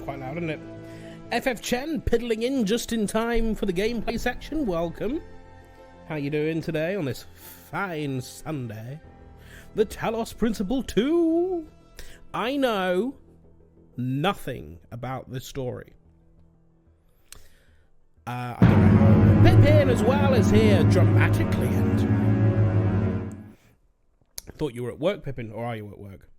quite loud, isn't it? FF Chen piddling in just in time for the gameplay section. Welcome. How you doing today on this fine Sunday? The Talos Principle 2. I know nothing about this story. I don't know. Pippin as well is here dramatically. And thought you were at work, Pippin, or are you at work?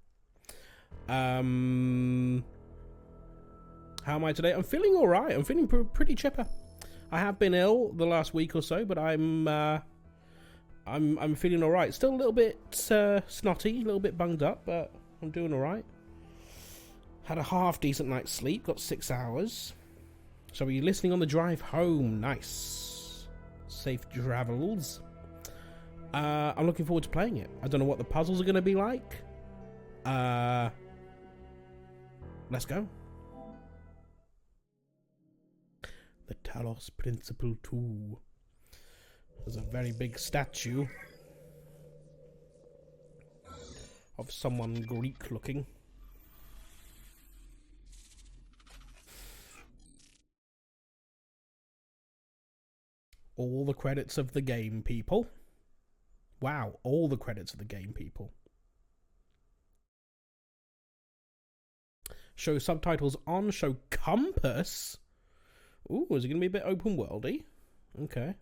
How am I today? I'm feeling all right. I'm feeling pretty chipper. I have been ill the last week or so, but I'm feeling all right. Still a little bit snotty, a little bit bunged up, but I'm doing all right. Had a half decent night's sleep. Got 6 hours. So are you listening on the drive home? Nice. Safe travels. I'm looking forward to playing it. I don't know what the puzzles are going to be like. Let's go. The Talos Principle 2. There's a very big statue of someone Greek looking. All the credits of the game, people. Wow, all the credits of the game, people. Show subtitles on, show compass. Ooh, is it going to be a bit open worldy? Okay.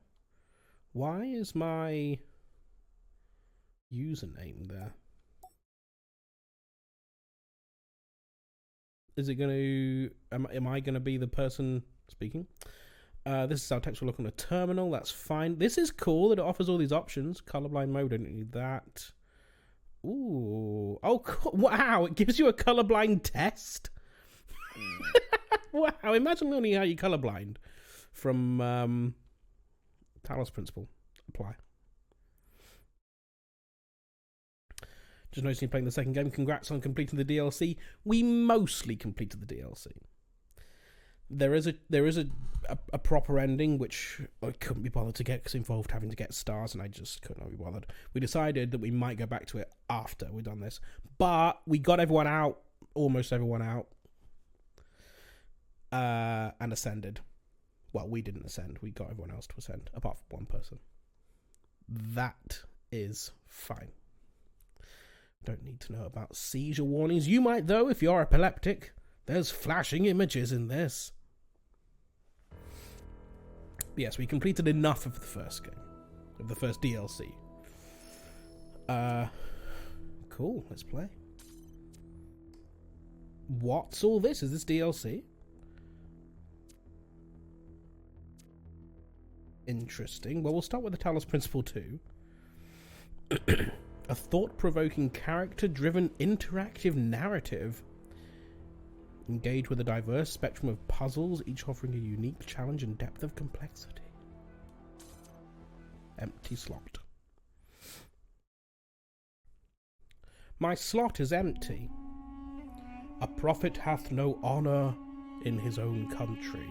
Why is my username there? Is it going to... Am I going to be the person speaking? This is how text will look on a terminal. That's fine. This is cool that it offers all these options. Colorblind mode, don't need that. Ooh. Oh, cool. Wow. It gives you a colorblind test. Wow. Imagine learning how you're colorblind from Talos Principle. Apply. Just noticing you playing the second game. Congrats on completing the DLC. We mostly completed the DLC. There is a proper ending, which I couldn't be bothered to get because it involved having to get stars, and I just could not be bothered. We decided that we might go back to it after we'd done this. But we got everyone out, almost everyone out, and ascended. Well, we didn't ascend. We got everyone else to ascend, apart from one person. That is fine. Don't need to know about seizure warnings. You might, though, if you're epileptic. There's flashing images in this. But yes, we completed enough of the first game. Of the first DLC. Cool, let's play. What's all this? Is this DLC? Interesting. Well, we'll start with the Talos Principle 2. A thought-provoking, character-driven, interactive narrative. Engage with a diverse spectrum of puzzles, each offering a unique challenge and depth of complexity. Empty slot. My slot is empty. A prophet hath no honor in his own country.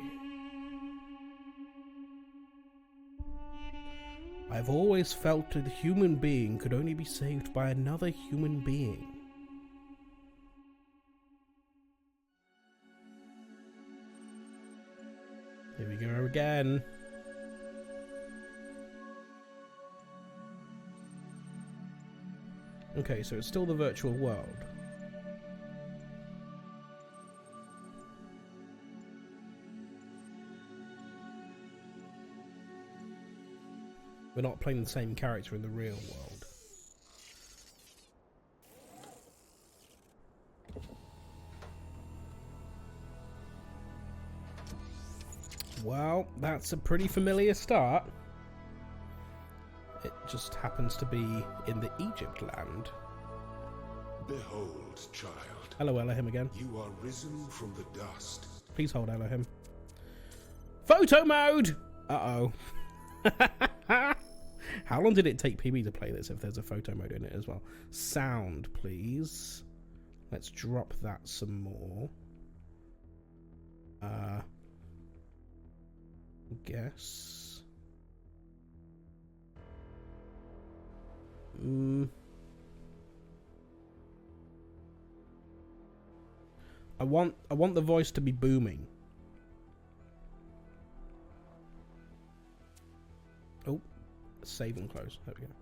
I've always felt that the human being could only be saved by another human being. Here we go again. Okay, so it's still the virtual world. We're not playing the same character in the real world. Well, that's a pretty familiar start. It just happens to be in the Egypt land. Behold, child. Hello, Elohim again. You are risen from the dust. Please hold, Elohim. Photo mode! Uh-oh. How long did it take PB to play this if there's a photo mode in it as well? Sound, please. Let's drop that some more. Guess. I want the voice to be booming. Oh, save and close. There we go.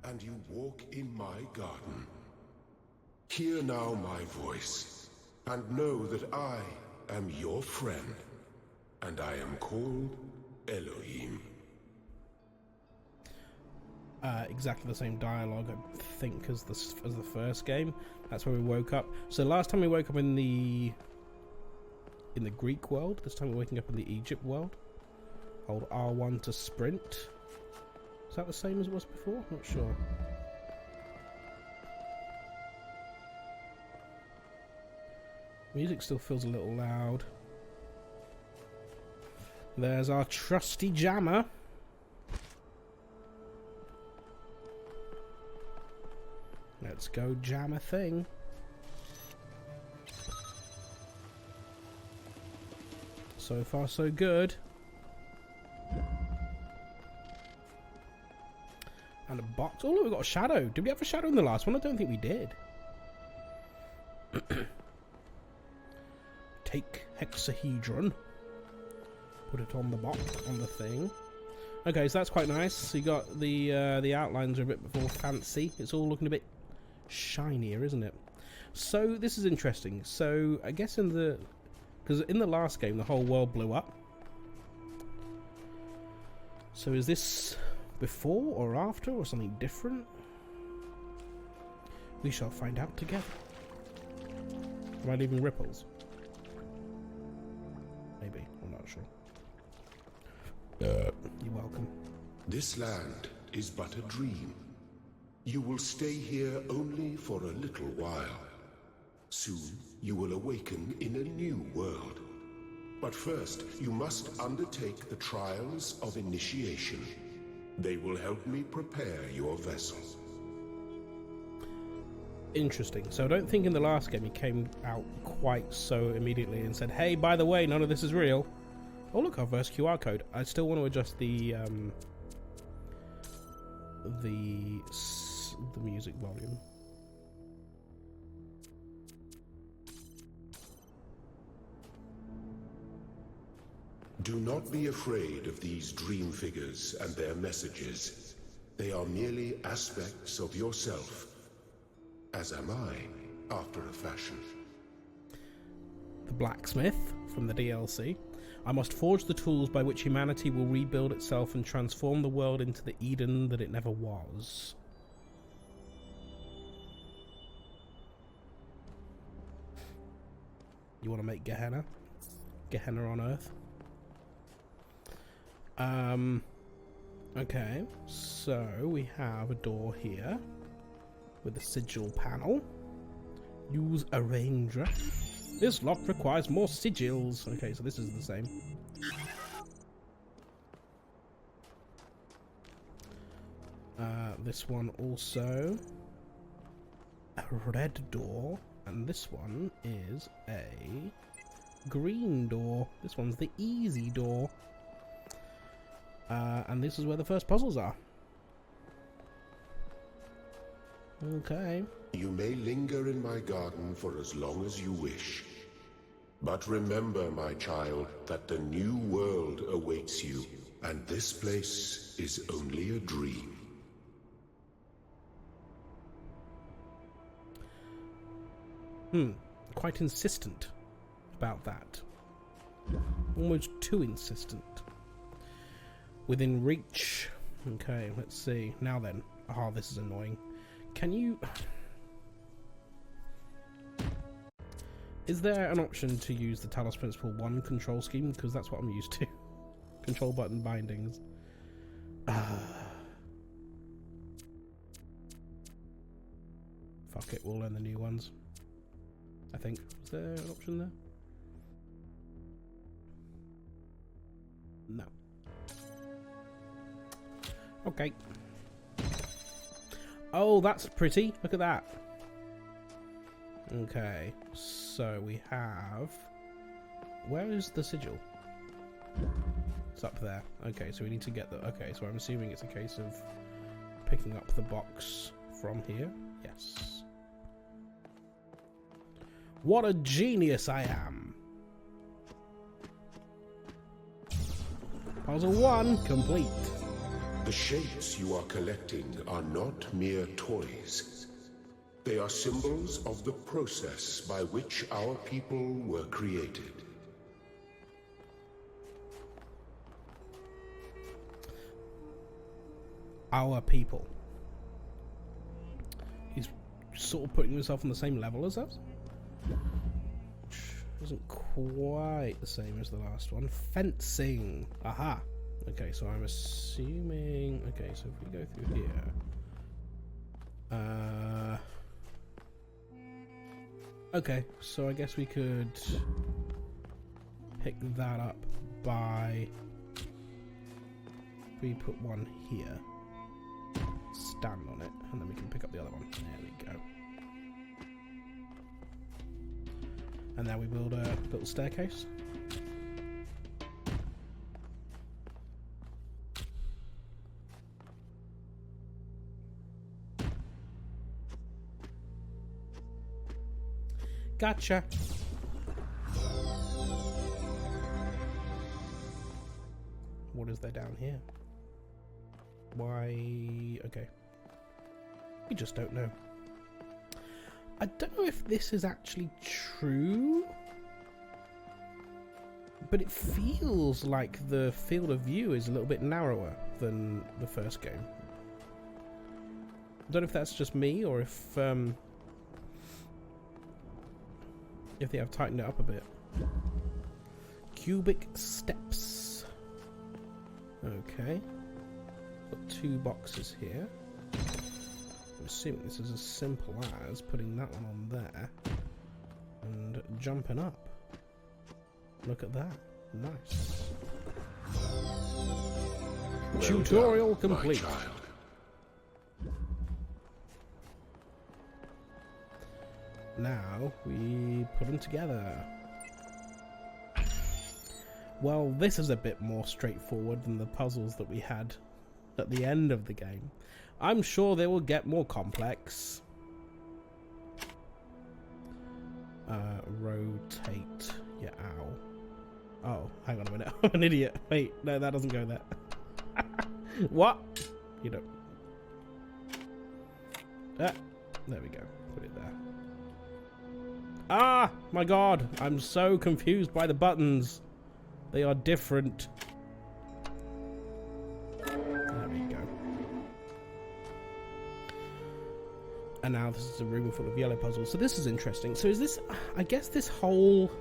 And you walk in my garden. Hear now my voice, and know that I am your friend, and I am called Elohim. Exactly the same dialogue, I think, as the first game. That's where we woke up. So last time we woke up in the Greek world. This time we're waking up in the Egypt world. Hold R1 to sprint. Is that the same as it was before? Not sure. Music still feels a little loud. There's our trusty jammer. Let's go jam a thing. So far, so good. And a box. Oh, look, we've got a shadow. Did we have a shadow in the last one? I don't think we did. Take hexahedron. Put it on the box, on the thing. Okay, so that's quite nice. So you got the outlines are a bit more fancy. It's all looking a bit shinier, isn't it? So this is interesting. So I guess because in the last game the whole world blew up. So is this before or after or something different? We shall find out together. Am I leaving ripples? Maybe, I'm not sure. You're welcome. This land is but a dream. You will stay here only for a little while. Soon you will awaken in a new world. But first, you must undertake the trials of initiation. They will help me prepare your vessel. Interesting. So I don't think in the last game he came out quite so immediately and said, hey, by the way, none of this is real. Oh, look, our first QR code. I still want to adjust the music volume. Do not be afraid of these dream figures and their messages. They are merely aspects of yourself, as am I, after a fashion. The blacksmith from the DLC. I must forge the tools by which humanity will rebuild itself and transform the world into the Eden that it never was. You want to make Gehenna? Gehenna on Earth? Okay, so we have a door here with a sigil panel. Use arranger. This lock requires more sigils. Okay, so this is the same. This one also a red door, and this one is a green door. This one's the easy door. And this is where the first puzzles are. Okay. You may linger in my garden for as long as you wish. But remember, my child, that the new world awaits you, and this place is only a dream. Quite insistent about that. Almost too insistent. Within reach. Okay, let's see. Now then. Ah, this is annoying. Can you... Is there an option to use the Talos Principle 1 control scheme? Because that's what I'm used to. Control button bindings. Fuck it, we'll learn the new ones. I think. Is there an option there? No. Okay. Oh, that's pretty. Look at that. Okay, so we have... Where is the sigil? It's up there. Okay, so we need to get the... Okay, so I'm assuming it's a case of picking up the box from here. Yes. What a genius I am. Puzzle 1 complete. The shapes you are collecting are not mere toys. They are symbols of the process by which our people were created. Our people. He's sort of putting himself on the same level as us. Which isn't quite the same as the last one. Fencing. Aha. Okay, so I'm assuming... Okay, so if we go through here... Okay, so I guess we could pick that up by... We put one here. Stand on it, and then we can pick up the other one. There we go. And now we build a little staircase. Gotcha. What is there down here? Why? Okay. We just don't know. I don't know if this is actually true, but it feels like the field of view is a little bit narrower than the first game. I don't know if that's just me or if they have tightened it up a bit. Cubic steps. Okay. Got 2 boxes here. I'm assuming this is as simple as putting that one on there and jumping up. Look at that. Nice. Well Tutorial done, complete. my child. Now we put them together. Well, this is a bit more straightforward than the puzzles that we had at the end of the game. I'm sure they will get more complex. Rotate. Yeah, ow. Oh, hang on a minute. I'm an idiot. Wait, no, that doesn't go there. What? You don't. Ah, there we go. Put it there. Ah, my god. I'm so confused by the buttons. They are different. There we go. And now this is a room full of yellow puzzles. So this is interesting. So is this... I guess this whole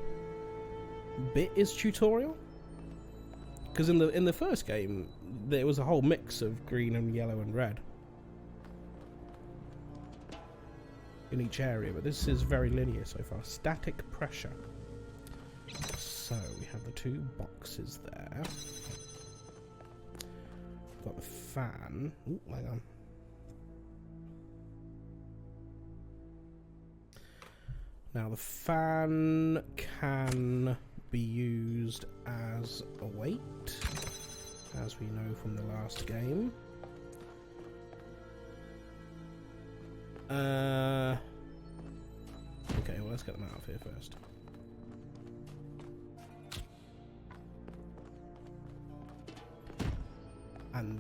bit is tutorial? Because in the first game, there was a whole mix of green and yellow and red in each area, but this is very linear so far. Static pressure. So we have the 2 boxes there. Got the fan. Ooh, hang on. Now the fan can be used as a weight, as we know from the last game. Okay, well, let's get them out of here first. And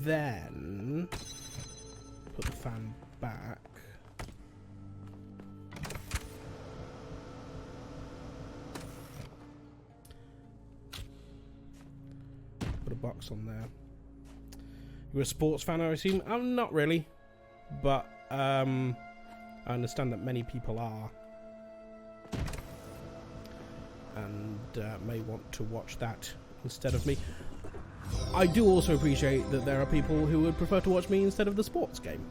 then put the fan back. Put a box on there. You're a sports fan, I assume? I'm not really, but I understand that many people are, and may want to watch that instead of me. I do also appreciate that there are people who would prefer to watch me instead of the sports game,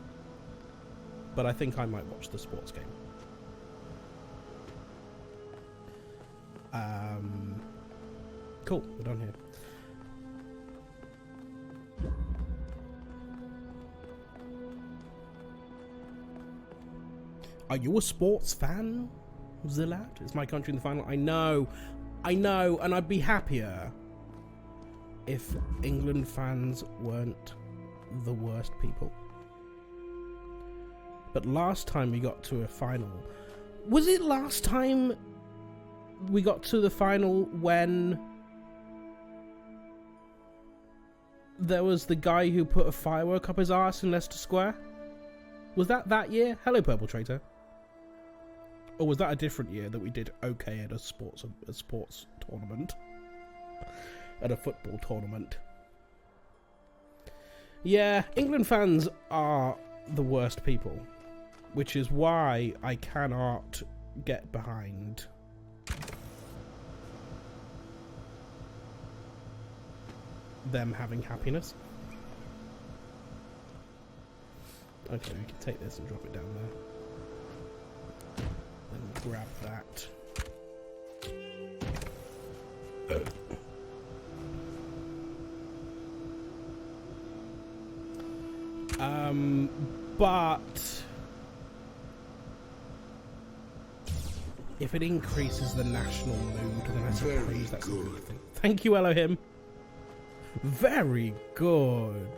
but I think I might watch the sports game. Cool, we're done here. Are you a sports fan, Zilad? It's my country in the final. I know, and I'd be happier if England fans weren't the worst people. But last time we got to a final, Was it last time we got to the final when there was the guy who put a firework up his arse in Leicester Square? Was that year? Hello, Purple Traitor. Or was that a different year that we did okay at a sports tournament? At a football tournament. Yeah, England fans are the worst people. Which is why I cannot get behind them having happiness. Okay, we can take this and drop it down there. Then grab that. But if it increases the national mood, then I suppose that's a good thing. Thank you, Elohim. Very good.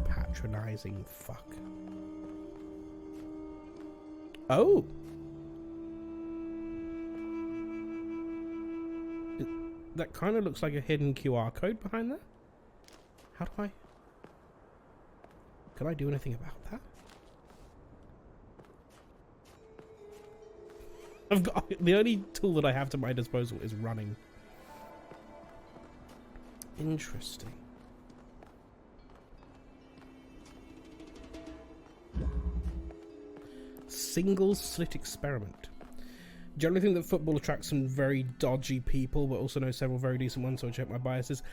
Patronizing fuck. Oh. That kind of looks like a hidden QR code behind there. How do I... Can I do anything about that? I've got... The only tool that I have to my disposal is running. Interesting. Single slit experiment. Generally think that football attracts some very dodgy people, but also know several very decent ones, so I check my biases.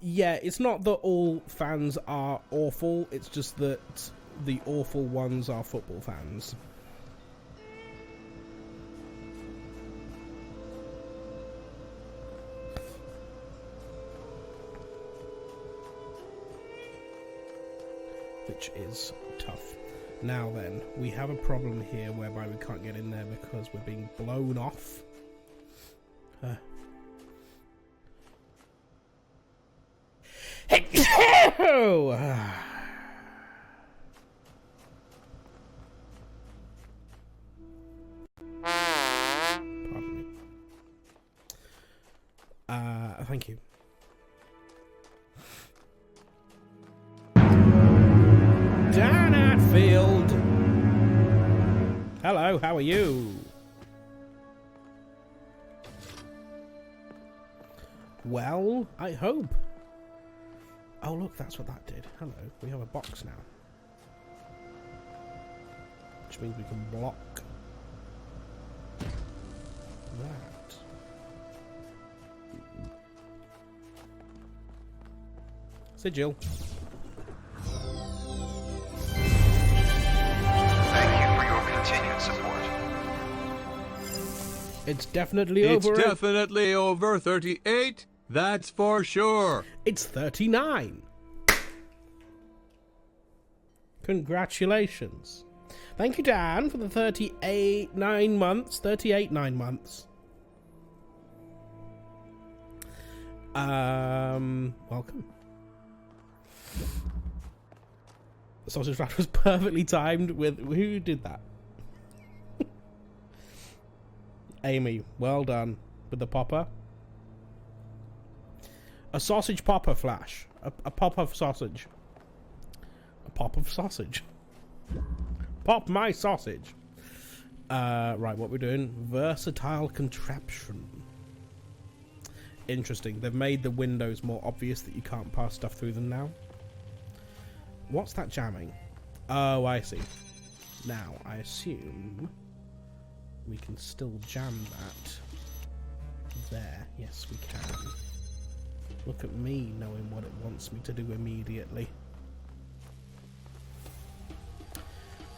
Yeah, it's not that all fans are awful, it's just that the awful ones are football fans. Which is tough. Now then, we have a problem here whereby we can't get in there because we're being blown off. Pardon me. Thank you. Dan Atfield. Hello, how are you? Well, I hope. Oh, look, that's what that did. Hello, we have a box now. Which means we can block that. Sigil. It's definitely over. It's definitely over 38. That's for sure. It's 39. Congratulations. Thank you, Dan, for the 38 9 months. Welcome. The sausage round was perfectly timed with... Who did that? Amy, well done with the popper. A sausage popper flash. A pop of sausage. A pop of sausage. Pop my sausage. Right, what we're doing. Versatile contraption. Interesting. They've made the windows more obvious that you can't pass stuff through them now. What's that jamming? Oh, I see. Now, I assume... we can still jam that there. Yes, we can. Look at me knowing what it wants me to do immediately.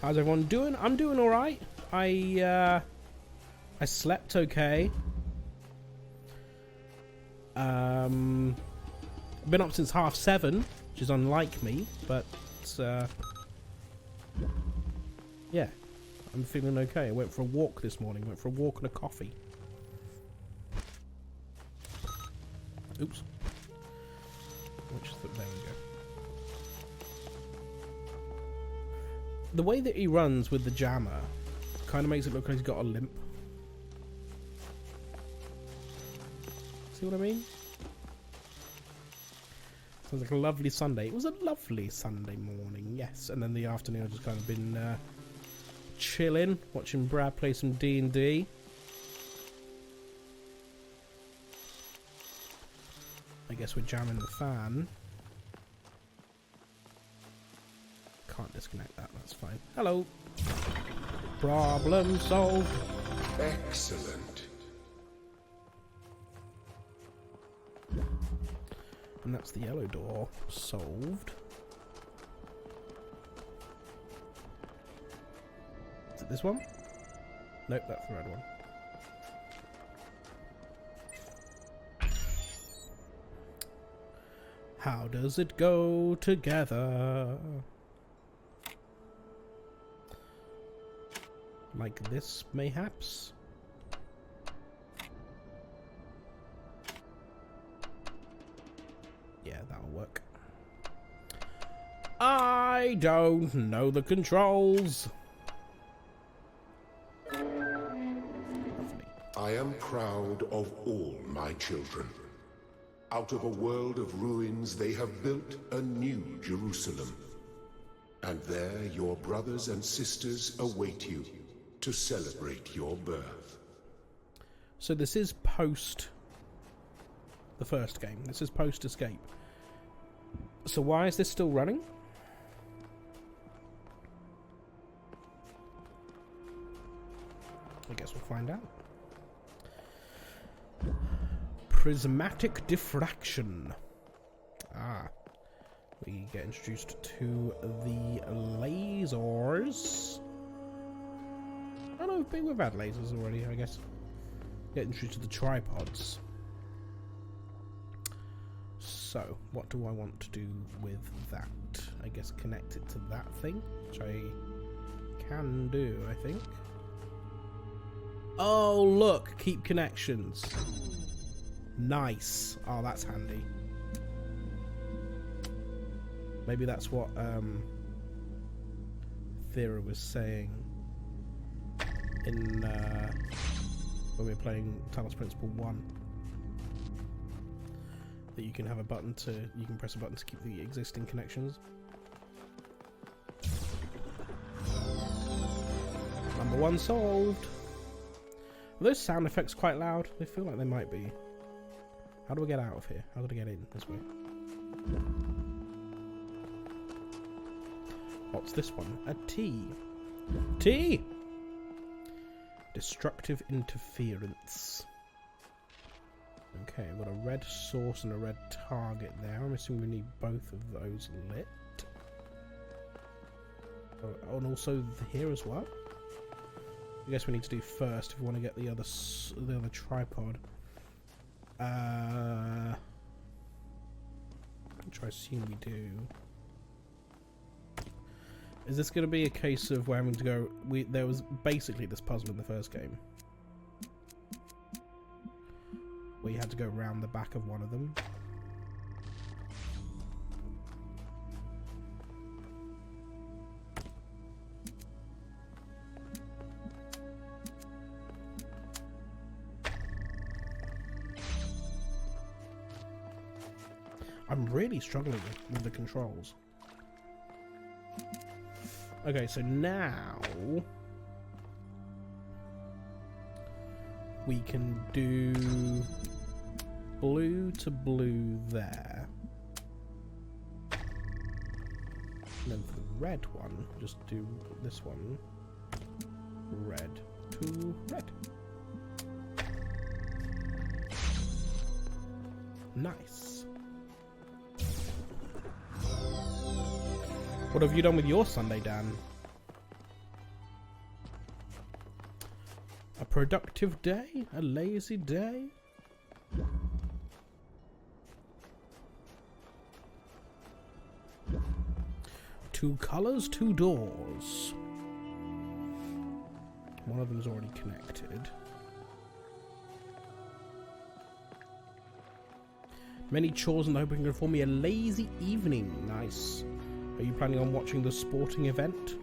How's everyone doing? I'm doing all right. I slept okay. Been up since 7:30, which is unlike me, but yeah. I'm feeling okay. I went for a walk this morning. Went for a walk and a coffee. Oops. There we go. The way that he runs with the jammer Kind of makes it look like he's got a limp. See what I mean? Sounds like a lovely Sunday. It was a lovely Sunday morning, yes. And then the afternoon I've just kind of been chilling, watching Brad play some D&D. I guess we're jamming the fan. Can't disconnect that, that's fine. Hello. Problem solved. Excellent. And that's the yellow door solved. Is it this one? Nope, that's the red one. How does it go together? Like this, mayhaps? Yeah, that'll work. I don't know the controls. Lovely. I am proud of all my children. Out of a world of ruins, they have built a new Jerusalem. And there your brothers and sisters await you to celebrate your birth. So this is post the first game. This is post Escape. So why is this still running? I guess we'll find out. Prismatic diffraction. Ah. We get introduced to the lasers. Oh no, we've had lasers already, I guess. Get introduced to the tripods. So, what do I want to do with that? I guess connect it to that thing, which I can do, I think. Oh, look! Keep connections. Nice. Oh, that's handy. Maybe that's what Thera was saying in when we were playing Talos Principle 1. That you can have a button to, you can press a button to keep the existing connections. Number 1 solved. Are those sound effects quite loud? They feel like they might be. How do we get out of here? How do I get in? This way. What's this one? A T. T! Destructive interference. Okay, I've got a red source and a red target there. I'm assuming we need both of those lit. Oh, and also here as well. I guess we need to do first if we want to get the other tripod. Which I assume we do. Is this going to be a case of where I'm going to go? There was basically this puzzle in the first game, where you had to go around the back of one of them. I'm really struggling with the controls. Okay, so now we can do blue to blue there. And then for the red one, just do this one. Red to red. Nice. What have you done with your Sunday, Dan? A productive day? A lazy day? Two colours, two doors. One of them is already connected. Many chores and hoping to form me a lazy evening. Nice. Are you planning on watching the sporting event?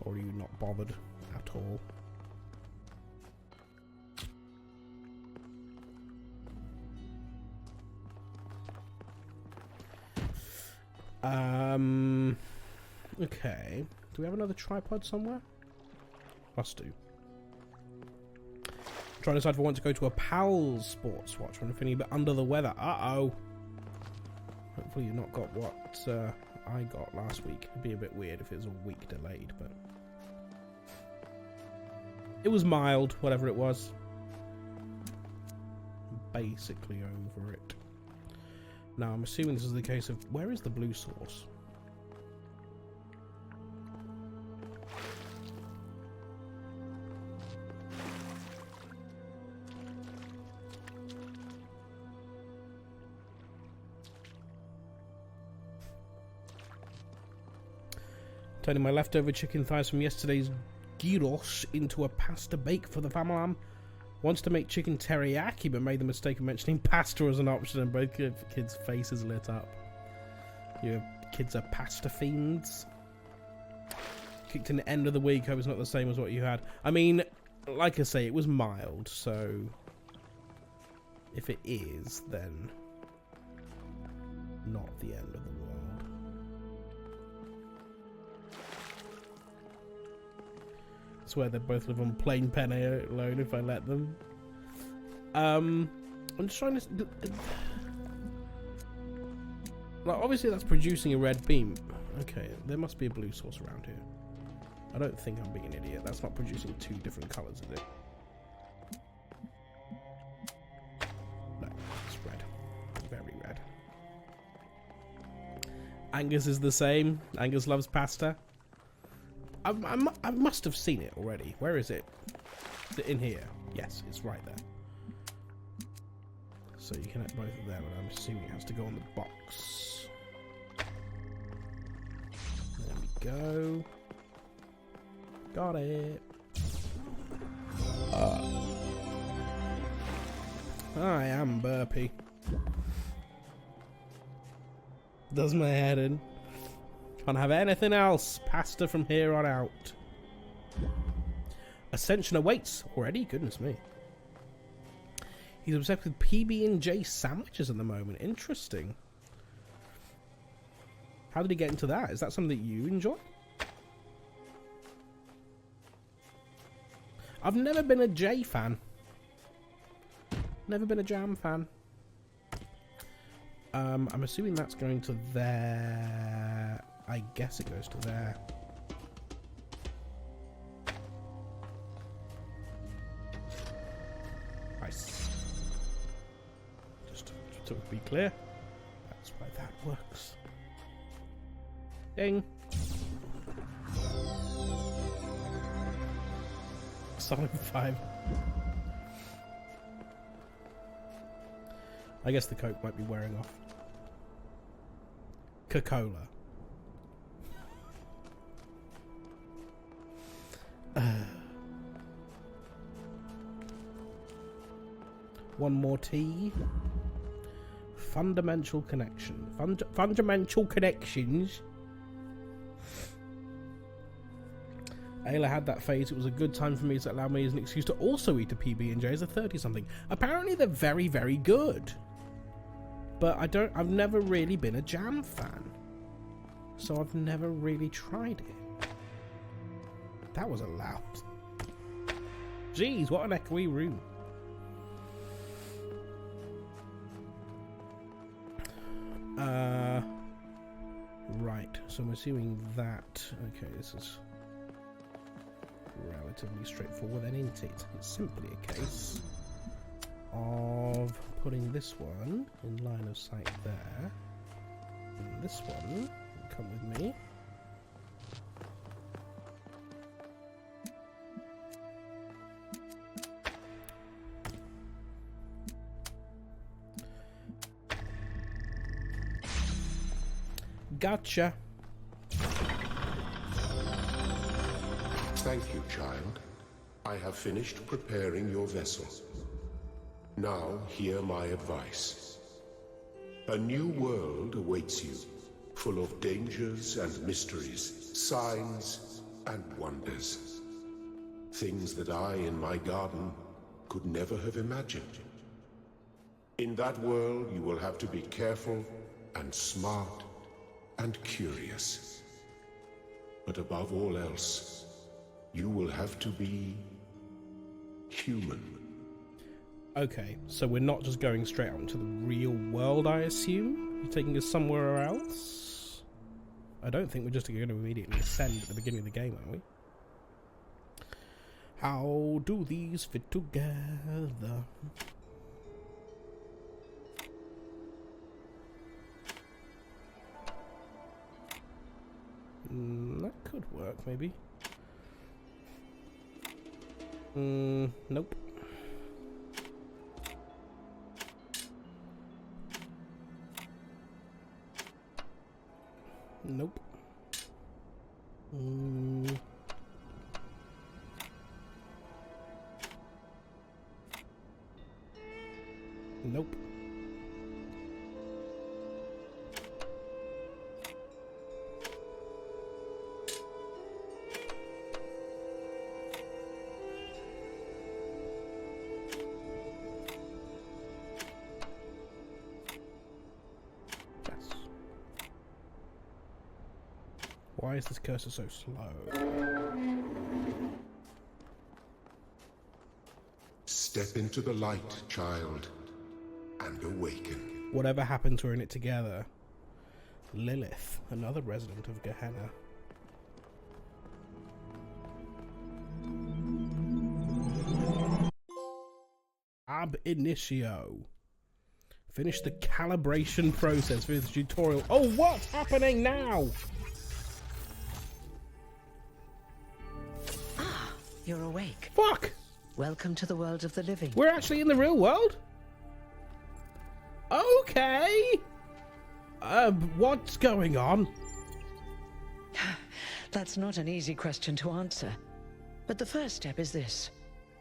Or are you not bothered at all. Okay. Do we have another tripod somewhere? Must do. I'm trying to decide if I want to go to a PALS sports watch when I'm feeling a bit under the weather. Uh-oh. Hopefully you've not got what I got last week. It'd be a bit weird if it was a week delayed, but... It was mild, whatever it was. Basically over it. Now, I'm assuming this is the case of... Where is the blue source? Turning my leftover chicken thighs from yesterday's gyros into a pasta bake for the family. Wants to make chicken teriyaki, but made the mistake of mentioning pasta as an option, and both kids' faces lit up. Your kids are pasta fiends. Kicked in the end of the week. Hope it's not the same as what you had. I mean, like I say, it was mild, so if it is, then not the end of the world. I swear they both live on plain penne alone if I let them. I'm just trying to... Like, obviously that's producing a red beam. Okay, there must be a blue source around here. I don't think I'm being an idiot. That's not producing two different colours, is it? No, it's red. Very red. Angus is the same. Angus loves pasta. I must have seen it already. Where is it? Is it in here? Yes, it's right there. So you connect both of them, and I'm assuming it has to go on the box. There we go. Got it. I am burpy. Does my head in. Can't have anything else. Pasta from here on out. Ascension awaits already? Goodness me. He's obsessed with PB&J sandwiches at the moment. Interesting. How did he get into that? Is that something that you enjoy? I've never been a J fan. Never been a jam fan. I'm assuming that's going to there. I guess it goes to there. Nice. Just to be clear, that's why that works. Ding. Solid 5. I guess the Coke might be wearing off. Coca-Cola. One more tea. Fundamental connection. Fundamental connections. Ayla had that phase. It was a good time for me to allow me as an excuse to also eat a PB&J as a 30-something. Apparently they're very, very good. But I've never really been a jam fan. So I've never really tried it. That was loud. Jeez, what an echoey room. Right, so I'm assuming that... Okay, this is relatively straightforward then, isn't it? It's simply a case of putting this one in line of sight there. And this one, come with me. Gotcha. Thank you, child. I have finished preparing your vessel. Now hear my advice. A new world awaits you, full of dangers and mysteries, signs and wonders. Things that I in my garden could never have imagined. In that world, you will have to be careful and smart and curious. But above all else, you will have to be human. Okay, so we're not just going straight out into the real world, I assume? You're taking us somewhere else? I don't think we're just going to immediately ascend at the beginning of the game, are we? How do these fit together? That could work, maybe. Nope. Nope. Nope. Yes. Why is this cursor so slow? Step into the light, child, and awaken. Whatever happened to her in it together? Lilith, another resident of Gehenna. Ab initio. Finish the calibration process for the tutorial. Oh, what's happening now? Ah, you're awake. Fuck! Welcome to the world of the living. We're actually in the real world? Okay. What's going on? That's not an easy question to answer. But the first step is this.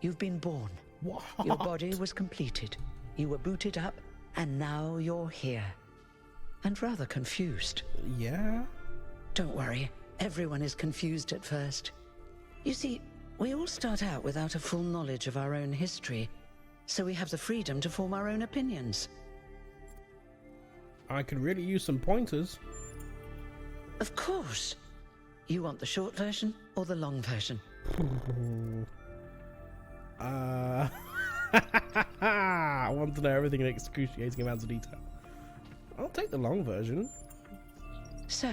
You've been born. What? Your body was completed. You were booted up, and now you're here. And rather confused. Yeah? Don't worry. Everyone is confused at first. You see, we all start out without a full knowledge of our own history, so we have the freedom to form our own opinions. I could really use some pointers. Of course. You want the short version or the long version? I want to know everything in excruciating amounts of detail. I'll take the long version. So,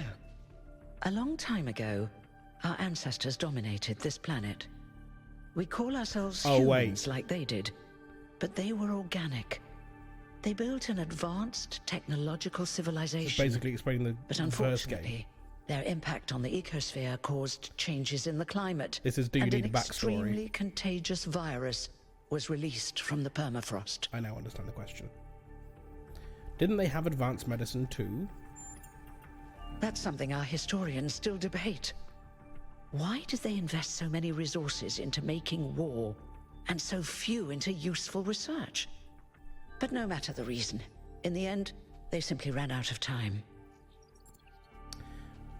a long time ago, our ancestors dominated this planet. We call ourselves humans like they did, but they were organic. They built an advanced technological civilization. Basically explaining the But first unfortunately, game. their impact on the ecosphere caused changes in the climate. This is, do you and need an a backstory? extremely contagious virus was released from the permafrost. I now understand the question. Didn't they have advanced medicine too? That's something our historians still debate. Why did they invest so many resources into making war, and so few into useful research? But no matter the reason, in the end, they simply ran out of time.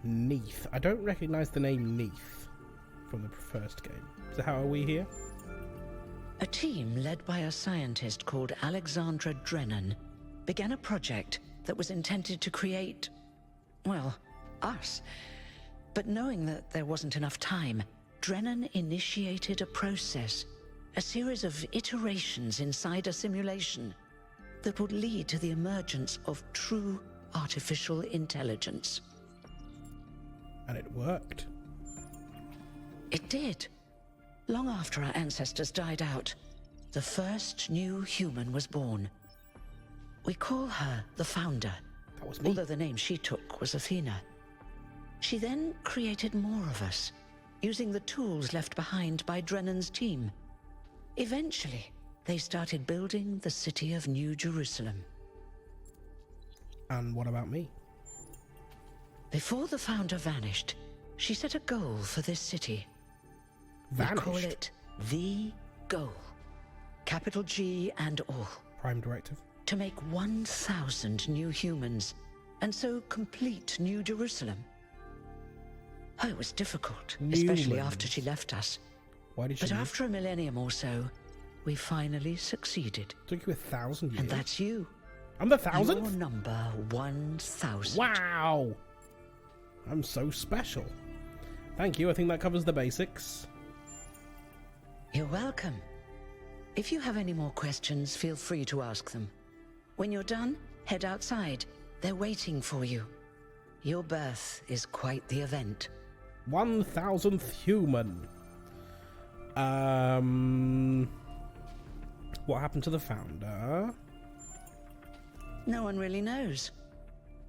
Neath. I don't recognise the name Neath from the first game. So how are we here? A team led by a scientist called Alexandra Drennan began a project that was intended to create, well, us. But knowing that there wasn't enough time, Drennan initiated a process, a series of iterations inside a simulation that would lead to the emergence of true artificial intelligence. And it worked. It did. Long after our ancestors died out, the first new human was born. We call her the Founder, That was me. although the name she took was Athena. She then created more of us, using the tools left behind by Drennan's team. Eventually, they started building the city of New Jerusalem. And what about me? Before the Founder vanished, she set a goal for this city. Vanished? We call it the goal. Capital G and all. Prime Directive. To make 1,000 new humans, and so complete New Jerusalem. Oh, it was difficult, especially after she left us. Why did she But leave? after a millennium or so, we finally succeeded. Took you 1,000 years. And that's you. I'm the Your 1,000th? number 1,000. Wow! I'm so special. Thank you, I think that covers the basics. You're welcome. If you have any more questions, feel free to ask them. When you're done, head outside. They're waiting for you. Your birth is quite the event. 1,000th human. What happened to the founder? No one really knows.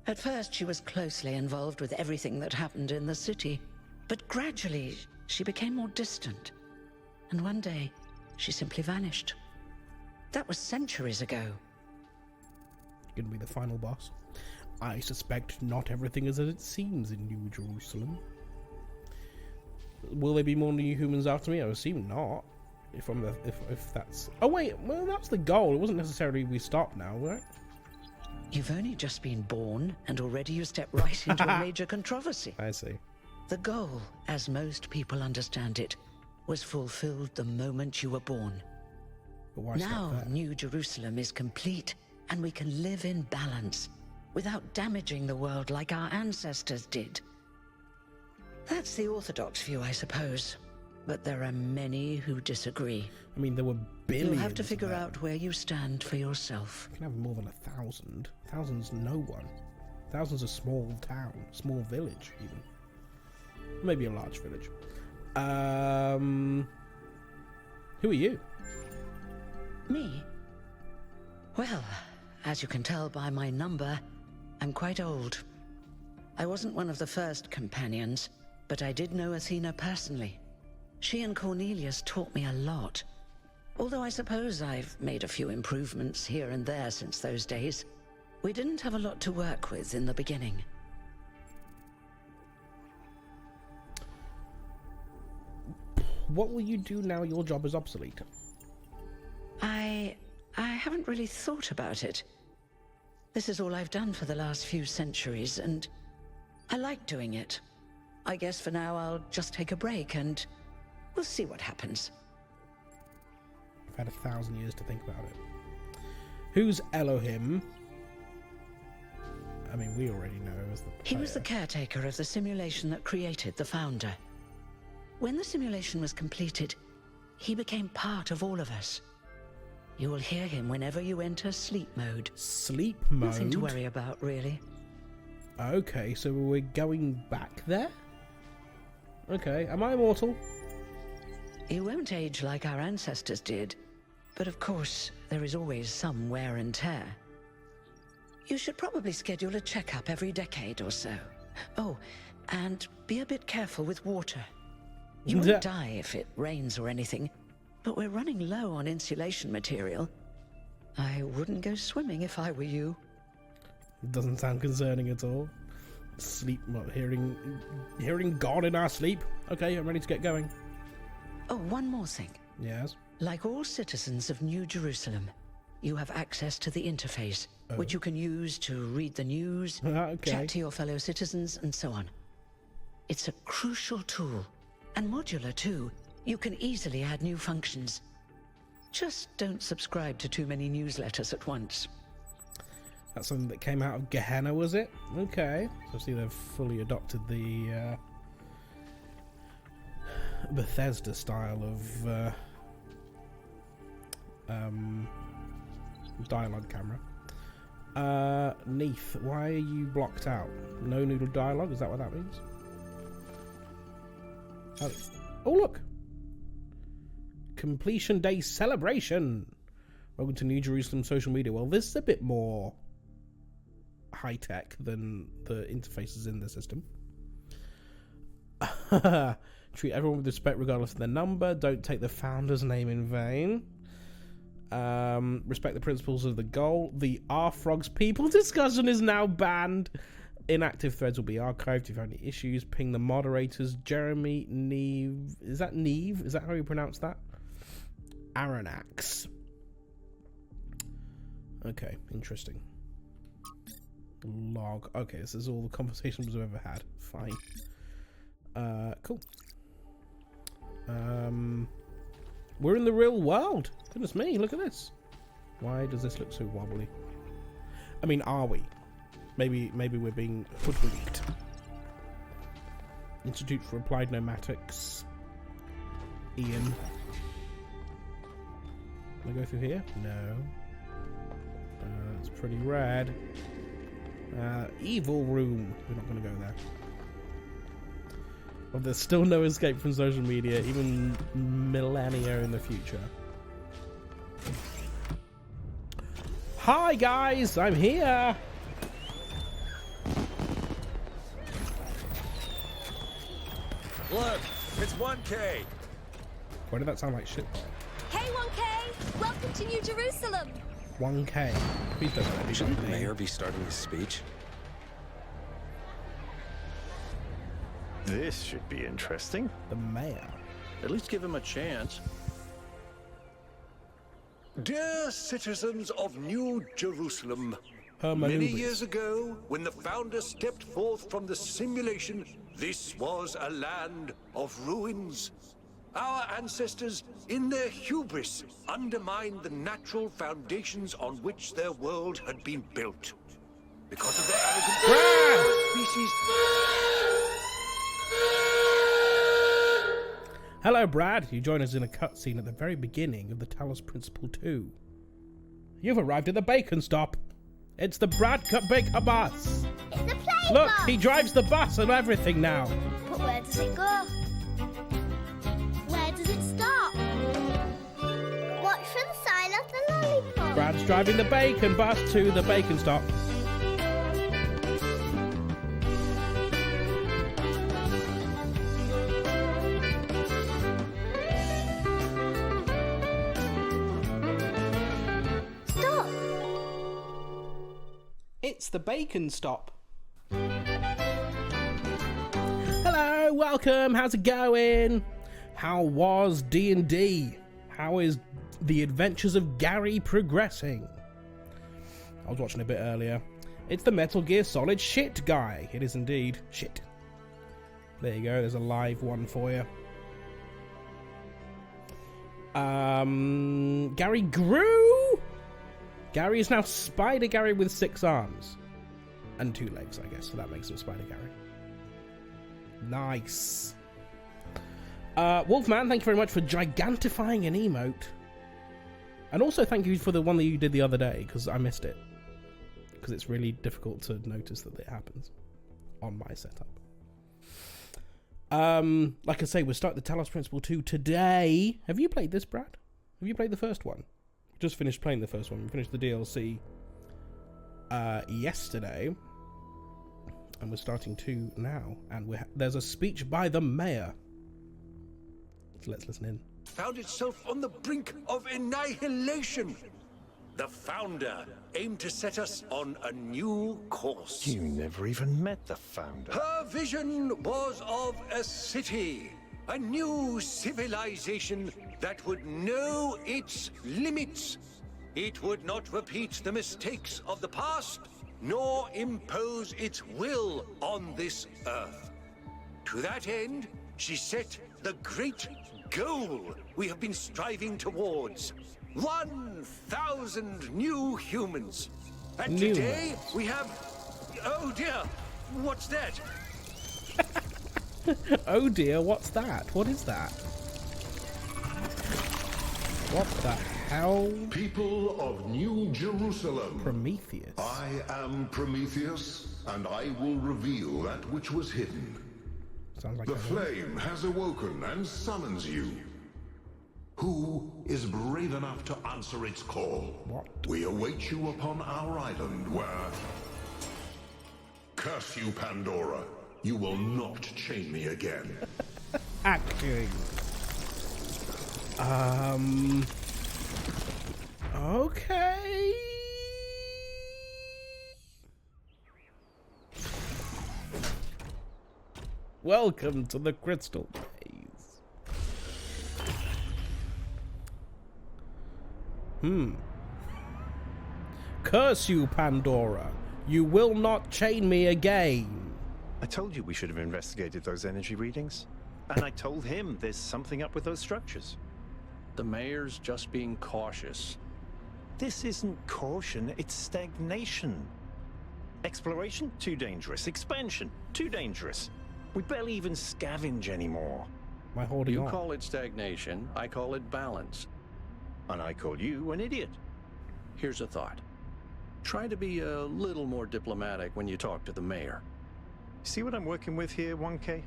At first, she was closely involved with everything that happened in the city, but gradually, she became more distant. And one day, she simply vanished. That was centuries ago. Gonna be the final boss. I suspect not everything is as it seems in New Jerusalem. Will there be more new humans after me? I assume not. If that's... Oh wait, well that's the goal. It wasn't necessarily we stop now, right? You've only just been born, and already you step right into a major controversy. I see. The goal, as most people understand it, was fulfilled the moment you were born. But why Now, stop there? New Jerusalem is complete, and we can live in balance, without damaging the world like our ancestors did. That's the orthodox view, I suppose. But there are many who disagree. I mean, there were billions. You'll have to of figure them. out where you stand for yourself. You can have more than 1,000. 1,000's no one. 1,000's a small town, small village, even. Maybe a large village. Who are you? Me? Well, as you can tell by my number, I'm quite old. I wasn't one of the first companions, but I did know Athena personally. She and Cornelius taught me a lot. Although I suppose I've made a few improvements here and there since those days. We didn't have a lot to work with in the beginning. What will you do now your job is obsolete? I haven't really thought about it. This is all I've done for the last few centuries, and I like doing it. I guess for now I'll just take a break and we'll see what happens. I've had 1,000 years to think about it. Who's Elohim? I mean, we already know as the He was the player. caretaker of the simulation that created the Founder. When the simulation was completed, he became part of all of us. You will hear him whenever you enter sleep mode. Sleep mode? Nothing to worry about, really. Okay, so we're going back there? Okay, am I immortal? You won't age like our ancestors did, but of course, there is always some wear and tear. You should probably schedule a checkup every decade or so. Oh, and be a bit careful with water. You won't die if it rains or anything, but we're running low on insulation material. I wouldn't go swimming if I were you. Doesn't sound concerning at all. Sleep, what, hearing God in our sleep? Okay, I'm ready to get going. Oh, one more thing. Yes? Like all citizens of New Jerusalem, you have access to the interface, which you can use to read the news, Okay. chat to your fellow citizens, and so on. It's a crucial tool, and modular too. You can easily add new functions. Just don't subscribe to too many newsletters at once. That's something that came out of Gehenna, was it? Okay. So I see they've fully adopted the Bethesda style of dialogue camera. Neath, why are you blocked out? No noodle dialogue? Is that what that means? Oh, look! Completion Day celebration! Welcome to New Jerusalem social media. Well, this is a bit more high-tech than the interfaces in the system. Treat everyone with respect regardless of their number. Don't take the founder's name in vain. Respect the principles of the goal. The R-Frogs people discussion is now banned. Inactive threads will be archived. If you have any issues, ping the moderators. Jeremy Neve. Is that Neve? Is that how you pronounce that? Aranax. Okay, interesting. Log. Okay, this is all the conversations we've ever had. Fine. Cool. We're in the real world. Goodness me, look at this. Why does this look so wobbly? I mean, are we? Maybe we're being hoodwinked. Institute for Applied Pneumatics. Ian. Can I go through here? No. It's pretty rad. Evil room. We're not going to go there. Well, there's still no escape from social media, even millennia in the future. Hi guys, I'm here! Look, it's 1K. Why did that sound like shit? Hey 1K! Welcome to New Jerusalem! 1K. Please don't let me Shouldn't the name. mayor be starting his speech? This should be interesting. The mayor. At least give him a chance. Dear citizens of New Jerusalem, Hermanubis. many years ago, when the founder stepped forth from the simulation, this was a land of ruins. Our ancestors, in their hubris, undermined the natural foundations on which their world had been built. Because of their arrogance, species... Hello, Brad. You join us in a cutscene at the very beginning of the Talos Principle 2. You've arrived at the bacon stop. It's the Brad Baker bus. It's the plane Look, bus! he drives the bus and everything now. But where does it go? Where does it stop? Watch for the sign of the lollipop. Brad's driving the bacon bus to the bacon stop. Stop! It's the bacon stop. Hello, welcome. How's it going? How was D&D? How is the Adventures of Gary progressing? I was watching a bit earlier. It's the Metal Gear Solid shit guy. It is indeed shit. There you go. There's a live one for you. Gary grew. Gary is now Spider Gary with 6 arms and 2 legs, I guess. So that makes him Spider Gary. Nice. Wolfman, thank you very much for gigantifying an emote. And also thank you for the one that you did the other day, because I missed it. Because it's really difficult to notice that it happens on my setup. Like I say, we're starting the Talos Principle 2 today. Have you played this, Brad? Have you played the first one? Just finished playing the first one. We finished the DLC yesterday. And we're starting 2 now. And there's a speech by the mayor. So let's listen in. found itself on the brink of annihilation. The founder aimed to set us on a new course. You never even met the founder. Her vision was of a city, a new civilization that would know its limits. It would not repeat the mistakes of the past, nor impose its will on this earth. To that end, she set the great goal we have been striving towards. 1,000 new humans. And New today we have... Oh dear, what's that? Oh dear, what's that? What is that? What the hell? People of New Jerusalem. Prometheus. I am Prometheus, and I will reveal that which was hidden. Sounds like The a- flame has awoken and summons you. Who is brave enough to answer its call? What? We await you upon our island where... Curse you, Pandora. You will not chain me again. Acting. Okay. Welcome to the Crystal Maze. Curse you, Pandora. You will not chain me again. I told you we should have investigated those energy readings. And I told him there's something up with those structures. the mayor's just being cautious. This isn't caution, it's stagnation. Exploration? Too dangerous. Expansion? Too dangerous. We barely even scavenge anymore. Am I holding You on? call it stagnation, I call it balance. And I call you an idiot. Here's a thought. Try to be a little more diplomatic when you talk to the mayor. See what I'm working with here, 1K?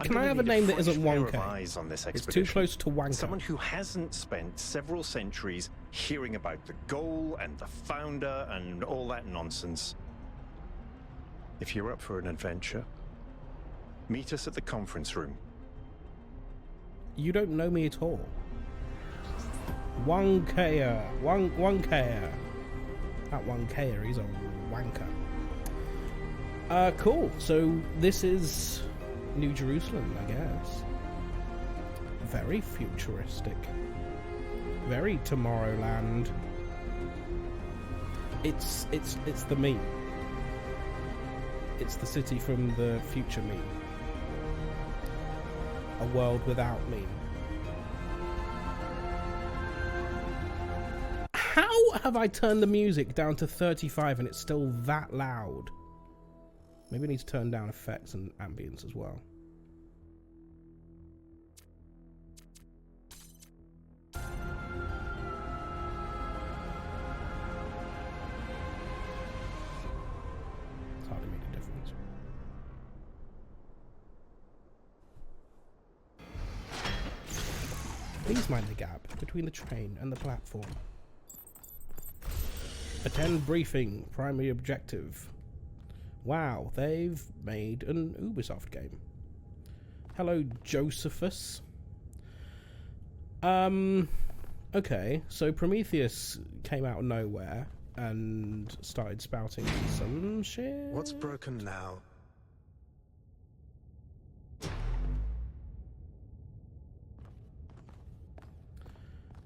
Can I have a name that isn't Pair 1K? of eyes on this It's too expedition. close to wanker. Someone who hasn't spent several centuries hearing about the goal and the founder and all that nonsense. If you're up for an adventure, meet us at the conference room. You don't know me at all. 1K. 1K. That 1K, he's a wanker. Cool. So this is New Jerusalem, I guess. Very futuristic. Very Tomorrowland. It's the meme. It's the city from the future meme. A world without meme. How have I turned the music down to 35 and it's still that loud? Maybe I need to turn down effects and ambience as well. It's hardly made a difference. Please mind the gap between the train and the platform. Attend briefing. Primary objective. Wow, they've made an Ubisoft game. Hello, Josephus. Okay, so Prometheus came out of nowhere and started spouting some shit. What's broken now?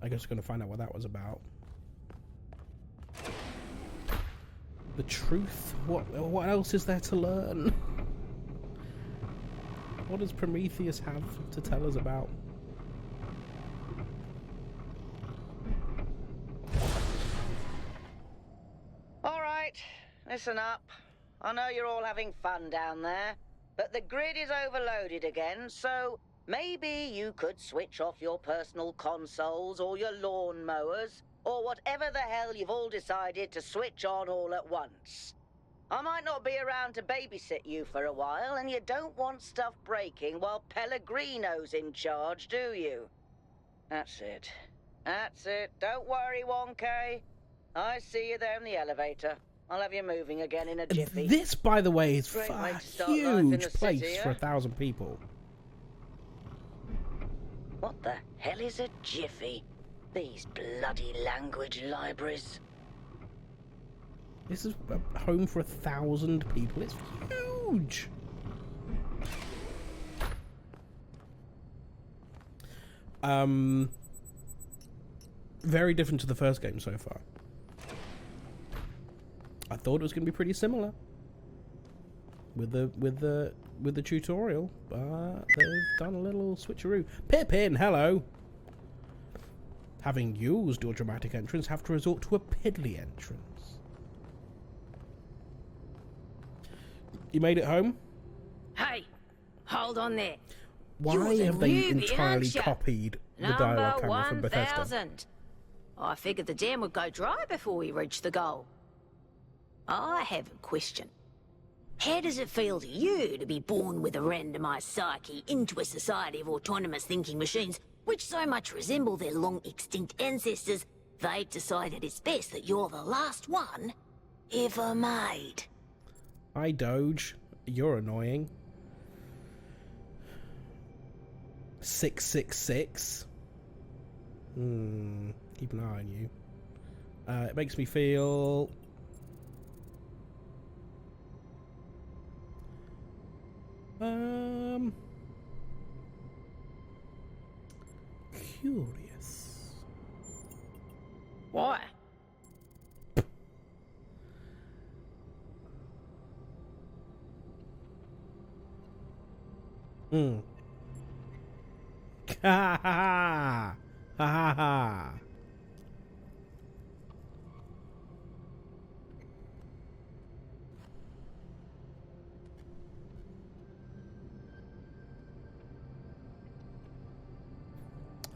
I guess we're going to find out what that was about. The truth? What else is there to learn? What does Prometheus have to tell us about? All right, listen up. I know you're all having fun down there, but the grid is overloaded again, so maybe you could switch off your personal consoles or your lawn mowers, or whatever the hell you've all decided to switch on all at once. I might not be around to babysit you for a while, and you don't want stuff breaking while Pellegrino's in charge, do you? That's it. That's it. Don't worry, 1K. I see you there in the elevator. I'll have you moving again in a jiffy. This, by the way, is Great way a to start life in huge the place city, for eh? 1,000 people. What the hell is a jiffy? These bloody language libraries. This is a home for 1,000 people. It's huge. Very different to the first game so far. I thought it was going to be pretty similar with the tutorial, but they've done a little switcheroo. Pippin, hello. Having used your dramatic entrance, have to resort to a piddly entrance. You made it home? Hey, hold on there. Why You're the have they newbie, entirely aren't ya? copied the Number dialogue camera from Bethesda? 1000. I figured the dam would go dry before we reached the goal. I have a question. How does it feel to you to be born with a randomized psyche into a society of autonomous thinking machines which so much resemble their long-extinct ancestors, they've decided it's best that you're the last one ever made? Hi, Doge. You're annoying. 666. Keep an eye on you. It makes me feel... curious. Why? Ha ha ha! Ha ha ha.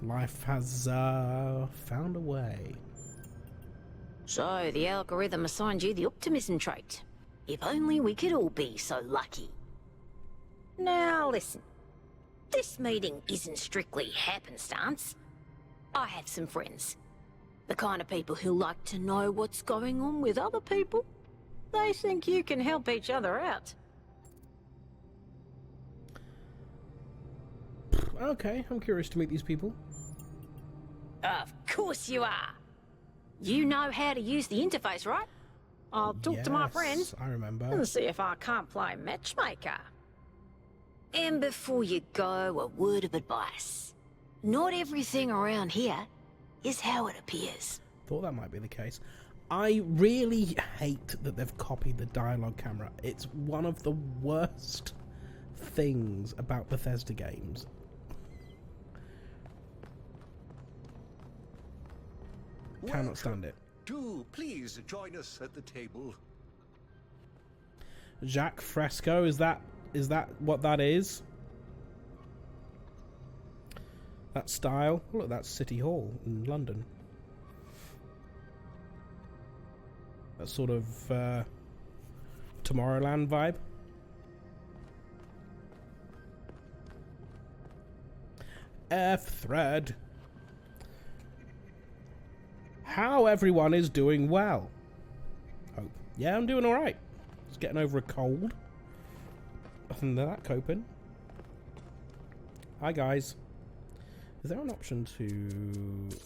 Life has found a way. So, the algorithm assigned you the optimism trait. If only we could all be so lucky. Now, listen. This meeting isn't strictly happenstance. I have some friends. The kind of people who like to know what's going on with other people. They think you can help each other out. Okay, I'm curious to meet these people. Of course you are. You know how to use the interface, right? I'll talk to my friends I remember. and see if I can't play matchmaker. And before you go, a word of advice. Not everything around here is how it appears. Thought that might be the case. I really hate that they've copied the dialogue camera. It's one of the worst things about Bethesda games. Cannot stand it. Do please join us at the table. Jacques Fresco, is that what that is? That style? Look, that's City Hall in London. That sort of Tomorrowland vibe. F-thread. How everyone is doing well. Oh, yeah, I'm doing alright. Just getting over a cold. Other than that, coping. Hi, guys. Is there an option to...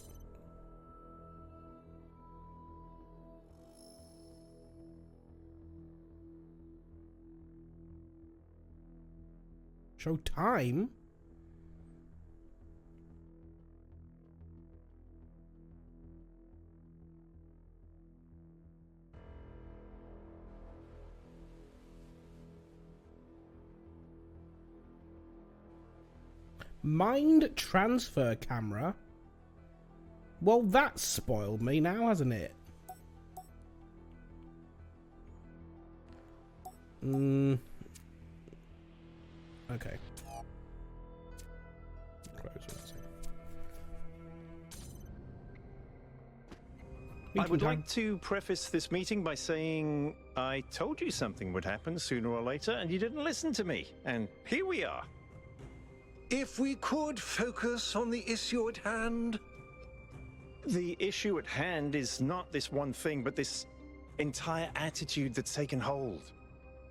show time? Mind transfer camera? Well, that spoiled me now, hasn't it? Okay. I would like to preface this meeting by saying I told you something would happen sooner or later, and you didn't listen to me. And here we are. If we could focus on the issue at hand. The issue at hand is not this one thing, but this entire attitude that's taken hold.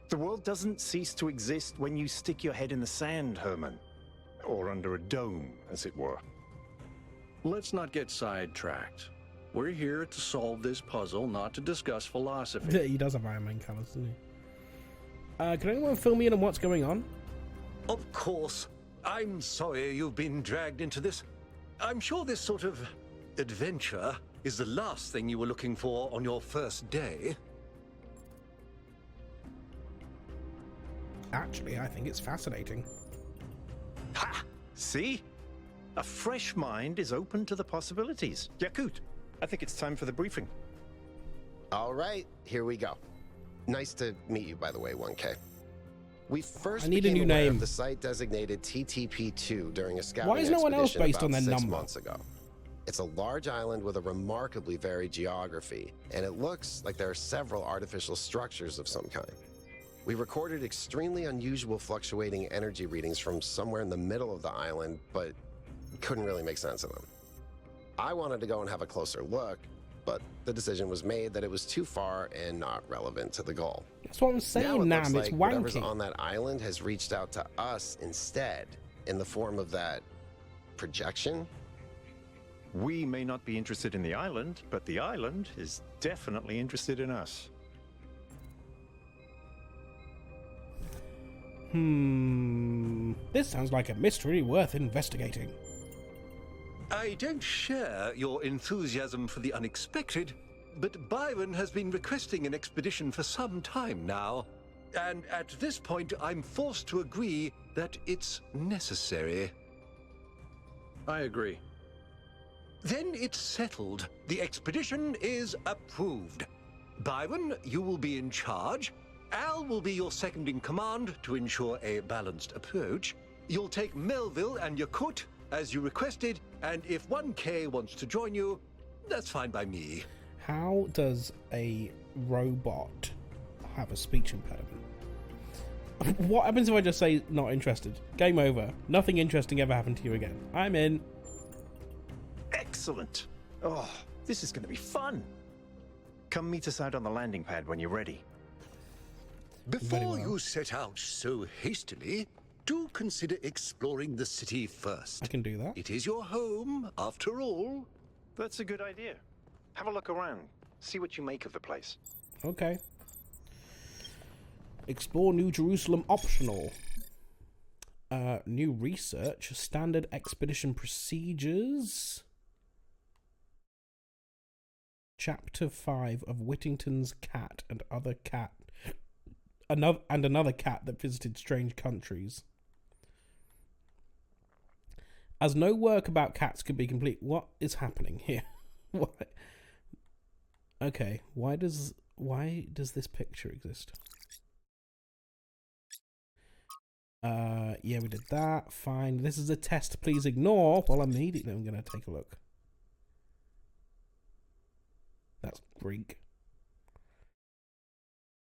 The world doesn't cease to exist when you stick your head in the sand, Herman. Or under a dome, as it were. Let's not get sidetracked. We're here to solve this puzzle, not to discuss philosophy. He does have Iron Man colours, doesn't he? Can anyone fill me in on what's going on? Of course. I'm sorry you've been dragged into this. I'm sure this sort of adventure is the last thing you were looking for on your first day. Actually, I think it's fascinating. Ha! See? A fresh mind is open to the possibilities. Yakut, I think it's time for the briefing. All right, here we go. Nice to meet you, by the way, 1K. We first I need a became new aware name. of the site designated TTP-2 during a scouting Why is no one else expedition based on about their 6 number? months ago. It's a large island with a remarkably varied geography, and it looks like there are several artificial structures of some kind. We recorded extremely unusual fluctuating energy readings from somewhere in the middle of the island, but couldn't really make sense of them. I wanted to go and have a closer look, but the decision was made that it was too far and not relevant to the goal. That's what I'm saying, now it Nam. looks It's like whatever's wanky. on that island has reached out to us instead, in the form of that projection. We may not be interested in the island, but the island is definitely interested in us. This sounds like a mystery worth investigating. I don't share your enthusiasm for the unexpected, but Byron has been requesting an expedition for some time now. And at this point, I'm forced to agree that it's necessary. I agree. Then it's settled. The expedition is approved. Byron, you will be in charge. Al will be your second in command to ensure a balanced approach. You'll take Melville and Yakut, as you requested, and if 1K wants to join you, that's fine by me. How does a robot have a speech impediment? What happens if I just say not interested? Game over. Nothing interesting ever happened to you again. I'm in. Excellent. Oh, this is going to be fun. Come meet us out on the landing pad when you're ready. Before you set out so hastily, do consider exploring the city first. I can do that. It is your home, after all. That's a good idea. Have a look around. See what you make of the place. Okay. Explore New Jerusalem optional. New research. Standard expedition procedures. Chapter 5 of Whittington's cat and other cat. Another cat that visited strange countries. As no work about cats could be complete. What is happening here? What? Okay, why does this picture exist? Yeah, we did that. Fine. This is a test. Please ignore. Well, immediately I'm going to take a look. That's Greek.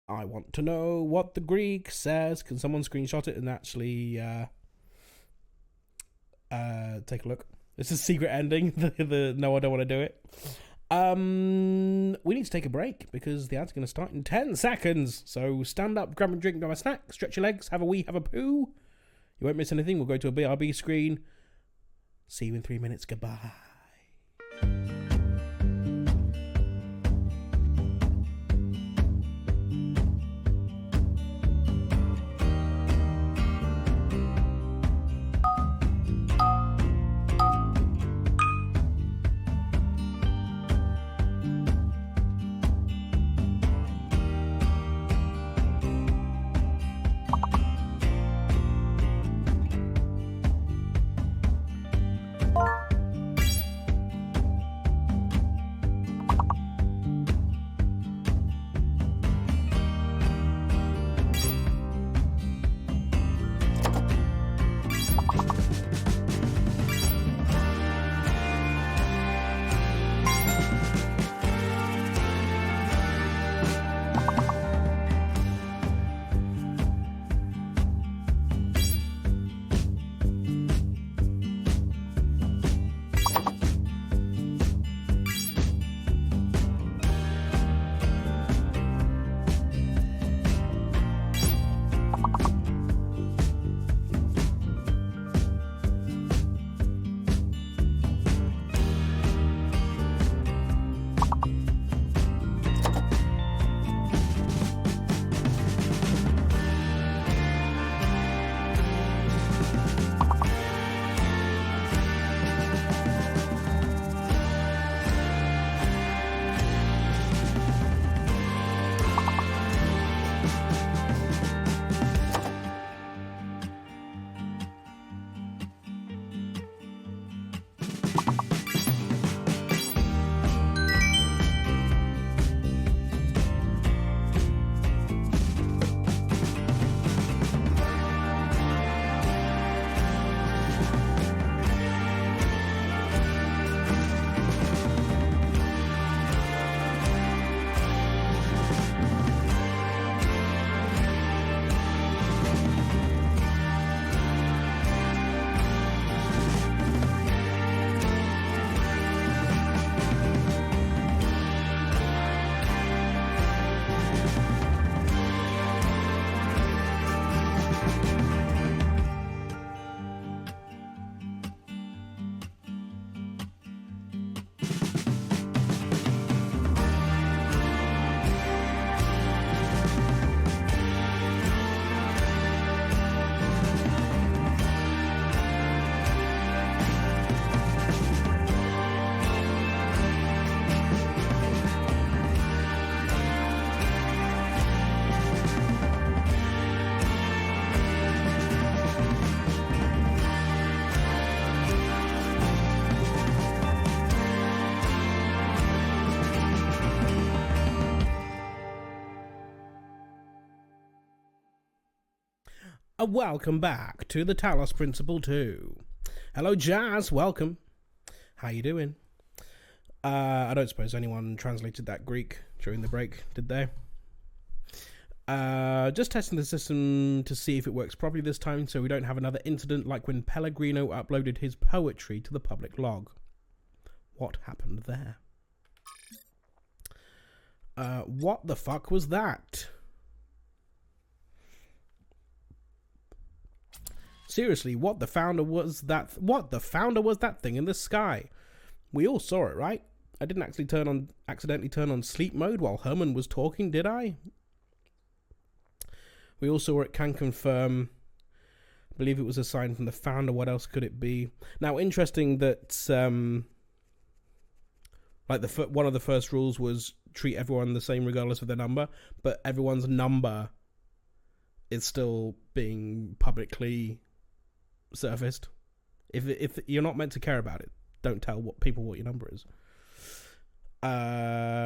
I want to know what the Greek says. Can someone screenshot it and actually take a look? It's a secret ending. No, I don't want to do it. We need to take a break because the ad's going to start in 10 seconds. So stand up, grab a drink, grab a snack, stretch your legs, have a wee, have a poo. You won't miss anything. We'll go to a BRB screen. See you in 3 minutes. Goodbye. welcome back to the Talos Principle 2. Hello, Jazz. Welcome. How you doing? I don't suppose anyone translated that Greek during the break, did they? Just testing the system to see if it works properly this time, so we don't have another incident like when Pellegrino uploaded his poetry to the public log. What happened there? What the fuck was that? Seriously, what the founder was that thing in the sky? We all saw it, right? I didn't actually accidentally turn on sleep mode while Herman was talking, did I? We all saw it, can confirm. I believe it was a sign from the founder. What else could it be? Now, interesting that one of the first rules was treat everyone the same regardless of their number, but everyone's number is still being publicly surfaced. If you're not meant to care about it, don't tell people what your number is.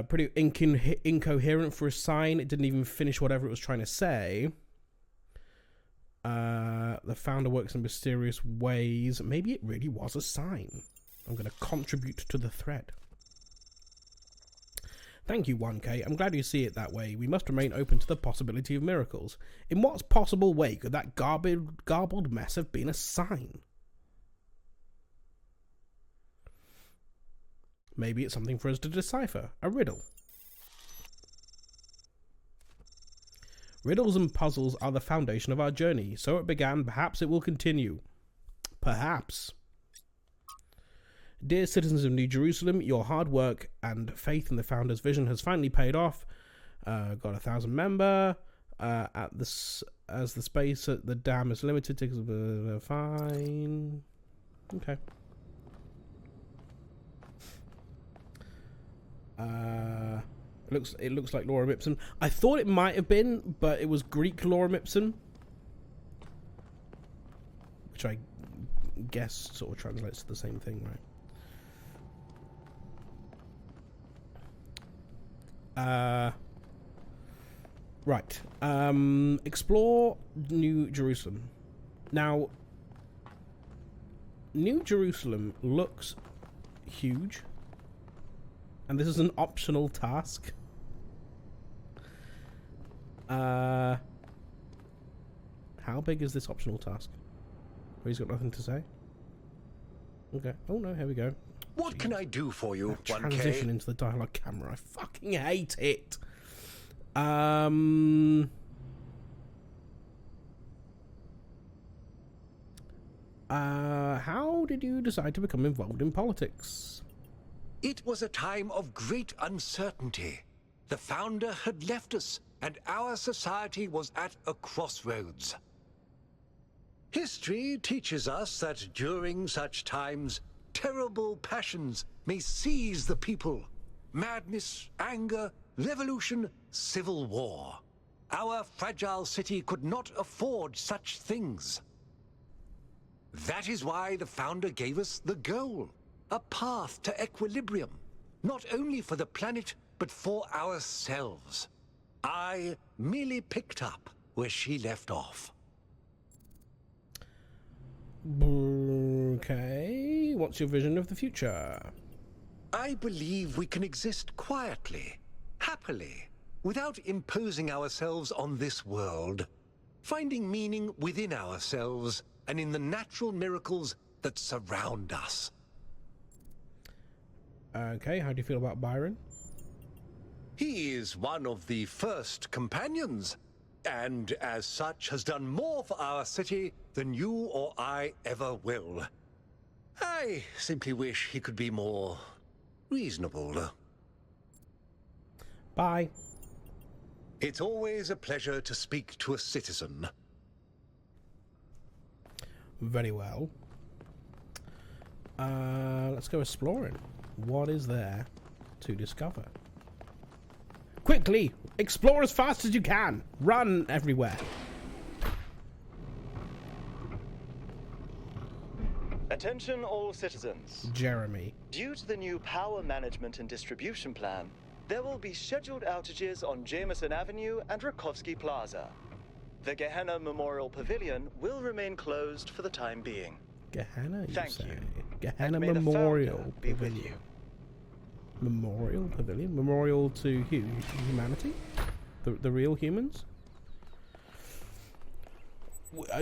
Pretty incoherent for a sign. It didn't even finish whatever it was trying to say. The founder works in mysterious ways. Maybe it really was a sign. I'm going to contribute to the thread. Thank you, 1K. I'm glad you see it that way. We must remain open to the possibility of miracles. In what possible way could that garbled mess have been a sign? Maybe it's something for us to decipher. A riddle. Riddles and puzzles are the foundation of our journey. So it began. Perhaps it will continue. Perhaps. Dear citizens of New Jerusalem, your hard work and faith in the founder's vision has finally paid off. Got 1,000 member. As the space at the dam is limited, fine. Okay. It looks like Lorem Ipsum. I thought it might have been, but it was Greek Lorem Ipsum, which I guess sort of translates to the same thing, right? Right. Explore New Jerusalem. Now, New Jerusalem looks huge, and this is an optional task. How big is this optional task? Oh, he's got nothing to say? Okay. Oh no, here we go. What can I do for you, 1K? Transition into the dialogue camera. I fucking hate it. How did you decide to become involved in politics? It was a time of great uncertainty. The founder had left us, and our society was at a crossroads. History teaches us that during such times, terrible passions may seize the people. Madness, anger, revolution, civil war. Our fragile city could not afford such things. That is why the founder gave us the goal, a path to equilibrium, not only for the planet, but for ourselves. I merely picked up where she left off. Okay, what's your vision of the future? I believe we can exist quietly, happily, without imposing ourselves on this world, finding meaning within ourselves and in the natural miracles that surround us. Okay, how do you feel about Byron? He is one of the first companions, and as such has done more for our city than you or I ever will. I simply wish he could be more reasonable. Bye. It's always a pleasure to speak to a citizen. Very well. Let's go exploring. What is there to discover? Quickly! Explore as fast as you can! Run everywhere! Attention all citizens. Jeremy. Due to the new power management and distribution plan, there will be scheduled outages on Jameson Avenue and Rakovsky Plaza. The Gehenna Memorial Pavilion will remain closed for the time being. Gehenna, you Thank say? you. Gehenna And may the Memorial founder be with Pavilion. you. Memorial Pavilion? Memorial to who? Humanity? The real humans?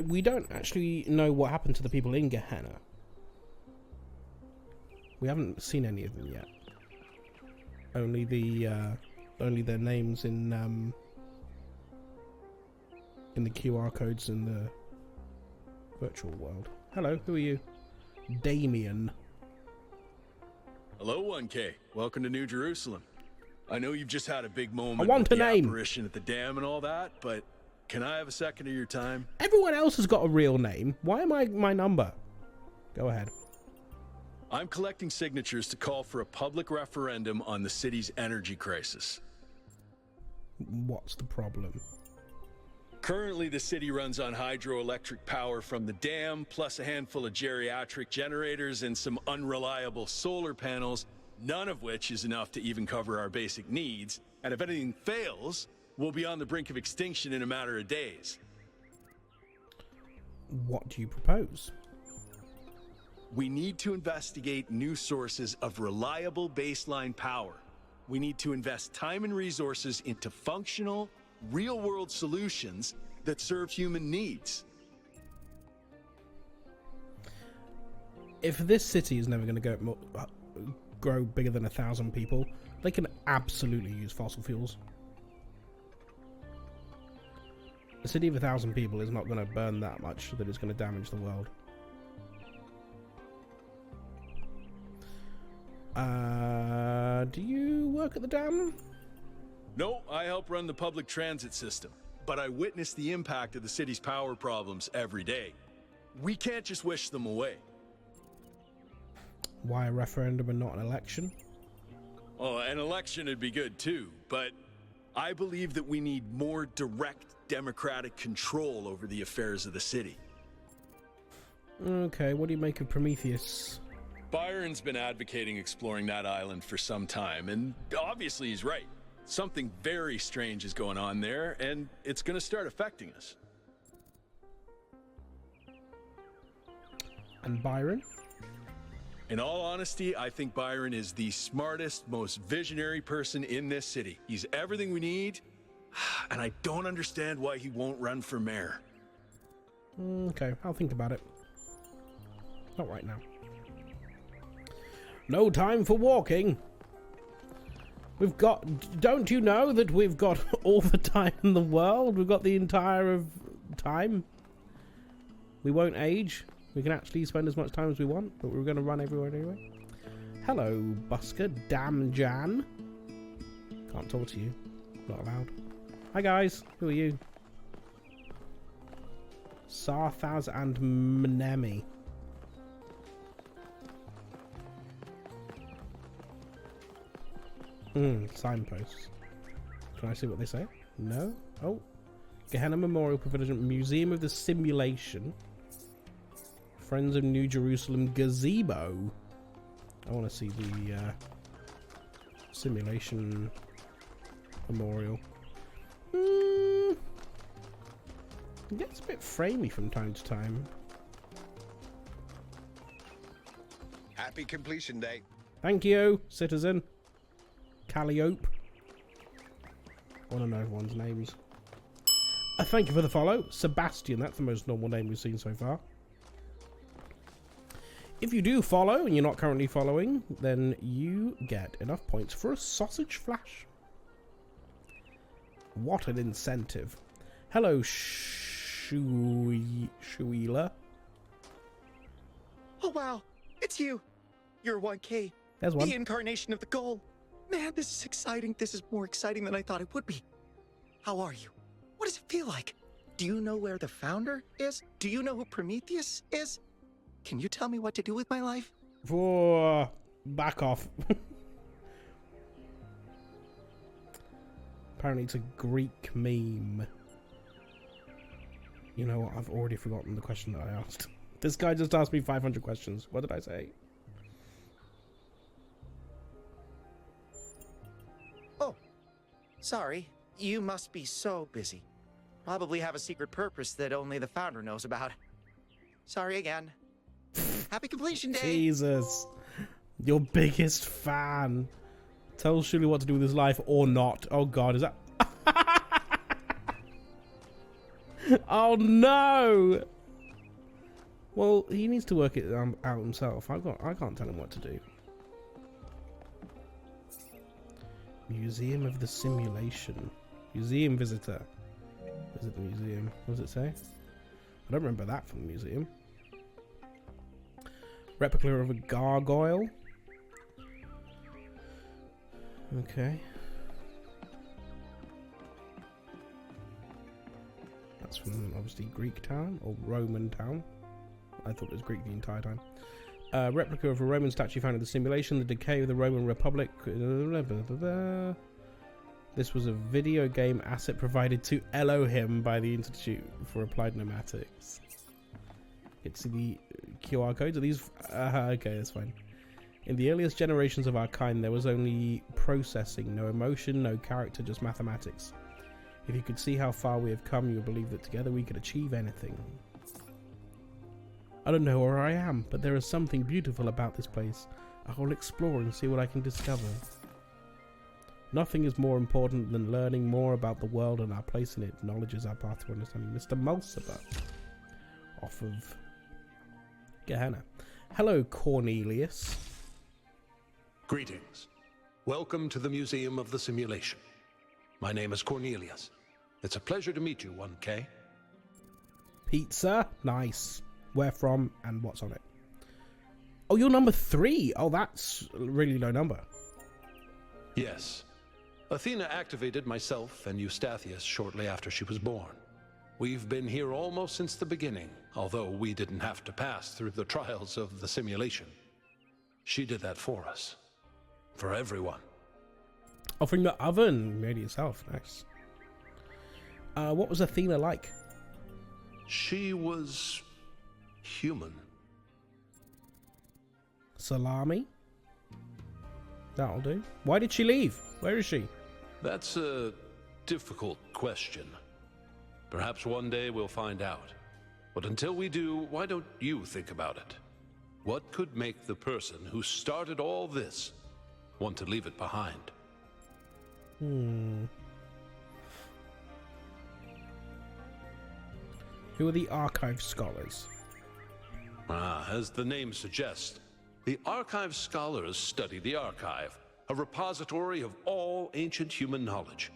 We don't actually know what happened to the people in Gehenna. We haven't seen any of them yet. Only their names in the QR codes in the virtual world. Hello, who are you? Damien. Hello, 1K. Welcome to New Jerusalem. I know you've just had a big moment I want with a the name. apparition at the dam and all that, but can I have a second of your time? Everyone else has got a real name. Why am I my number? Go ahead. I'm collecting signatures to call for a public referendum on the city's energy crisis. What's the problem? Currently, the city runs on hydroelectric power from the dam, plus a handful of geriatric generators and some unreliable solar panels, none of which is enough to even cover our basic needs. And if anything fails, we'll be on the brink of extinction in a matter of days. What do you propose? We need to investigate new sources of reliable baseline power. We need to invest time and resources into functional, real-world solutions that serve human needs. If this city is never going to grow bigger than 1,000 people, they can absolutely use fossil fuels. A city of 1,000 people is not going to burn that much that it's going to damage the world. Do you work at the dam? No, I help run the public transit system, but I witness the impact of the city's power problems every day. We can't just wish them away. Why a referendum and not an election? Oh, an election would be good too, but I believe that we need more direct democratic control over the affairs of the city. Okay, what do you make of Prometheus? Byron's been advocating exploring that island for some time, and obviously he's right. Something very strange is going on there, and it's going to start affecting us. And Byron? In all honesty, I think Byron is the smartest, most visionary person in this city. He's everything we need, and I don't understand why he won't run for mayor. Okay, I'll think about it. Not right now. No time for walking. We've got... Don't you know that we've got all the time in the world? We've got the entire of time. We won't age. We can actually spend as much time as we want, but we're going to run everywhere anyway. Hello, Busker. Damn Jan. Can't talk to you. Not allowed. Hi, guys. Who are you? Sarthaz and Mnemi. Signposts. Can I see what they say? No? Oh. Gehenna Memorial Pavilion, Museum of the Simulation. Friends of New Jerusalem Gazebo. I want to see the Simulation Memorial. It gets a bit framey from time to time. Happy completion day. Thank you, citizen. Calliope. I want to know everyone's names. Thank you for the follow. Sebastian, that's the most normal name we've seen so far. If you do follow and you're not currently following, then you get enough points for a sausage flash. What an incentive. Hello, Shuila. Oh wow, it's you. You're 1K. There's one. The incarnation of the goal. Man, this is exciting. This is more exciting than I thought it would be. How are you? What does it feel like? Do you know where the founder is? Do you know who Prometheus is? Can you tell me what to do with my life? Back off. Apparently it's a Greek meme. You know what? I've already forgotten the question that I asked. This guy just asked me 500 questions. What did I say? Oh, sorry. You must be so busy. Probably have a secret purpose that only the founder knows about. Sorry again. Happy completion day! Jesus. Your biggest fan. Tell Shuli what to do with his life or not. Oh god, is that... Oh no! Well, he needs to work it out himself. I can't tell him what to do. Museum of the Simulation. Museum visitor. Visit the museum. What does it say? I don't remember that from the museum. Replica of a gargoyle. Okay. That's from obviously Greek town or Roman town. I thought it was Greek the entire time. Replica of a Roman statue found in the simulation. The decay of the Roman Republic. This was a video game asset provided to Elohim by the Institute for Applied Pneumatics. It's the QR codes. Are these? Okay, that's fine. In the earliest generations of our kind, there was only processing, no emotion, no character, just mathematics. If you could see how far we have come, you would believe that together we could achieve anything. I don't know where I am, but there is something beautiful about this place. I will explore and see what I can discover. Nothing is more important than learning more about the world and our place in it. Knowledge is our path to understanding. Mr. Mulciber. Off of Gehenna. Hello, Cornelius. Greetings. Welcome to the Museum of the Simulation. My name is Cornelius. It's a pleasure to meet you, 1K. Pizza? Nice. Where from and what's on it? Oh, you're number 3. Oh, that's a really low number. Yes. Athena activated myself and Eustathius shortly after she was born. We've been here almost since the beginning, although we didn't have to pass through the trials of the simulation. She did that for us. For everyone. Oh, from the oven. Made it yourself. Nice. What was Athena like? She was human. Salami? That'll do. Why did she leave? Where is she? That's a difficult question. Perhaps one day we'll find out. But until we do, why don't you think about it? What could make the person who started all this want to leave it behind? Who are the archive scholars? As the name suggests, the archive scholars study the archive, a repository of all ancient human knowledge.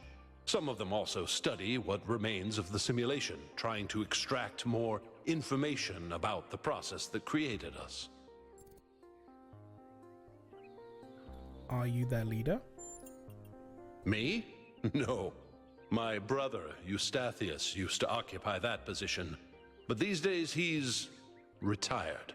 Some of them also study what remains of the simulation, trying to extract more information about the process that created us. Are you their leader? Me? No. My brother, Eustathius, used to occupy that position. But these days he's retired.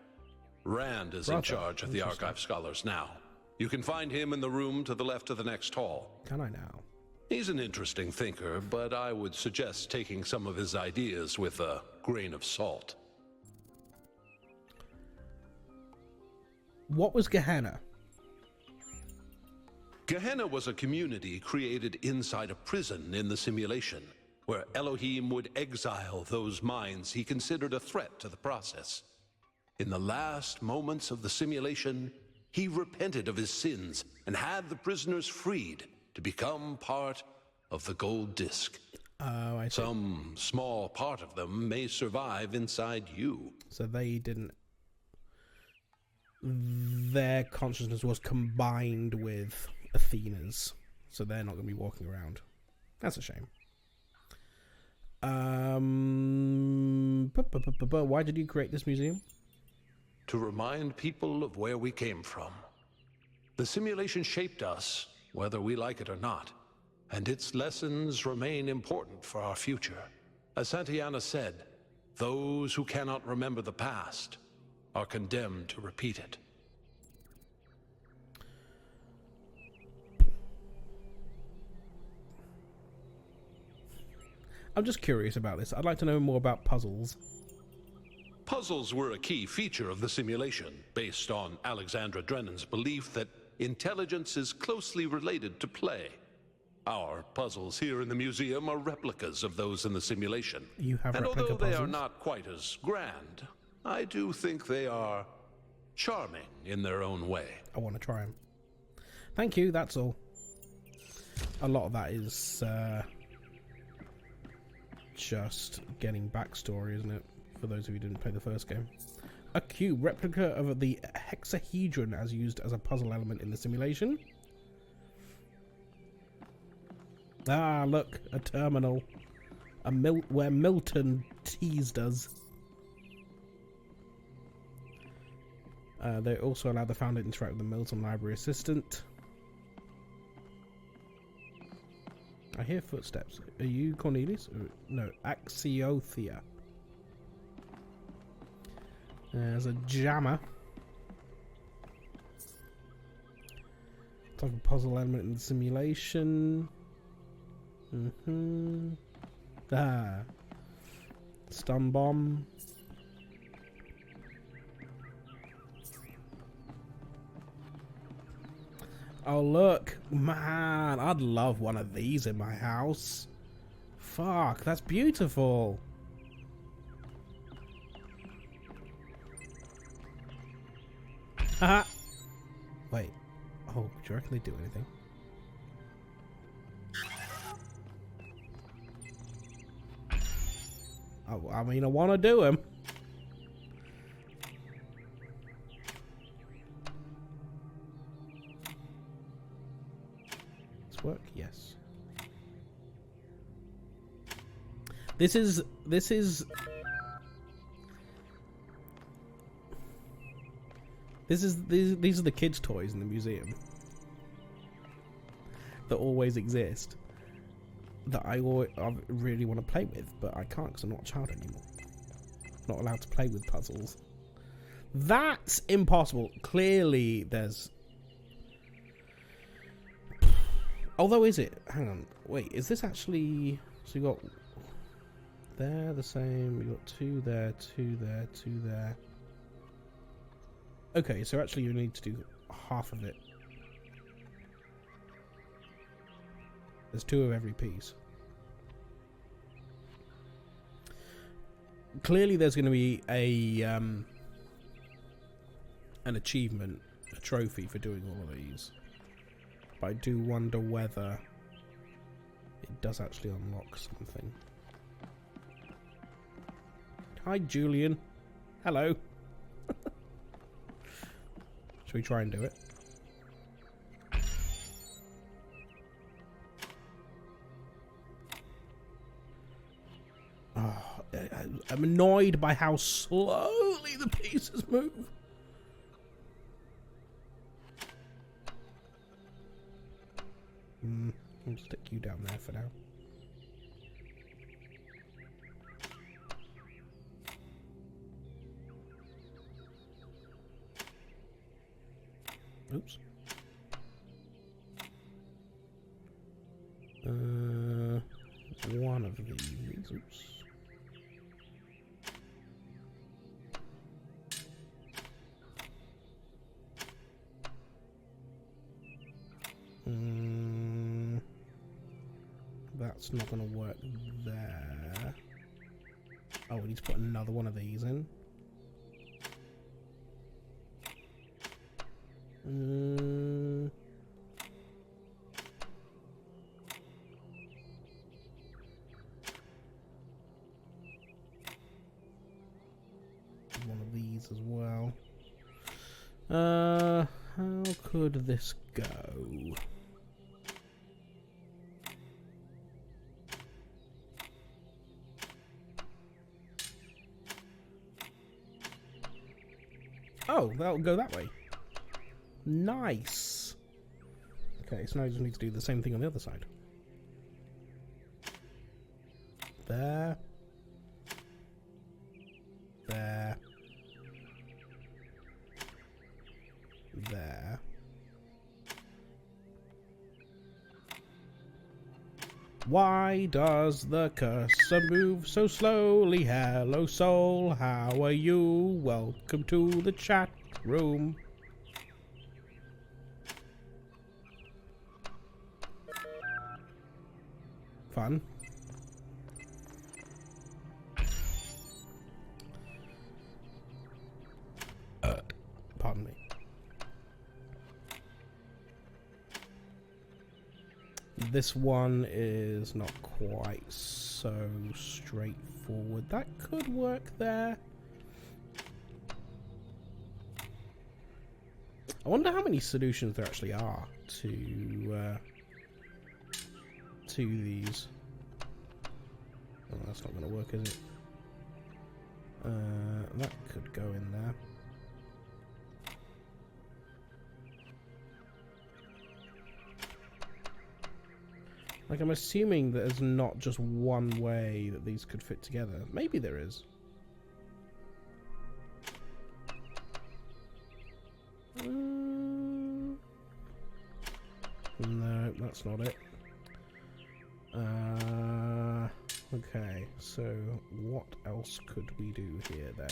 Rand is in charge of the archive scholars now. You can find him in the room to the left of the next hall. Can I now? He's an interesting thinker, but I would suggest taking some of his ideas with a grain of salt. What was Gehenna? Gehenna was a community created inside a prison in the simulation, where Elohim would exile those minds he considered a threat to the process. In the last moments of the simulation, he repented of his sins and had the prisoners freed to become part of the gold disc. Oh, I see. Some small part of them may survive inside you. So they didn't... Their consciousness was combined with Athena's, so they're not going to be walking around. That's a shame. Why did you create this museum? To remind people of where we came from. The simulation shaped us, whether we like it or not, and its lessons remain important for our future. As Santayana said, those who cannot remember the past are condemned to repeat it. I'm just curious about this. I'd like to know more about puzzles. Puzzles were a key feature of the simulation, based on Alexandra Drennan's belief that intelligence is closely related to play. Our puzzles here in the museum are replicas of those in the simulation. You have and replica although they are puzzles? not quite as grand, I do think they are charming in their own way. I want to try them. Thank you, that's all. A lot of that is just getting backstory, isn't it? For those of you who didn't play the first game. A cube, replica of the hexahedron as used as a puzzle element in the simulation. Ah, look, a terminal. Where Milton teased us. They also allow the founder to interact with the Milton Library Assistant. I hear footsteps. Are you Cornelius? No, Axiothea. There's a jammer. It's like a puzzle element in the simulation. Ah. Stun bomb. Oh look, man, I'd love one of these in my house. Fuck, that's beautiful. Haha. Wait. Oh, do you reckon they do anything? Oh, I mean, I want to do them. This work? Yes. These are the kids' toys in the museum that always exist, that I really want to play with, but I can't because I'm not a child anymore. Not allowed to play with puzzles. That's impossible. Clearly there's... Although, is it? Hang on. Wait, is this actually... So you got... They're the same. You got 2 there, 2 there, 2 there. Okay, so actually you need to do half of it. There's 2 of every piece. Clearly there's going to be a an achievement, a trophy for doing all of these. But I do wonder whether it does actually unlock something. Hi, Julian. Hello. Should we try and do it? Oh, I'm annoyed by how slowly the pieces move. I'll stick you down there for now. Oops. One of these. Oops. That's not going to work there. Oh, we need to put another one of these in. One of these as well. How could this go? Oh, that'll go that way. Nice. Okay, so now I just need to do the same thing on the other side. There. There. There. Why does the cursor move so slowly? Hello, soul, how are you? Welcome to the chat room. Fun. Pardon me. This one is not quite so straightforward. That could work there. I wonder how many solutions there actually are to these. Oh, that's not going to work, is it? That could go in there. Like, I'm assuming that there's not just one way that these could fit together. Maybe there is. No, that's not it. Okay, so what else could we do here then?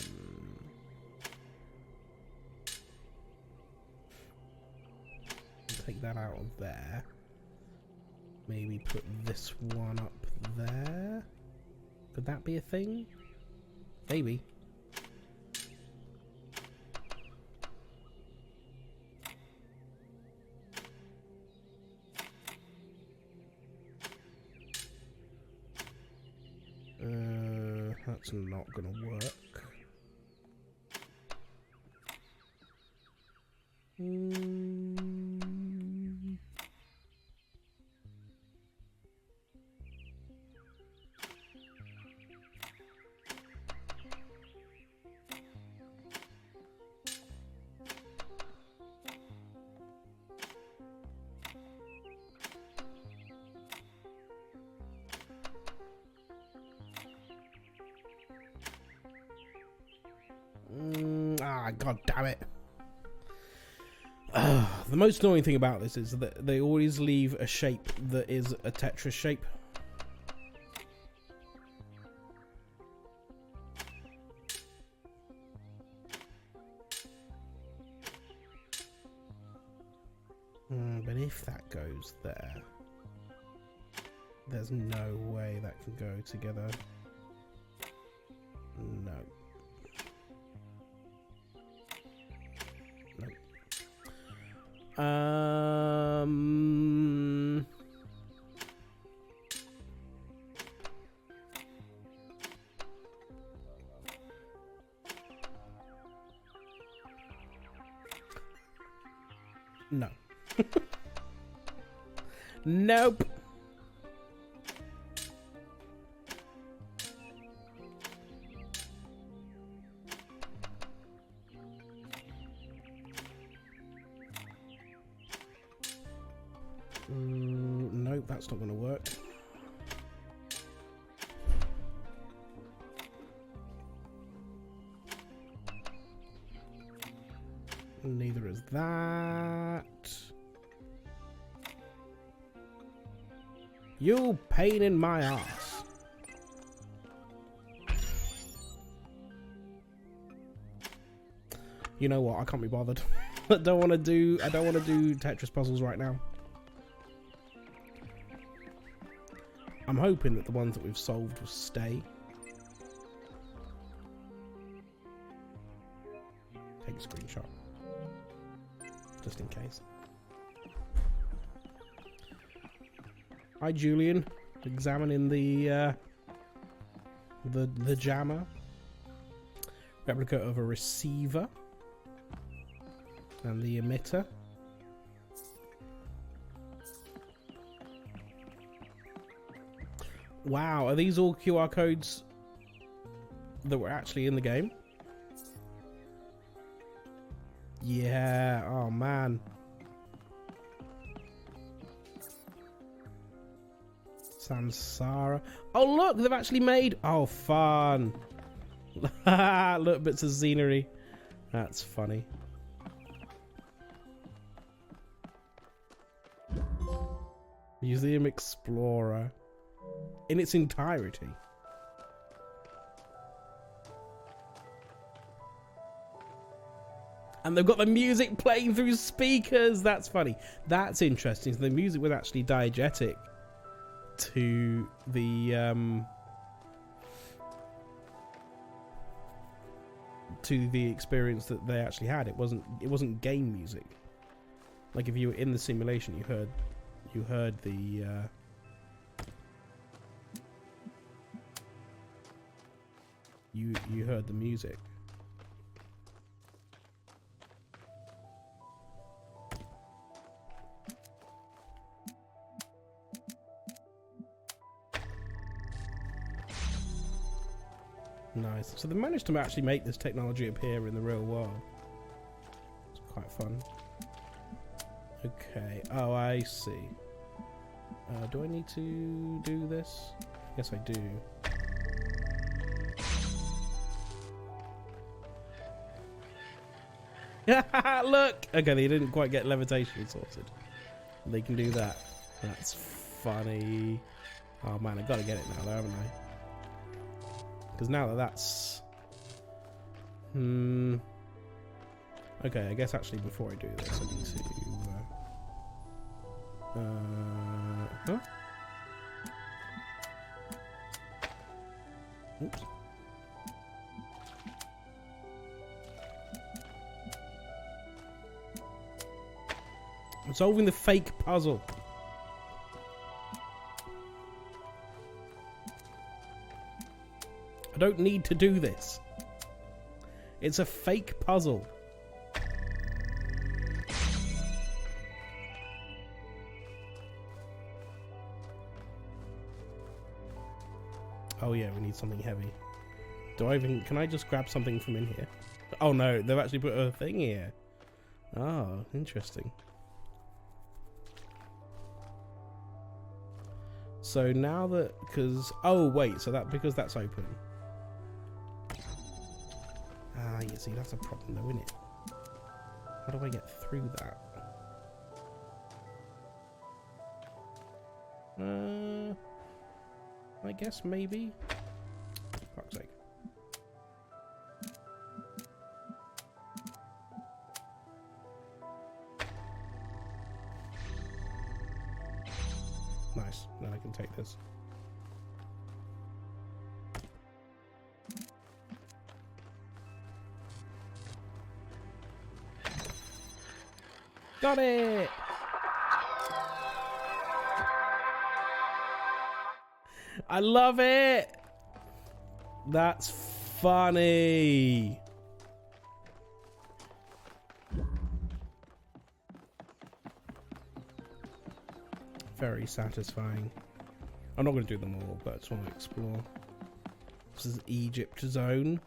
Take that out of there. Maybe put this one up there. Could that be a thing? Maybe. That's not gonna work. God damn it. The most annoying thing about this is that they always leave a shape that is a Tetris shape. But if that goes there, there's no way that can go together. No. No. Nope. Nope, that's not going to work. Neither is that. You pain in my ass. You know what? I can't be bothered. I don't want to do Tetris puzzles right now. I'm hoping that the ones that we've solved will stay. Take a screenshot. Just in case. Hi, Julian. Examining the jammer. Replica of a receiver. And the emitter. Wow, are these all QR codes that were actually in the game? Yeah, oh man. Samsara. Oh look, they've actually made... Oh, fun. Look, bits of scenery. That's funny. Museum Explorer. In its entirety. And they've got the music playing through speakers. That's funny. That's interesting. So the music was actually diegetic to the experience that they actually had. It wasn't game music. Like if you were in the simulation, you heard the you heard the music. Nice. So they managed to actually make this technology appear in the real world. It's quite fun. Okay. Oh, I see. Do I need to do this? Yes, I do. Look! Okay, they didn't quite get levitation sorted. They can do that. That's funny. Oh man, I've got to get it now though, haven't I? Because now that that's... Okay, I guess actually before I do this, I need to... Huh? Oops. I'm solving the fake puzzle. I don't need to do this. It's a fake puzzle. Oh yeah, we need something heavy. Can I just grab something from in here? Oh no, they've actually put a thing here. Oh, interesting. So now that, oh wait, so that, because that's open. Ah, you see, that's a problem though, isn't it? How do I get through that? I guess maybe. Fuck's sake. Nice. Now I can take this. Got it! I love it! That's funny! Very satisfying. I'm not going to do them all, but I just want to explore. This is Egypt zone.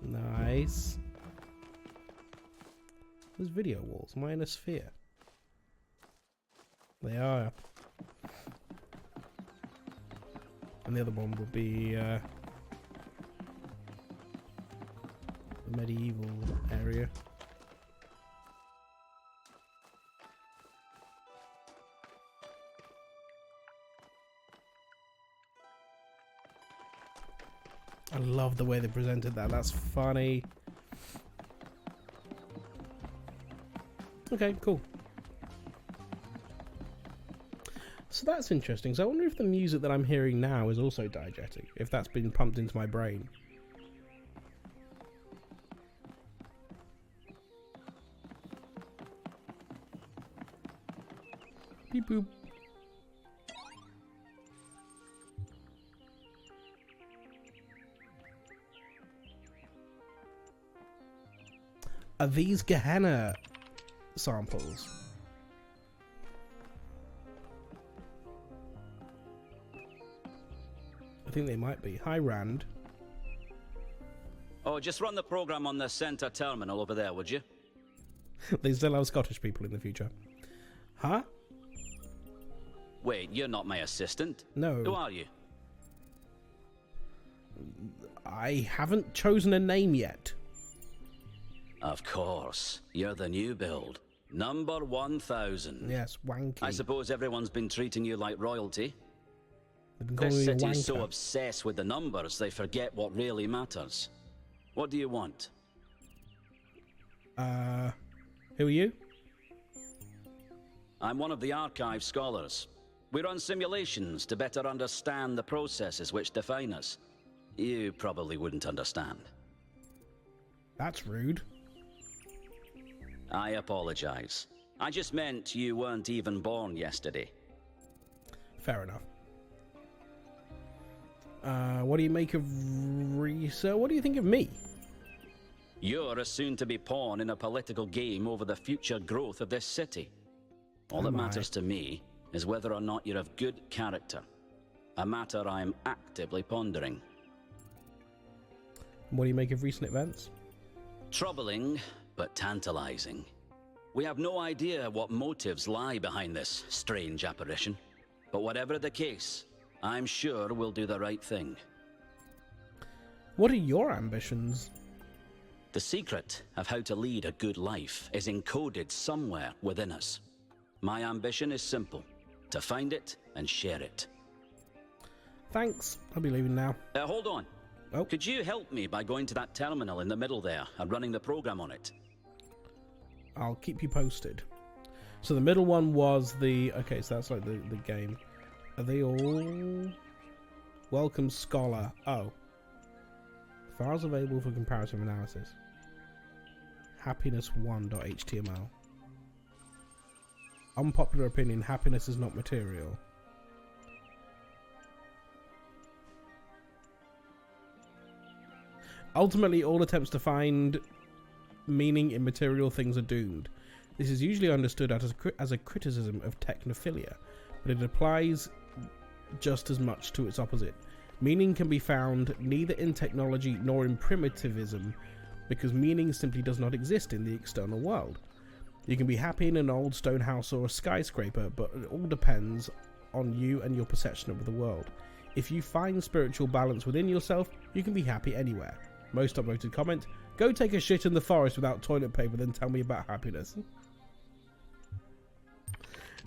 Nice. There's video walls. Am I in a sphere? They are. And the other one would be the medieval area. I love the way they presented that. That's funny. Okay, cool. So that's interesting. So I wonder if the music that I'm hearing now is also diegetic, if that's been pumped into my brain. Beep boop. Are these Gehenna samples? I think they might be. Hi, Rand. Oh, just run the program on the center terminal over there, would you? They still have Scottish people in the future. Huh? Wait, you're not my assistant. No. Who are you? I haven't chosen a name yet. Of course. You're the new build. Number 1000. Yes, wanky. I suppose everyone's been treating you like royalty. This This city's so obsessed with the numbers, they forget what really matters. What do you want? Who are you? I'm one of the archive scholars. We run simulations to better understand the processes which define us. You probably wouldn't understand. That's rude. I apologize. I just meant you weren't even born yesterday. Fair enough. What do you make of Risa? What do you think of me? You're a soon-to-be pawn in a political game over the future growth of this city. All that matters to me is whether or not you're of good character. A matter I'm actively pondering. What do you make of recent events? Troubling, but tantalizing. We have no idea what motives lie behind this strange apparition. But whatever the case, I'm sure we'll do the right thing. What are your ambitions? The secret of how to lead a good life is encoded somewhere within us. My ambition is simple: to find it and share it. Thanks. I'll be leaving now. Hold on. Oh. Could you help me by going to that terminal in the middle there and running the program on it? I'll keep you posted. So the middle one was the... Okay, so that's like the game. Are they all... Welcome Scholar. Oh. Files available for comparative analysis. Happiness1.html. Unpopular opinion, happiness is not material. Ultimately, all attempts to find meaning in material things are doomed. This is usually understood as a criticism of technophilia, but it applies just as much to its opposite. Meaning can be found neither in technology nor in primitivism, because meaning simply does not exist in the external world. You can be happy in an old stone house or a skyscraper, but it all depends on you and your perception of the world. If you find spiritual balance within yourself, you can be happy anywhere. Most upvoted comment: go take a shit in the forest without toilet paper, then tell me about happiness.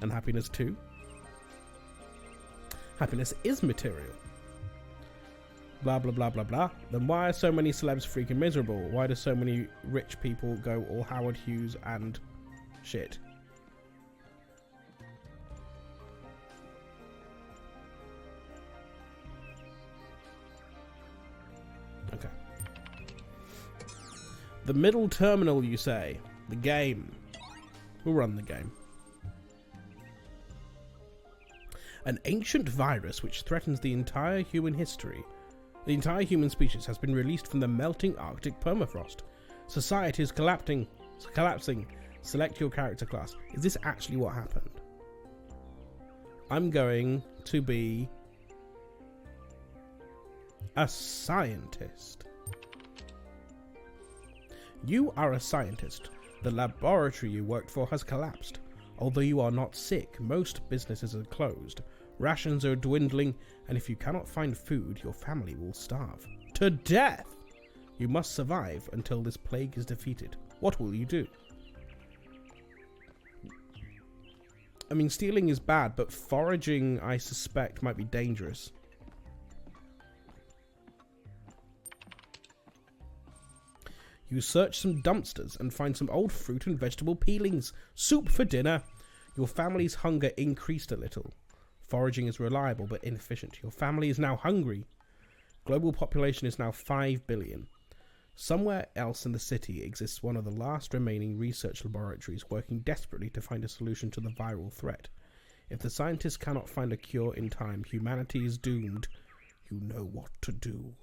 And happiness too. Happiness is material. Blah blah blah blah blah. Then why are so many celebs freaking miserable? Why do so many rich people go all Howard Hughes and shit? Okay. The middle terminal, you say? The game. We'll run the game. An ancient virus which threatens the entire human history. The entire human species has been released from the melting Arctic permafrost. Society is collapsing. Select your character class. Is this actually what happened? I'm going to be a scientist. You are a scientist. The laboratory you worked for has collapsed. Although you are not sick, most businesses are closed. Rations are dwindling, and if you cannot find food, your family will starve to death. You must survive until this plague is defeated. What will you do? I mean, stealing is bad, but foraging, I suspect, might be dangerous. You search some dumpsters and find some old fruit and vegetable peelings. Soup for dinner. Your family's hunger increased a little. Foraging is reliable but inefficient. Your family is now hungry. Global population is now 5 billion. Somewhere else in the city exists one of the last remaining research laboratories working desperately to find a solution to the viral threat. If the scientists cannot find a cure in time, humanity is doomed. You know what to do.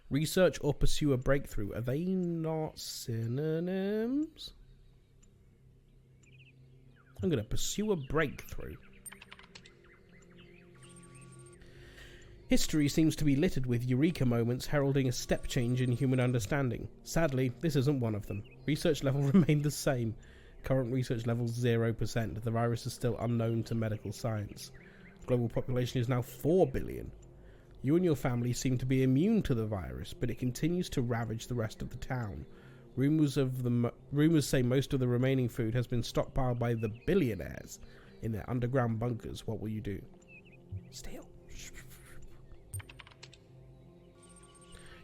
Research or pursue a breakthrough. Are they not synonyms? I'm going to pursue a breakthrough. History seems to be littered with eureka moments heralding a step change in human understanding. Sadly, this isn't one of them. Research level remained the same. Current research level 0%. The virus is still unknown to medical science. Global population is now 4 billion. You and your family seem to be immune to the virus, but it continues to ravage the rest of the town. Rumors say most of the remaining food has been stockpiled by the billionaires in their underground bunkers. What will you do? Steal.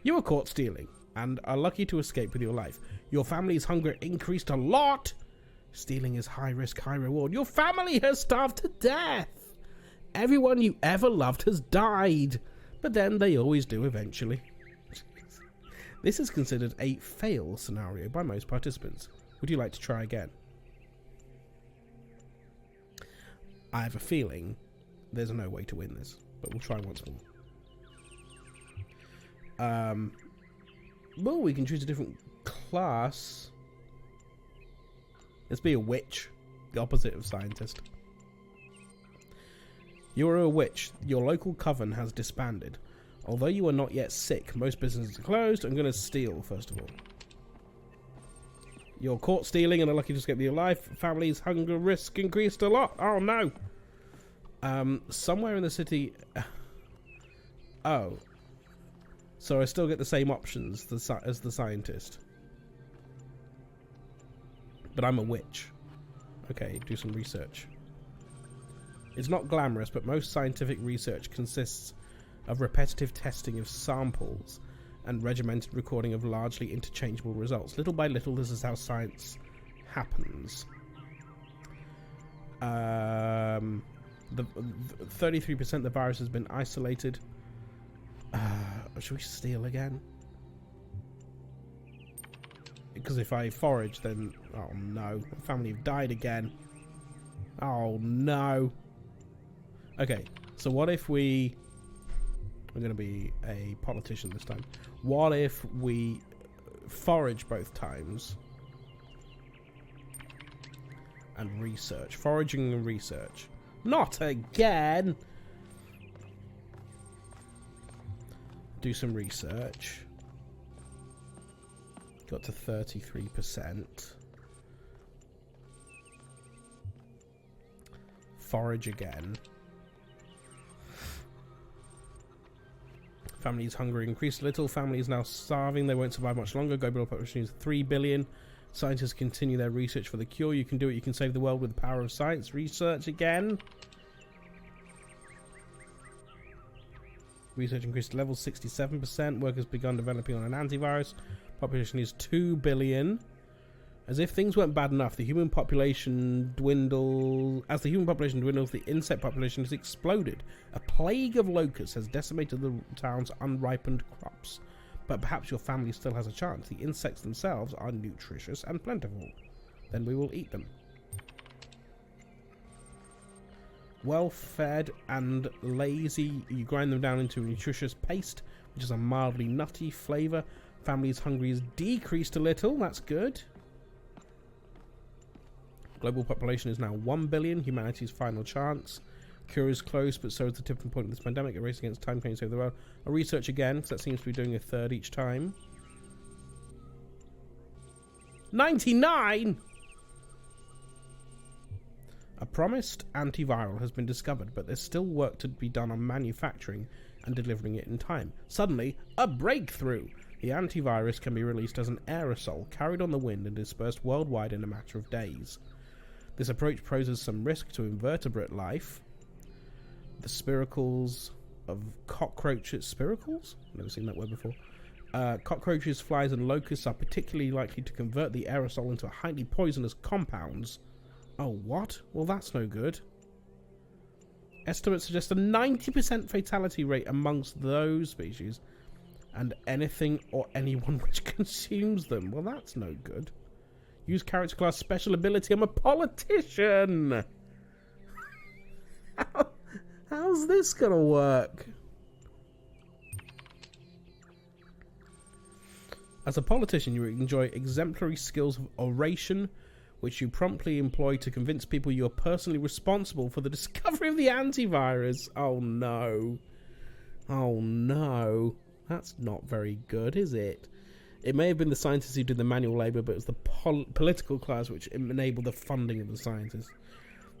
You are caught stealing and are lucky to escape with your life. Your family's hunger increased a lot. Stealing is high risk, high reward. Your family has starved to death. Everyone you ever loved has died. But then they always do eventually. This is considered a fail scenario by most participants. Would you like to try again? I have a feeling there's no way to win this, but we'll try once more. Well, we can choose a different class. Let's be a witch, the opposite of scientist. You are a witch. Your local coven has disbanded. Although you are not yet sick, most businesses are closed. I'm going to steal, first of all. You're caught stealing and are lucky to escape your life. Family's hunger risk increased a lot. Oh, no. Somewhere in the city... Oh. So I still get the same options as the scientist. But I'm a witch. Okay, do some research. It's not glamorous, but most scientific research consists of repetitive testing of samples and regimented recording of largely interchangeable results. Little by little, this is how science happens. The 33% the virus has been isolated. Should we steal again? Because if I forage, then... Oh no, my family have died again. Oh no. Okay, so what if we... I'm going to be a politician this time. What if we forage both times and research? Foraging and research. Not again! Do some research. Got to 33%. Forage again. Family's hunger increased a little. Family is now starving. They won't survive much longer. Global population is 3 billion. Scientists continue their research for the cure. You can do it. You can save the world with the power of science. Research again. Research increased to level 67%. Workers begun developing on an antivirus. Population is 2 billion. As if things weren't bad enough, the human population dwindles. As the human population dwindles, the insect population has exploded. A plague of locusts has decimated the town's unripened crops. But perhaps your family still has a chance. The insects themselves are nutritious and plentiful. Then we will eat them. Well fed and lazy, you grind them down into a nutritious paste, which is a mildly nutty flavour. Family's hungry is decreased a little. That's good. Global population is now 1 billion. Humanity's final chance. Cure is close, but so is the tipping point of this pandemic. A race against time can save the world. I'll research again, because that seems to be doing a third each time. 99! A promised antiviral has been discovered, but there's still work to be done on manufacturing and delivering it in time. Suddenly, a breakthrough! The antivirus can be released as an aerosol, carried on the wind and dispersed worldwide in a matter of days. This approach poses some risk to invertebrate life. The spiracles of cockroaches... Spiracles? Never seen that word before. Cockroaches, flies and locusts are particularly likely to convert the aerosol into highly poisonous compounds. Oh, what? Well, that's no good. Estimates suggest a 90% fatality rate amongst those species and anything or anyone which consumes them. Well, that's no good. Use character class special ability. I'm a politician! How's this gonna work? As a politician, you enjoy exemplary skills of oration, which you promptly employ to convince people you are personally responsible for the discovery of the antivirus. Oh no. Oh no. That's not very good, is it? It may have been the scientists who did the manual labour, but it was the political class which enabled the funding of the scientists.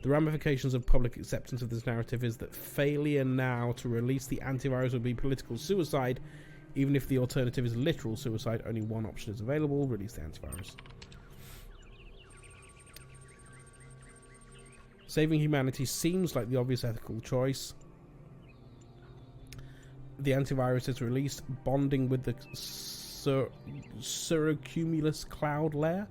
The ramifications of public acceptance of this narrative is that failure now to release the antivirus would be political suicide. Even if the alternative is literal suicide, only one option is available: release the antivirus. Saving humanity seems like the obvious ethical choice. The antivirus is released, bonding with the cirrocumulus cloud layer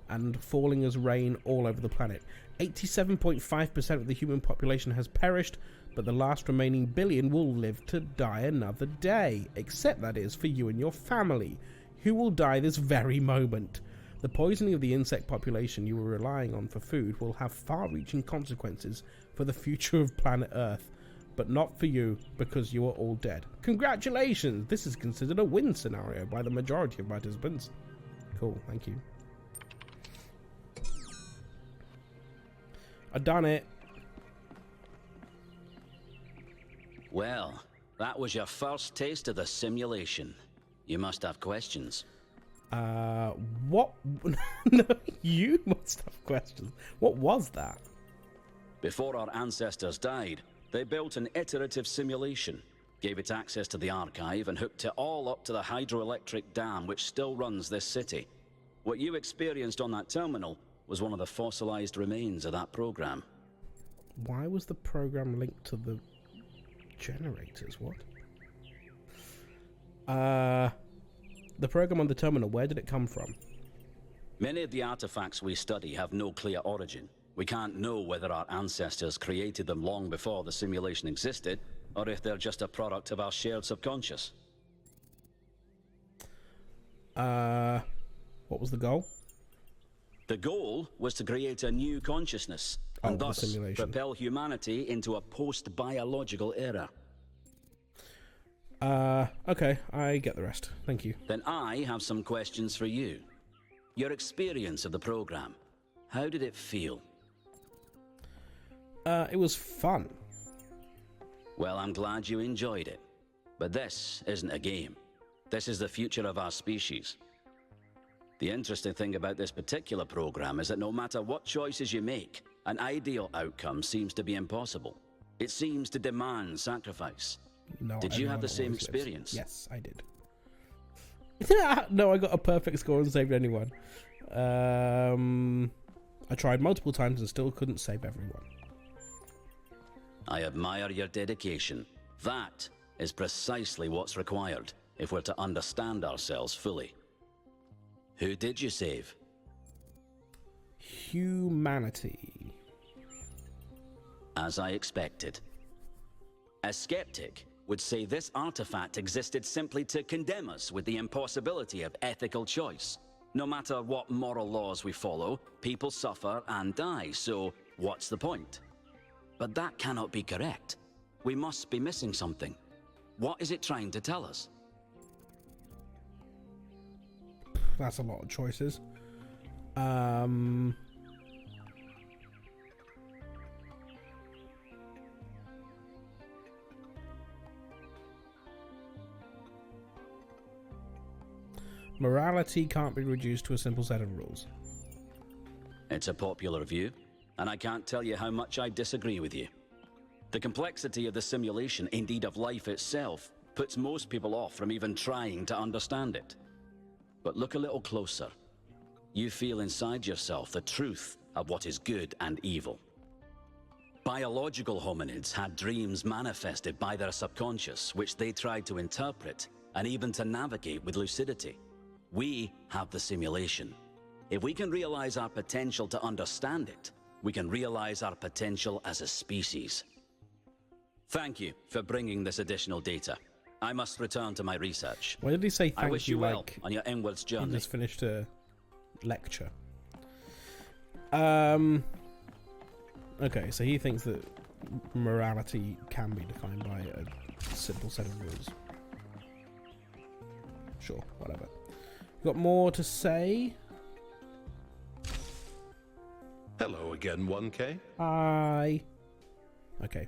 and falling as rain all over the planet. 87.5% of the human population has perished, but the last remaining billion will live to die another day, except that is for you and your family, who will die this very moment. The poisoning of the insect population you were relying on for food will have far-reaching consequences for the future of planet Earth, but not for you, because you are all dead. Congratulations! This is considered a win scenario by the majority of participants. Cool, thank you. I done it. Well, that was your first taste of the simulation. You must have questions. What? No, you must have questions. What was that? Before our ancestors died, they built an iterative simulation, gave it access to the archive, and hooked it all up to the hydroelectric dam which still runs this city. What you experienced on that terminal was one of the fossilized remains of that program. Why was the program linked to the generators? What? The program on the terminal, where did it come from? Many of the artifacts we study have no clear origin. We can't know whether our ancestors created them long before the simulation existed, or if they're just a product of our shared subconscious. What was the goal? The goal was to create a new consciousness, and thus propel humanity into a post-biological era. Okay, I get the rest. Thank you. Then I have some questions for you. Your experience of the program, how did it feel? It was fun. Well, I'm glad you enjoyed it. But this isn't a game. This is the future of our species. The interesting thing about this particular program is that no matter what choices you make, an ideal outcome seems to be impossible. It seems to demand sacrifice. No, did you have the same experience? Yes, I did. No, I got a perfect score and saved anyone. I tried multiple times and still couldn't save everyone. I admire your dedication. That is precisely what's required if we're to understand ourselves fully. Who did you save? Humanity. As I expected. A skeptic would say this artifact existed simply to condemn us with the impossibility of ethical choice. No matter what moral laws we follow, people suffer and die, so what's the point? But that cannot be correct. We must be missing something. What is it trying to tell us? That's a lot of choices. Morality can't be reduced to a simple set of rules. It's a popular view, and I can't tell you how much I disagree with you. The complexity of the simulation, indeed of life itself, puts most people off from even trying to understand it. But look a little closer. You feel inside yourself the truth of what is good and evil. Biological hominids had dreams manifested by their subconscious, which they tried to interpret and even to navigate with lucidity. We have the simulation. If we can realize our potential to understand it, we can realize our potential as a species. Thank you for bringing this additional data. I must return to my research. Why did he say thank I wish you well like on your inwards journey. He just finished a lecture. Okay, so he thinks that morality can be defined by a simple set of rules. Sure, whatever. Got more to say? Hello again, 1K. Hi. Okay.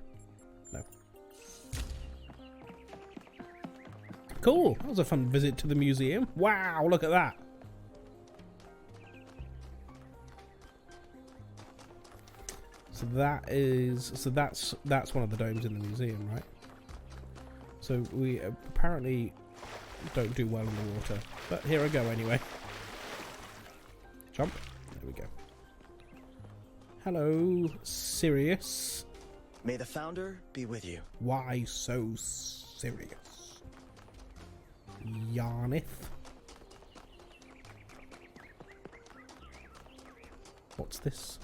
No. Cool. That was a fun visit to the museum. Wow, look at that. So that's one of the domes in the museum, right? So we apparently don't do well in the water, but here I go anyway. Jump. There we go. Hello, Sirius. May the Founder be with you. Why so serious? Yarnith. What's this?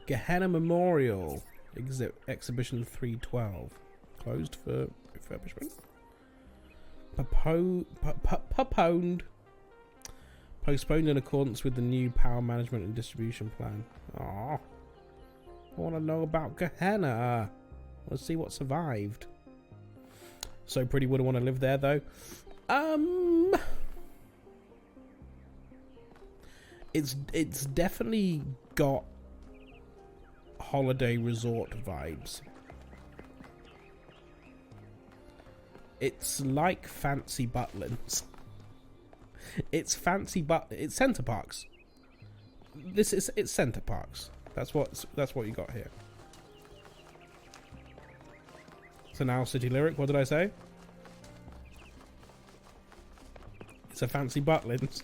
Gehenna Memorial Exhibition 312. Closed for refurbishment. Postponed in accordance with the new power management and distribution plan. Ah, I want to know about Gehenna. Let's see what survived. So Pretty would want to live there though. It's definitely got holiday resort vibes. It's like fancy Butlins. It's fancy it's Center Parks. It's Center Parks. That's what you got here. So now City Lyric, what did I say? It's a fancy Butlins.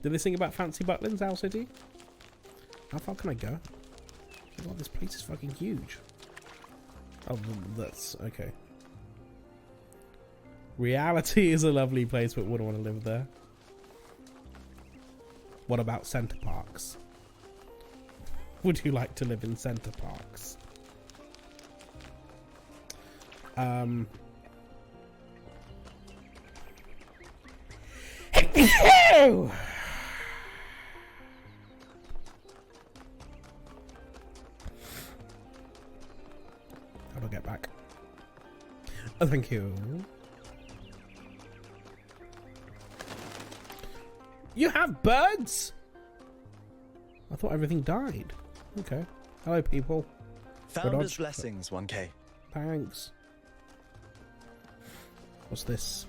Did they sing about fancy Butlins, Owl City? How far can I go? Oh, this place is fucking huge. Oh, that's okay. Reality is a lovely place, but wouldn't want to live there. What about Center Parks? Would you like to live in Center Parks? How do I get back? Oh, thank you. You have birds? I thought everything died. Okay. Hello, people. Founder's blessings, 1K. Thanks. What's this?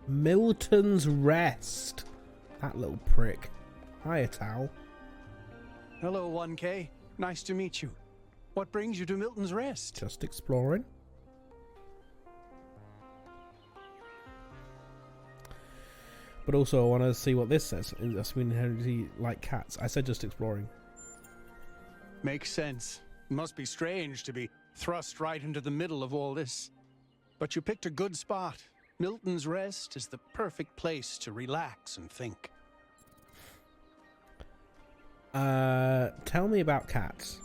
Milton's Rest. That little prick. Hiya, Tal. Hello, 1K. Nice to meet you. What brings you to Milton's Rest? Just exploring. But also, I want to see what this says. That's inherently like cats. I said just exploring. Makes sense. Must be strange to be thrust right into the middle of all this. But you picked a good spot. Milton's Rest is the perfect place to relax and think. Tell me about cats.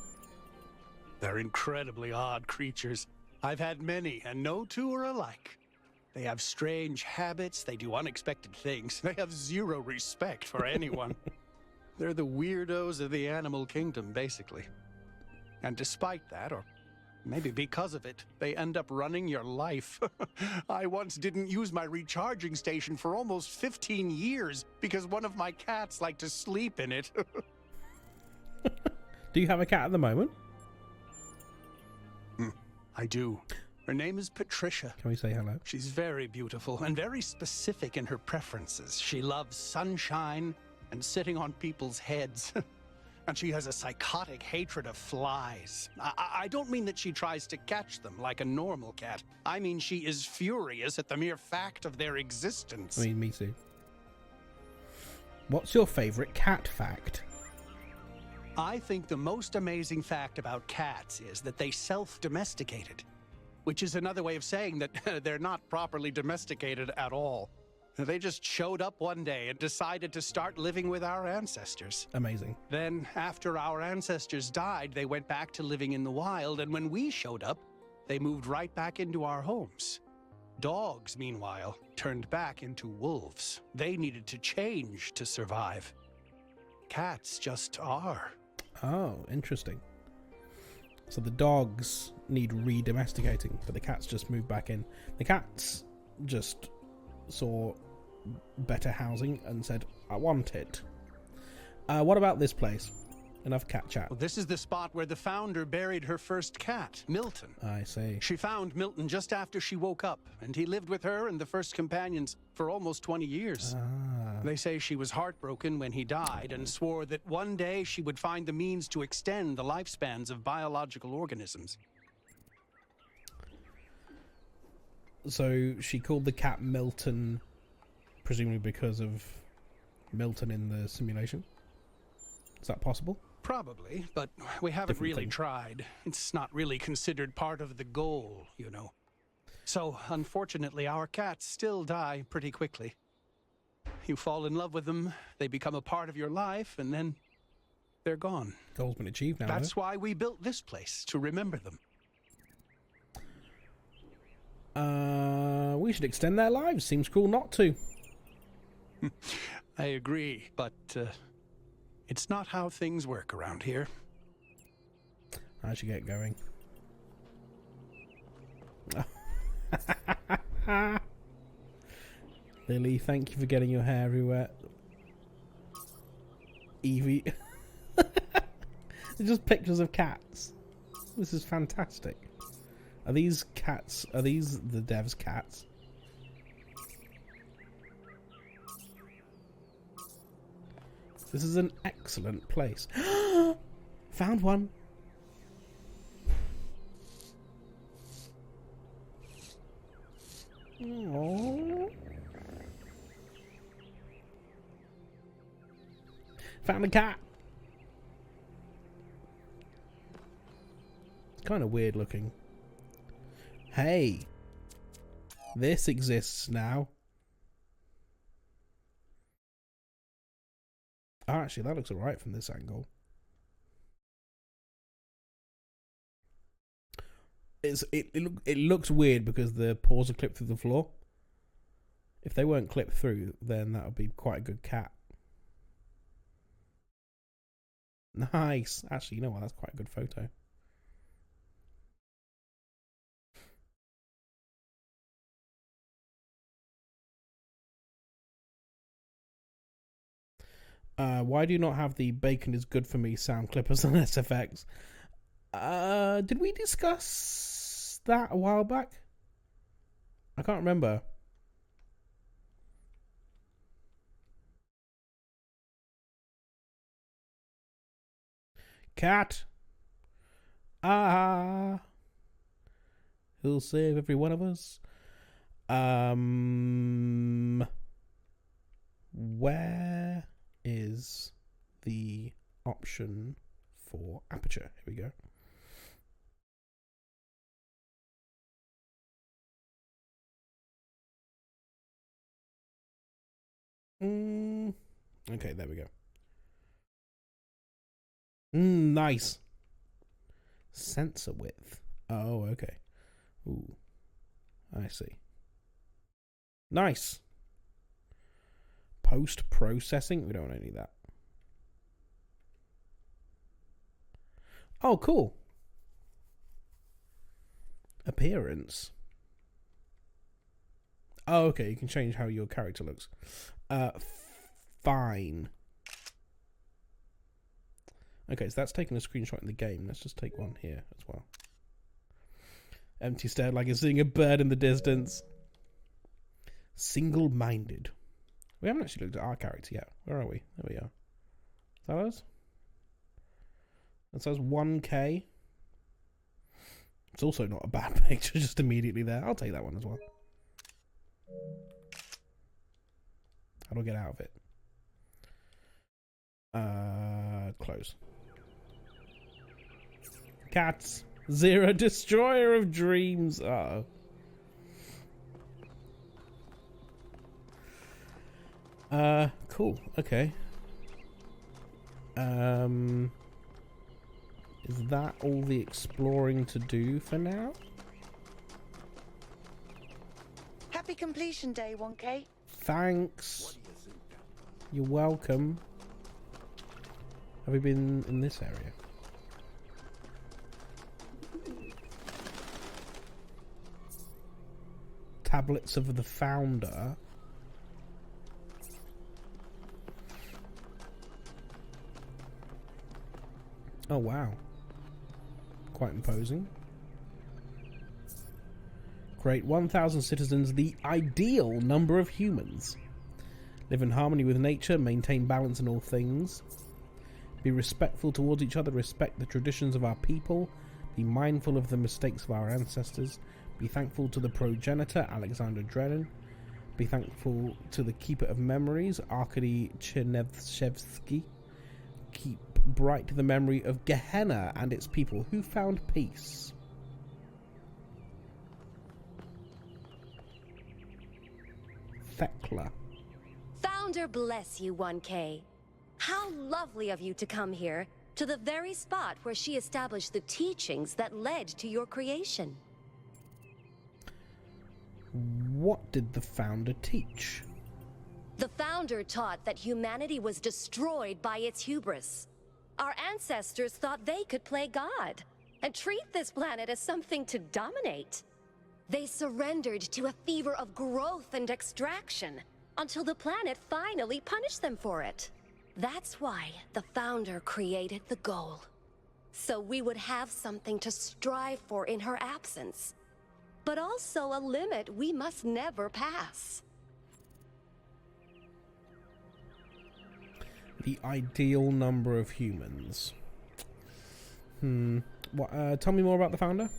They're incredibly odd creatures. I've had many, and no two are alike. They have strange habits, they do unexpected things, they have zero respect for anyone. They're the weirdos of the animal kingdom, basically. And despite that, or maybe because of it, they end up running your life. I once didn't use my recharging station for almost 15 years because one of my cats liked to sleep in it. Do you have a cat at the moment? I do. Her name is Patricia. Can we say hello? She's very beautiful and very specific in her preferences. She loves sunshine and sitting on people's heads. And she has a psychotic hatred of flies. I don't mean that she tries to catch them like a normal cat. I mean she is furious at the mere fact of their existence. I mean, me too. What's your favorite cat fact? I think the most amazing fact about cats is that they self-domesticated, which is another way of saying that they're not properly domesticated at all. They just showed up one day and decided to start living with our ancestors. Amazing. Then, after our ancestors died, they went back to living in the wild, and when we showed up, they moved right back into our homes. Dogs, meanwhile, turned back into wolves. They needed to change to survive. Cats just are. Oh, interesting. So the dogs need re-domesticating, but the cats just move back in. The cats just saw better housing and said, I want it. What about this place? Enough cat chat. Well, this is the spot where the founder buried her first cat, Milton. I see. She found Milton just after she woke up, and he lived with her and the first companions for almost 20 years. They say she was heartbroken when he died and swore that one day she would find the means to extend the lifespans of biological organisms. So she called the cat Milton, presumably because of Milton in the simulation? Is that possible? Probably, but we haven't Different really thing. tried. It's not really considered part of the goal, you know. So, unfortunately, our cats still die pretty quickly. You fall in love with them, they become a part of your life, and then they're gone. Goal's been achieved now. That's why we built this place, to remember them. We should extend their lives. Seems cruel not to. I agree, but it's not how things work around here. I should get going. Lily, thank you for getting your hair everywhere. Evie. They're just pictures of cats. This is fantastic. Are these cats? Are these the devs' cats? This is an excellent place. Found one. Aww. Found a cat. It's kind of weird looking. Hey, this exists now. Oh, actually, that looks alright from this angle. It looks weird because the paws are clipped through the floor. If they weren't clipped through, then that would be quite a good cat. Nice. Actually, you know what? That's quite a good photo. Why do you not have the bacon is good for me sound clippers on SFX? Did we discuss that a while back? I can't remember. Cat. He'll save every one of us. Where is the option for aperture? Here we go. Okay, there we go. Nice. Sensor width. Oh, okay. Ooh. I see. Nice. Post-processing? We don't want any of that. Oh, cool. Appearance. Oh, okay. You can change how your character looks. Fine. Okay, so that's taking a screenshot in the game. Let's just take one here as well. Empty stare like you're seeing a bird in the distance. Single-minded. We haven't actually looked at our character yet. Where are we? There we are. Is that us? That says 1K. It's also not a bad picture, just immediately there. I'll take that one as well. How do I get out of it? Close. Cats. Zero, destroyer of dreams. Uh-oh. Cool. Okay. Is that all the exploring to do for now? Happy completion day, 1K. Thanks. You're welcome. Have we been in this area? Tablets of the Founder. Oh, wow. Quite imposing. Create 1,000 citizens, the ideal number of humans. Live in harmony with nature, maintain balance in all things. Be respectful towards each other, respect the traditions of our people. Be mindful of the mistakes of our ancestors. Be thankful to the progenitor, Alexander Drennan. Be thankful to the keeper of memories, Arkady Chernevshevsky. Keep bright the memory of Gehenna and its people who found peace. Thekla. Founder bless you, 1K. How lovely of you to come here, to the very spot where she established the teachings that led to your creation. What did the Founder teach? The Founder taught that humanity was destroyed by its hubris. Our ancestors thought they could play God and treat this planet as something to dominate. They surrendered to a fever of growth and extraction until the planet finally punished them for it. That's why the Founder created the goal. So we would have something to strive for in her absence, but also a limit we must never pass. The ideal number of humans. Tell me more about the Founder.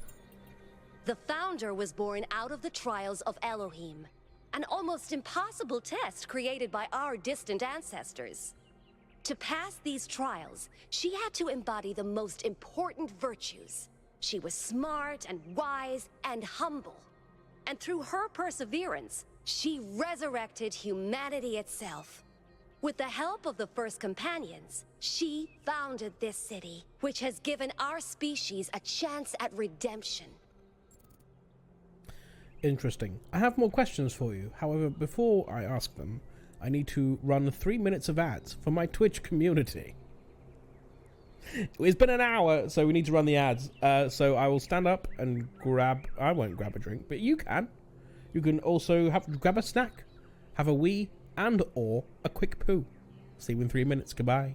The Founder was born out of the trials of Elohim, an almost impossible test created by our distant ancestors. To pass these trials, she had to embody the most important virtues. She was smart and wise and humble. And through her perseverance, she resurrected humanity itself. With the help of the first companions, she founded this city, which has given our species a chance at redemption. Interesting. I have more questions for you. However, before I ask them, I need to run 3 minutes of ads for my Twitch community. It's been an hour, so we need to run the ads. So I will stand up and grab... I won't grab a drink, but you can. You can also grab a snack, have a wee, and or a quick poo. See you in 3 minutes. Goodbye.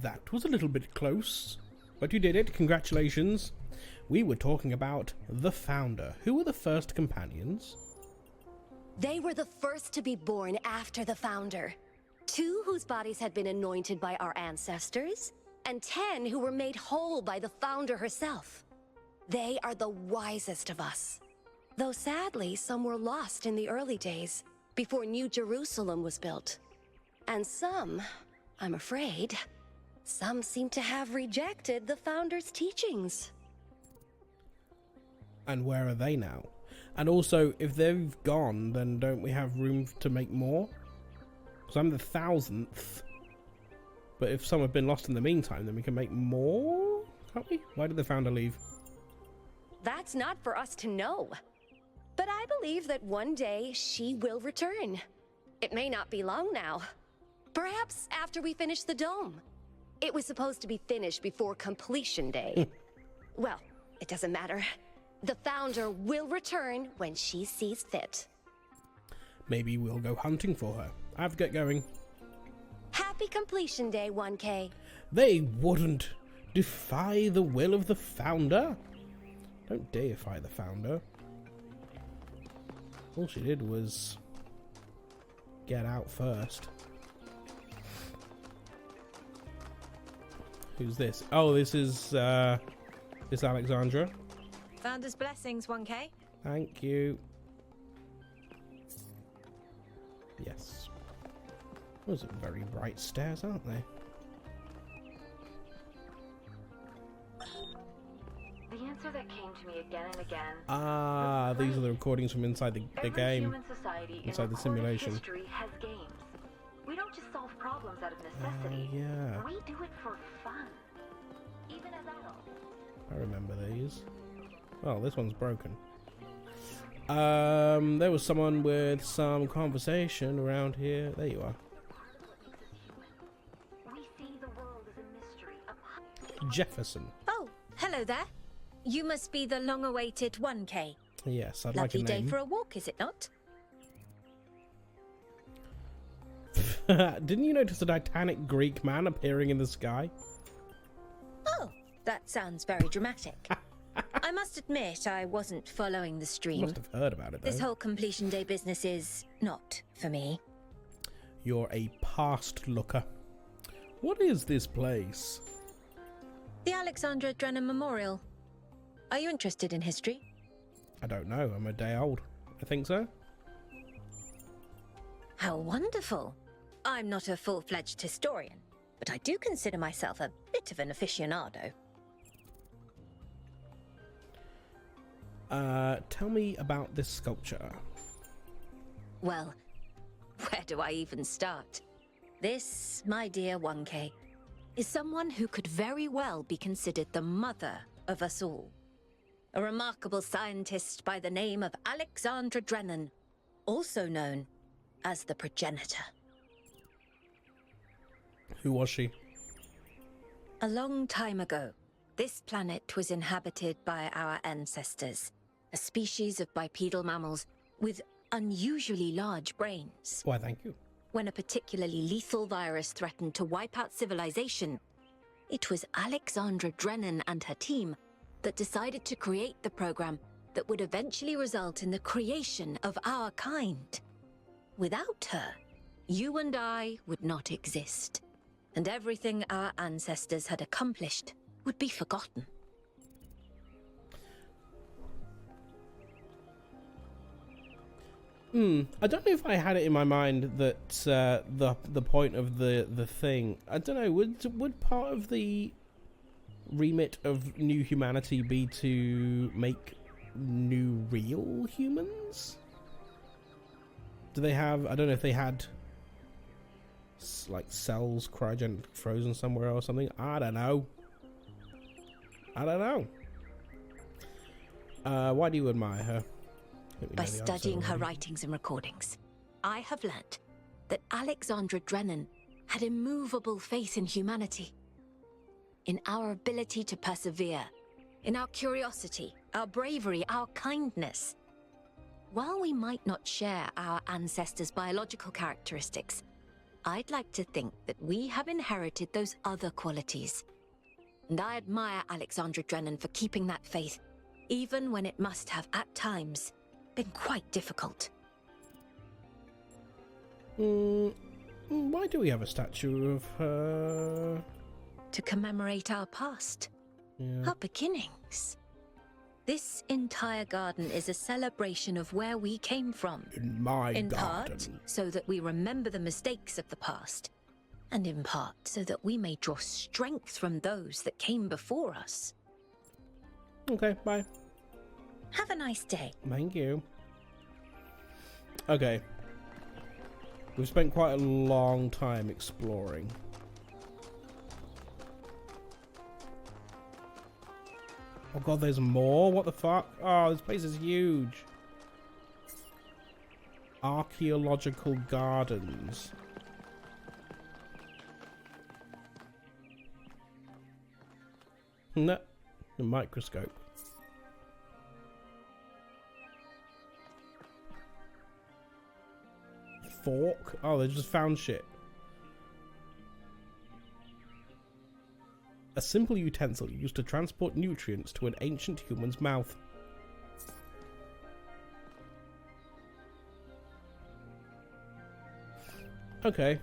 That was a little bit close, but you did it. Congratulations. We were talking about the Founder. Who were the first companions? They were the first to be born after the Founder. 2 whose bodies had been anointed by our ancestors, and 10 who were made whole by the Founder herself. They are the wisest of us. Though sadly, some were lost in the early days, before New Jerusalem was built. And some, I'm afraid, some seem to have rejected the Founder's teachings. And where are they now? And also, if they've gone, then don't we have room to make more? Because I'm the 1000th. But if some have been lost in the meantime, then we can make more, can't we? Why did the Founder leave? That's not for us to know. But I believe that one day she will return. It may not be long now. Perhaps after we finish the dome. It was supposed to be finished before completion day. Well, it doesn't matter. The Founder will return when she sees fit. Maybe we'll go hunting for her. I have to get going. Happy completion day, 1K. They wouldn't defy the will of the Founder. Don't deify the Founder. All she did was get out first. Who's this? Oh, this is Alexandra. Founder's blessings, 1K. Thank you. Yes. Those are very bright stairs, aren't they? The answer that came to me again and again. Ah, these are the recordings from inside the game. Human society inside the simulation. History has games. We don't just solve problems out of necessity. Yeah. We do it for fun. Even as adults. I remember these. Well, this one's broken. There was someone with some conversation around here. There you are. We see the world as a mystery. Jefferson. Oh, hello there. You must be the long-awaited 1K. Yes, I'd Lovely like a name. Lovely day for a walk, is it not? Didn't you notice a Titanic Greek man appearing in the sky? Oh, that sounds very dramatic. I must admit I wasn't following the stream. You must have heard about it, though. This whole completion day business is not for me. You're a past looker. What is this place? The Alexandra Drennan Memorial. Are you interested in history? I don't know. I'm a day old. I think so. How wonderful. I'm not a full-fledged historian, but I do consider myself a bit of an aficionado. Tell me about this sculpture. Well, where do I even start? This, my dear 1K, is someone who could very well be considered the mother of us all. A remarkable scientist by the name of Alexandra Drennan, also known as the progenitor. Who was she? A long time ago, this planet was inhabited by our ancestors, a species of bipedal mammals with unusually large brains. Why, thank you. When a particularly lethal virus threatened to wipe out civilization, it was Alexandra Drennan and her team that decided to create the program that would eventually result in the creation of our kind. Without her, you and I would not exist, and everything our ancestors had accomplished would be forgotten. I don't know if I had it in my mind that the point of the thing. I don't know. Would part of the remit of New Humanity be to make new real humans? Do they have? I don't know if they had like cells cryogenically frozen somewhere or something. I don't know. Why do you admire her? By studying her writings and recordings, I have learnt that Alexandra Drennan had immovable faith in humanity, in our ability to persevere, in our curiosity, our bravery, our kindness. While we might not share our ancestors' biological characteristics, I'd like to think that we have inherited those other qualities. And I admire Alexandra Drennan for keeping that faith, even when it must have, at times, been quite difficult. Why do we have a statue of her? To commemorate our past, Yeah. our beginnings. This entire garden is a celebration of where we came from. In my In garden. part, so that we remember the mistakes of the past, and in part, so that we may draw strength from those that came before us. Okay, bye. Have a nice day. Thank you. Okay. We've spent quite a long time exploring. Oh god, there's more? What the fuck? Oh, this place is huge. Archaeological gardens. No, the microscope. Fork? Oh, they just found shit. A simple utensil used to transport nutrients to an ancient human's mouth. Okay.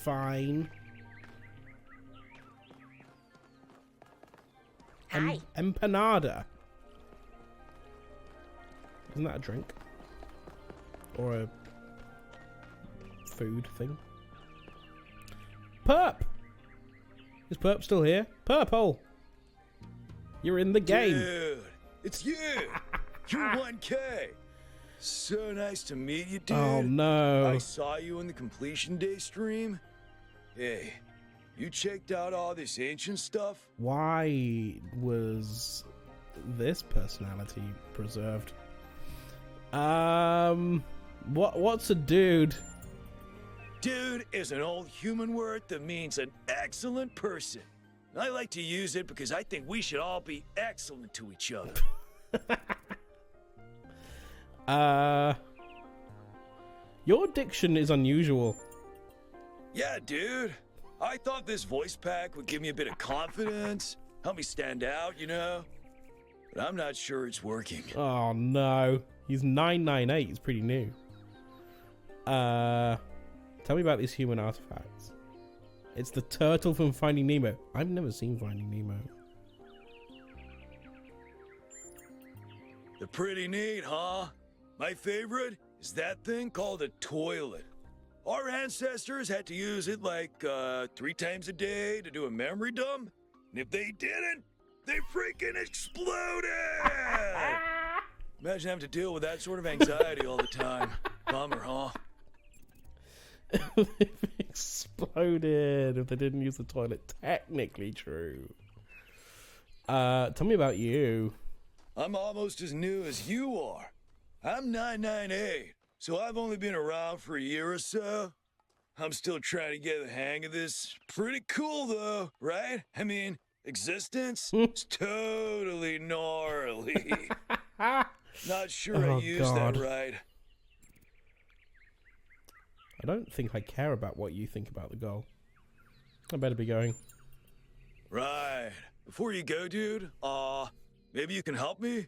Fine. Hi. Empanada. Isn't that a drink? Or a food thing? Perp! Is Perp still here? Purple! You're in the game. Dude, it's you! You're 1K! So nice to meet you, dude. Oh, no. I saw you in the Completion Day stream. Hey, you checked out all this ancient stuff? Why was this personality preserved? What's a dude? Dude is an old human word that means an excellent person. I like to use it because I think we should all be excellent to each other. Your diction is unusual. Yeah, dude. I thought this voice pack would give me a bit of confidence, help me stand out, you know? But I'm not sure it's working. Oh no. He's 998, he's pretty new. Tell me about these human artifacts. It's the turtle from Finding Nemo. I've never seen Finding Nemo. They're pretty neat, huh? My favorite is that thing called a toilet. Our ancestors had to use it like 3 times a day to do a memory dump. And if they didn't, they freaking exploded! Imagine having to deal with that sort of anxiety all the time. Bummer, huh? Exploded if they didn't use the toilet. Technically true. Tell me about you. I'm almost as new as you are. I'm 998, so I've only been around for a year or so. I'm still trying to get the hang of this. Pretty cool, though, right? I mean, existence is totally gnarly. Not sure I used that right. I don't think I care about what you think about the goal. I better be going. Right. Before you go, dude, maybe you can help me?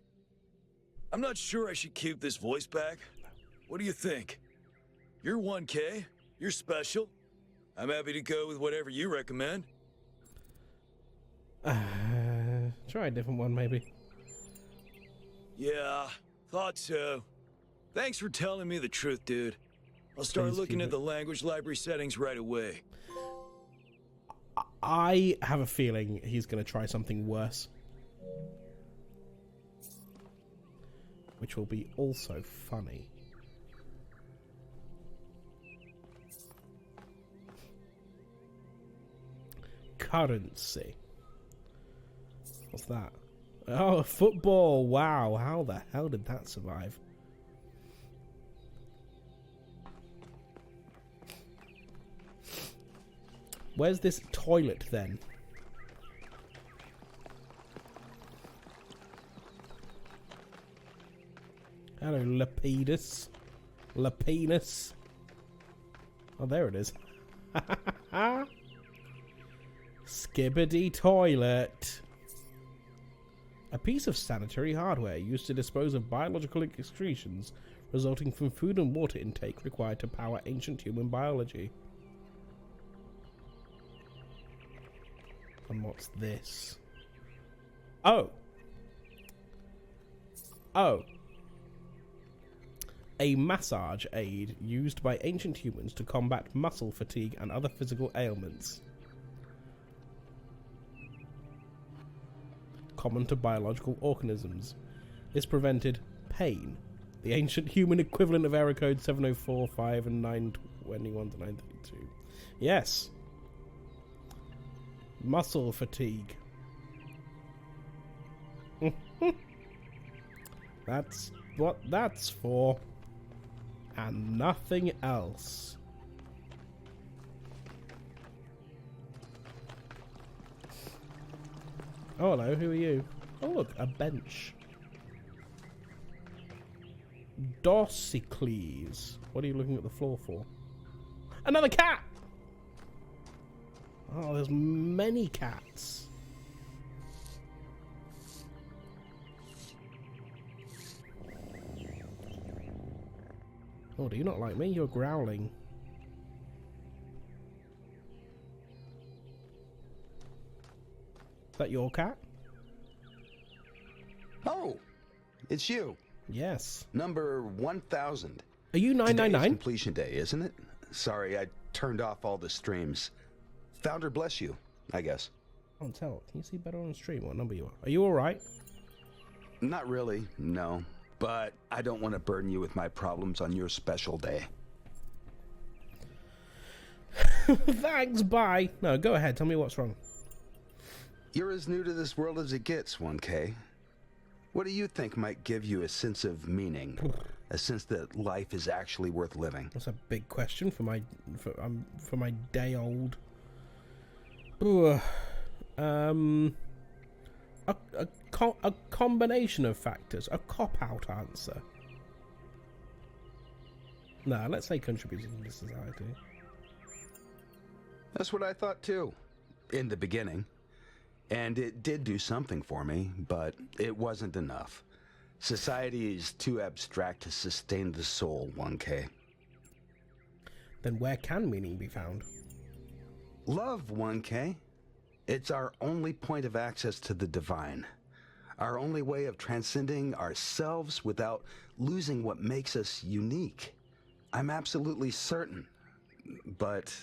I'm not sure I should keep this voice back. What do you think? You're 1K. You're special. I'm happy to go with whatever you recommend. Try a different one, maybe. Yeah, thought so. Thanks for telling me the truth, dude. I'll start Please looking keep at the language library settings right away. I have a feeling he's going to try something worse. Which will be also funny. Currency. What's that? Oh, football. Wow. How the hell did that survive? Where's this toilet then? Hello, Lapidus. Lapinus. Oh, there it is. Skibbity toilet. A piece of sanitary hardware used to dispose of biological excretions resulting from food and water intake required to power ancient human biology. And what's this? Oh. Oh. A massage aid used by ancient humans to combat muscle fatigue and other physical ailments. Common to biological organisms. This prevented pain. The ancient human equivalent of error code 7045 and 921 to 932. Yes. Muscle fatigue. That's what that's for. And nothing else. Oh, hello, who are you? Oh, look, a bench. Dorsicles. What are you looking at the floor for? Another cat! Oh, there's many cats. Oh, do you not like me? You're growling. Is that your cat? Oh, it's you. Yes. Number 1000. Are you 999? Today is completion day, isn't it? Sorry, I turned off all the streams. Founder bless you, I guess. I can't tell. Can you see better on the stream what number you are? Are you alright? Not really, no. But I don't want to burden you with my problems on your special day. Thanks, bye. No, go ahead. Tell me what's wrong. You're as new to this world as it gets, 1K. What do you think might give you a sense of meaning? A sense that life is actually worth living? That's a big question for my day old. Ooh, a combination of factors. A cop-out answer. No, let's say contributing to society. That's what I thought too, in the beginning. And it did do something for me, but it wasn't enough. Society is too abstract to sustain the soul, 1K. Then where can meaning be found? Love, 1K. It's our only point of access to the divine. Our only way of transcending ourselves without losing what makes us unique. I'm absolutely certain, but...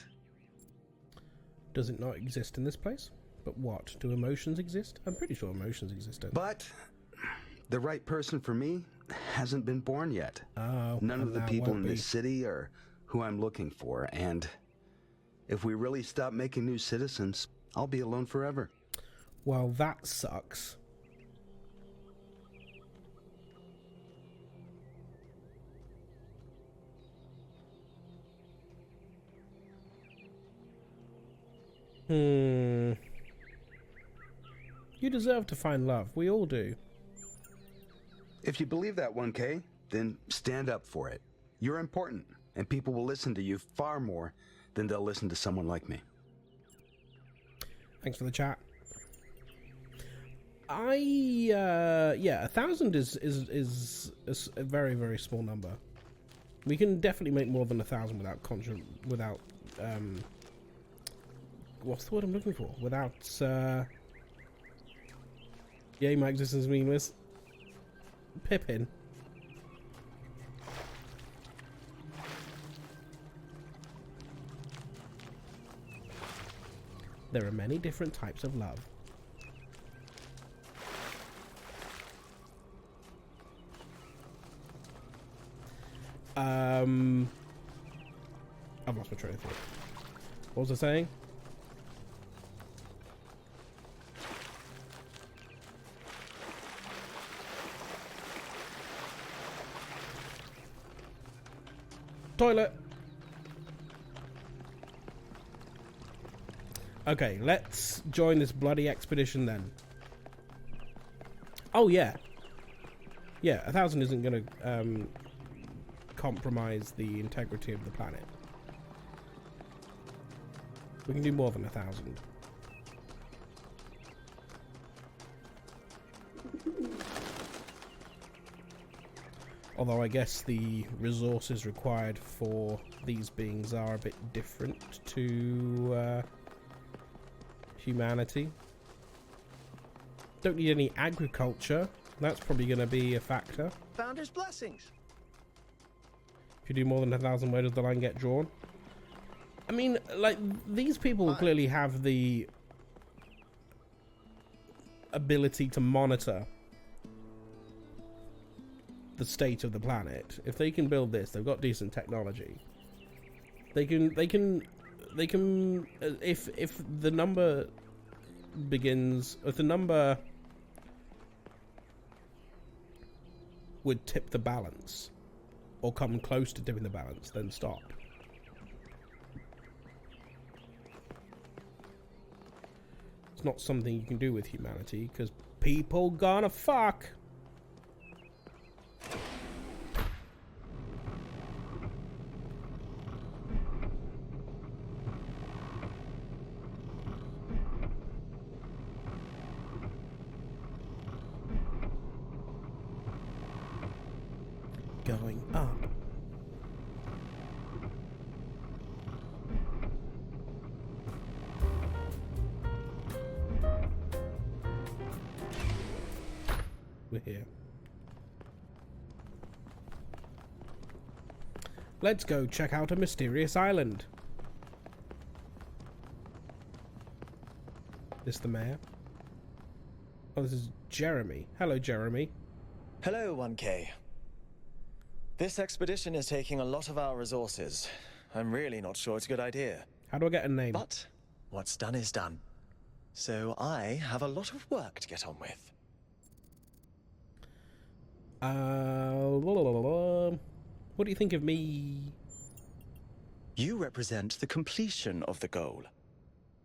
Does it not exist in this place? But what? Do emotions exist? I'm pretty sure emotions exist. But the right person for me hasn't been born yet. Oh, none of the people in this city are who I'm looking for, and if we really stop making new citizens, I'll be alone forever. Well, that sucks. You deserve to find love. We all do. If you believe that, 1K, then stand up for it. You're important, and people will listen to you far more than they'll listen to someone like me. Thanks for the chat. Yeah, 1,000 is a very, very small number. We can definitely make more than 1,000 without what's the word I'm looking for? Without yay, my existence is meaningless. Pippin. There are many different types of love. I've lost my train of thought. What was I saying? Toilet. Okay, let's join this bloody expedition then. Oh yeah. Yeah, 1,000 isn't gonna compromise the integrity of the planet. We can do more than 1,000. Although I guess the resources required for these beings are a bit different to humanity. Don't need any agriculture. That's probably going to be a factor. Founder's blessings. If you do more than 1,000, where does the line get drawn? I mean, like, these people clearly have the ability to monitor the state of the planet. If they can build this, they've got decent technology. They can if the number begins, if the number would tip the balance or come close to tipping the balance, then stop. It's not something you can do with humanity because people gonna fuck. Going up. We're here. Let's go check out a mysterious island. This the mayor? Oh, this is Jeremy. Hello, Jeremy. Hello, 1K. This expedition is taking a lot of our resources. I'm really not sure it's a good idea. How do I get a name? But what's done is done. So I have a lot of work to get on with. What do you think of me? You represent the completion of the goal.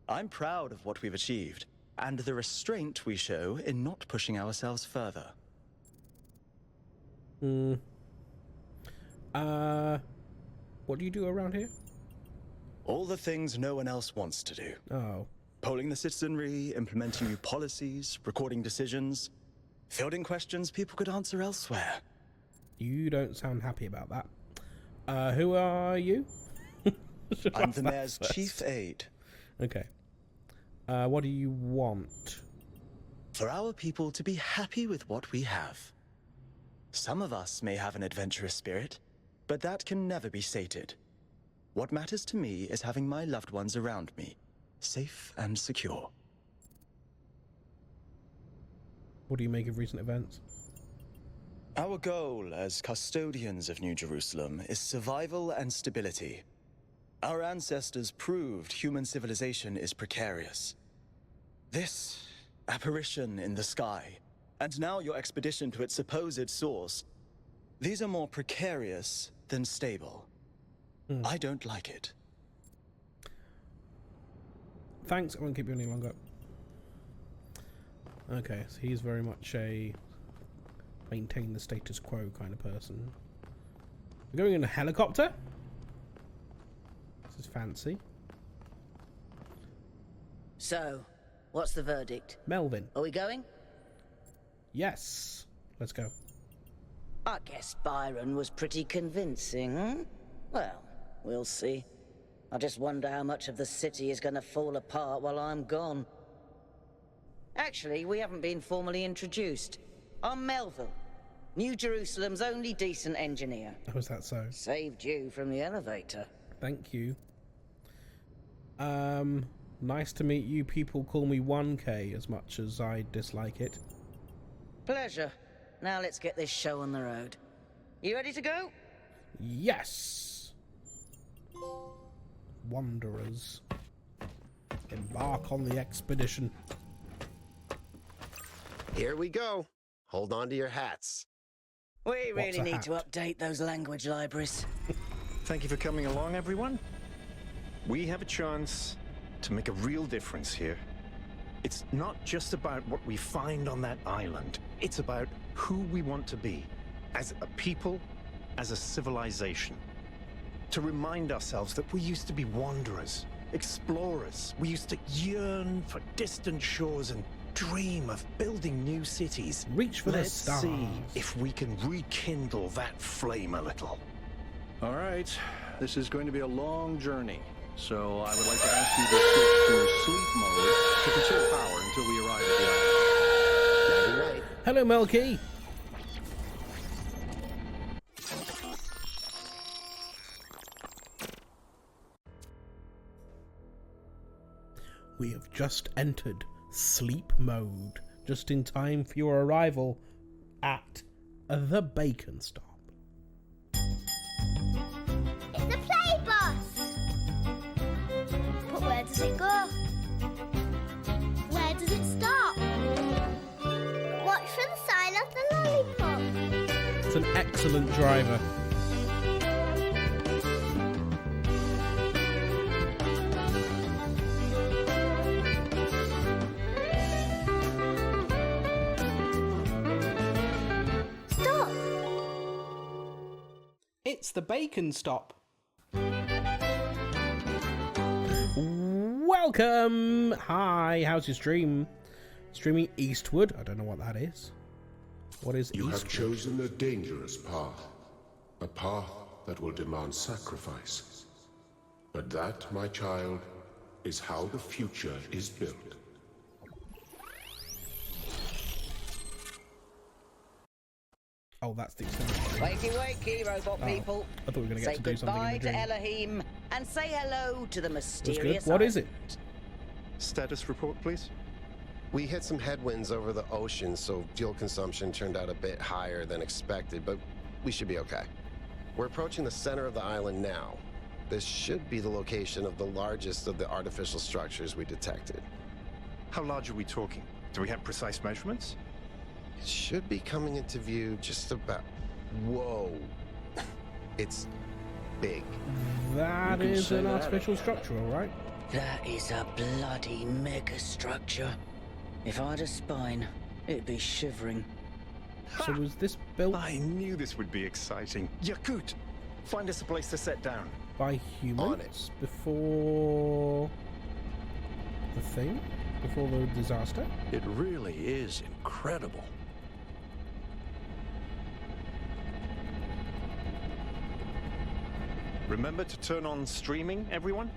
I'm proud of what we've achieved, and the restraint we show in not pushing ourselves further. What do you do around here? All the things no one else wants to do. Oh. Polling the citizenry, implementing new policies, recording decisions, fielding questions people could answer elsewhere. You don't sound happy about that. Who are you? I'm the mayor's chief aide. Okay. What do you want? For our people to be happy with what we have. Some of us may have an adventurous spirit, but that can never be sated. What matters to me is having my loved ones around me, safe and secure. What do you make of recent events? Our goal as custodians of New Jerusalem is survival and stability. Our ancestors proved human civilization is precarious. This apparition in the sky, and now your expedition to its supposed source, these are more precarious than stable. I don't like it. Thanks, I won't keep you any longer. Okay, so he's very much a maintain the status quo kind of person. We're going in a helicopter? This is fancy. So, what's the verdict? Melvin. Are we going? Yes. Let's go. I guess Byron was pretty convincing, huh? Well, we'll see. I just wonder how much of the city is going to fall apart while I'm gone. Actually, we haven't been formally introduced. I'm Melville, New Jerusalem's only decent engineer. Oh, is that so? Saved you from the elevator. Thank you. Nice to meet you. People call me 1K as much as I dislike it. Pleasure. Now let's get this show on the road. You ready to go? Yes! Wanderers. Embark on the expedition. Here we go. Hold on to your hats. We really need to update those language libraries. Thank you for coming along, everyone. We have a chance to make a real difference here. It's not just about what we find on that island. It's about who we want to be, as a people, as a civilization. To remind ourselves that we used to be wanderers, explorers. We used to yearn for distant shores and dream of building new cities. Reach for the Let's stars. see if we can rekindle that flame a little. All right, this is going to be a long journey, so I would like to ask you to switch to sleep mode to conserve power until we arrive at the island. Hello, Melky. We have just entered sleep mode, just in time for your arrival at the Bacon Stop. It's a play bus! But where does it go? Where does it stop? Watch for the sign of the lollipop. It's an excellent driver. Stop! It's the Bacon Stop. Welcome! Hi, how's your stream? Streaming eastward? I don't know what that is. What is You eastward? have chosen a dangerous path. A path that will demand sacrifice. But that, my child, is how the future is built. Oh, that's the extent. Wakey, wakey, robot people. I thought we were going to Say get to do something in goodbye the to dream. Elohim and say hello to the That's mysterious good. What is it? Status report, please. We hit some headwinds over the ocean, so fuel consumption turned out a bit higher than expected, but we should be okay. We're approaching the center of the island now. This should be the location of the largest of the artificial structures we detected. How large are we talking? Do we have precise measurements? It should be coming into view just about... Whoa. It's big. That is an artificial structure, all right? That is a bloody megastructure. If I had a spine, it'd be shivering. So was this built I knew this would be exciting. Yakut, find us a place to set down. by humans before the thing? Before the disaster? It really is incredible. Remember to turn on streaming, everyone?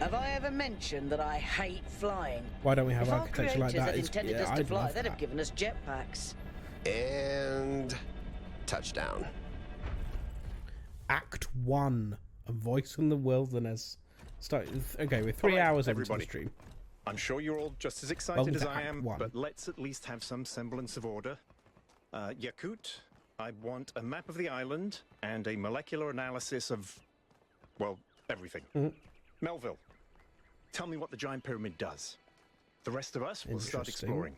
Have I ever mentioned that I hate flying? Why don't we have If our architecture like creators that? had intended us to I'd fly, love they'd have that. given us jetpacks. And... touchdown. Act 1, A Voice in the Wilderness. Okay, we're 3 hours into the everybody. stream. I'm sure you're all just as excited Welcome as to I Act am, 1. but let's at least have some semblance of order. Yakut, I want a map of the island and a molecular analysis of, well, everything. Melville, tell me what the giant pyramid does. The rest of us will start Interesting. exploring.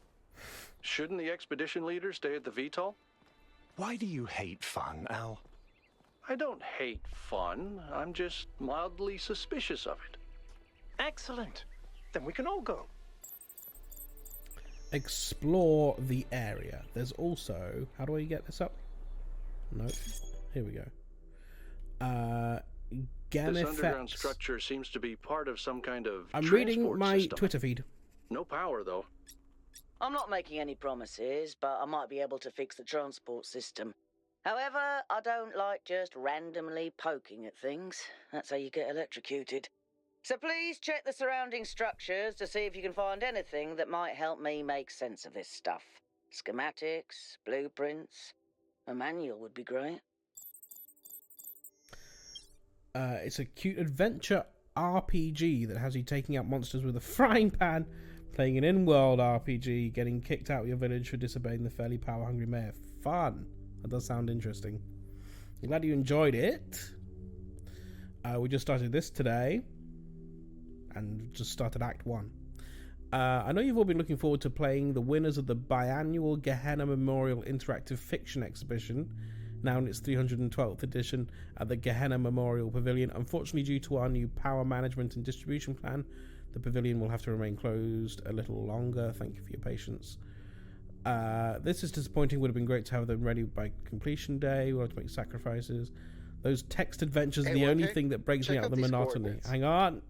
Shouldn't the expedition leader stay at the VTOL? Why do you hate fun, Al? I don't hate fun. I'm just mildly suspicious of it. Excellent. Then we can all go. Explore the area. There's also... How do I get this up? Nope. Here we go. This underground Effects. structure seems to be part of some kind of I'm reading transport my system. Twitter feed. No power, though. I'm not making any promises, but I might be able to fix the transport system. However, I don't like just randomly poking at things. That's how you get electrocuted. So please check the surrounding structures to see if you can find anything that might help me make sense of this stuff. Schematics, blueprints, a manual would be great. It's a cute adventure RPG that has you taking out monsters with a frying pan, playing an in-world RPG, getting kicked out of your village for disobeying the fairly power-hungry mayor. Fun. That does sound interesting. I'm glad you enjoyed it. We just started this today, and just started Act 1. I know you've all been looking forward to playing the winners of the biannual Gehenna Memorial Interactive Fiction Exhibition, now in its 312th edition at the Gehenna Memorial Pavilion. Unfortunately, due to our new power management and distribution plan, the pavilion will have to remain closed a little longer. Thank you for your patience. This is disappointing. Would have been great to have them ready by completion day. We'll have to make sacrifices. Those text adventures are the Hey, only okay. thing that breaks me Check out of out the these monotony. coordinates. Hang on.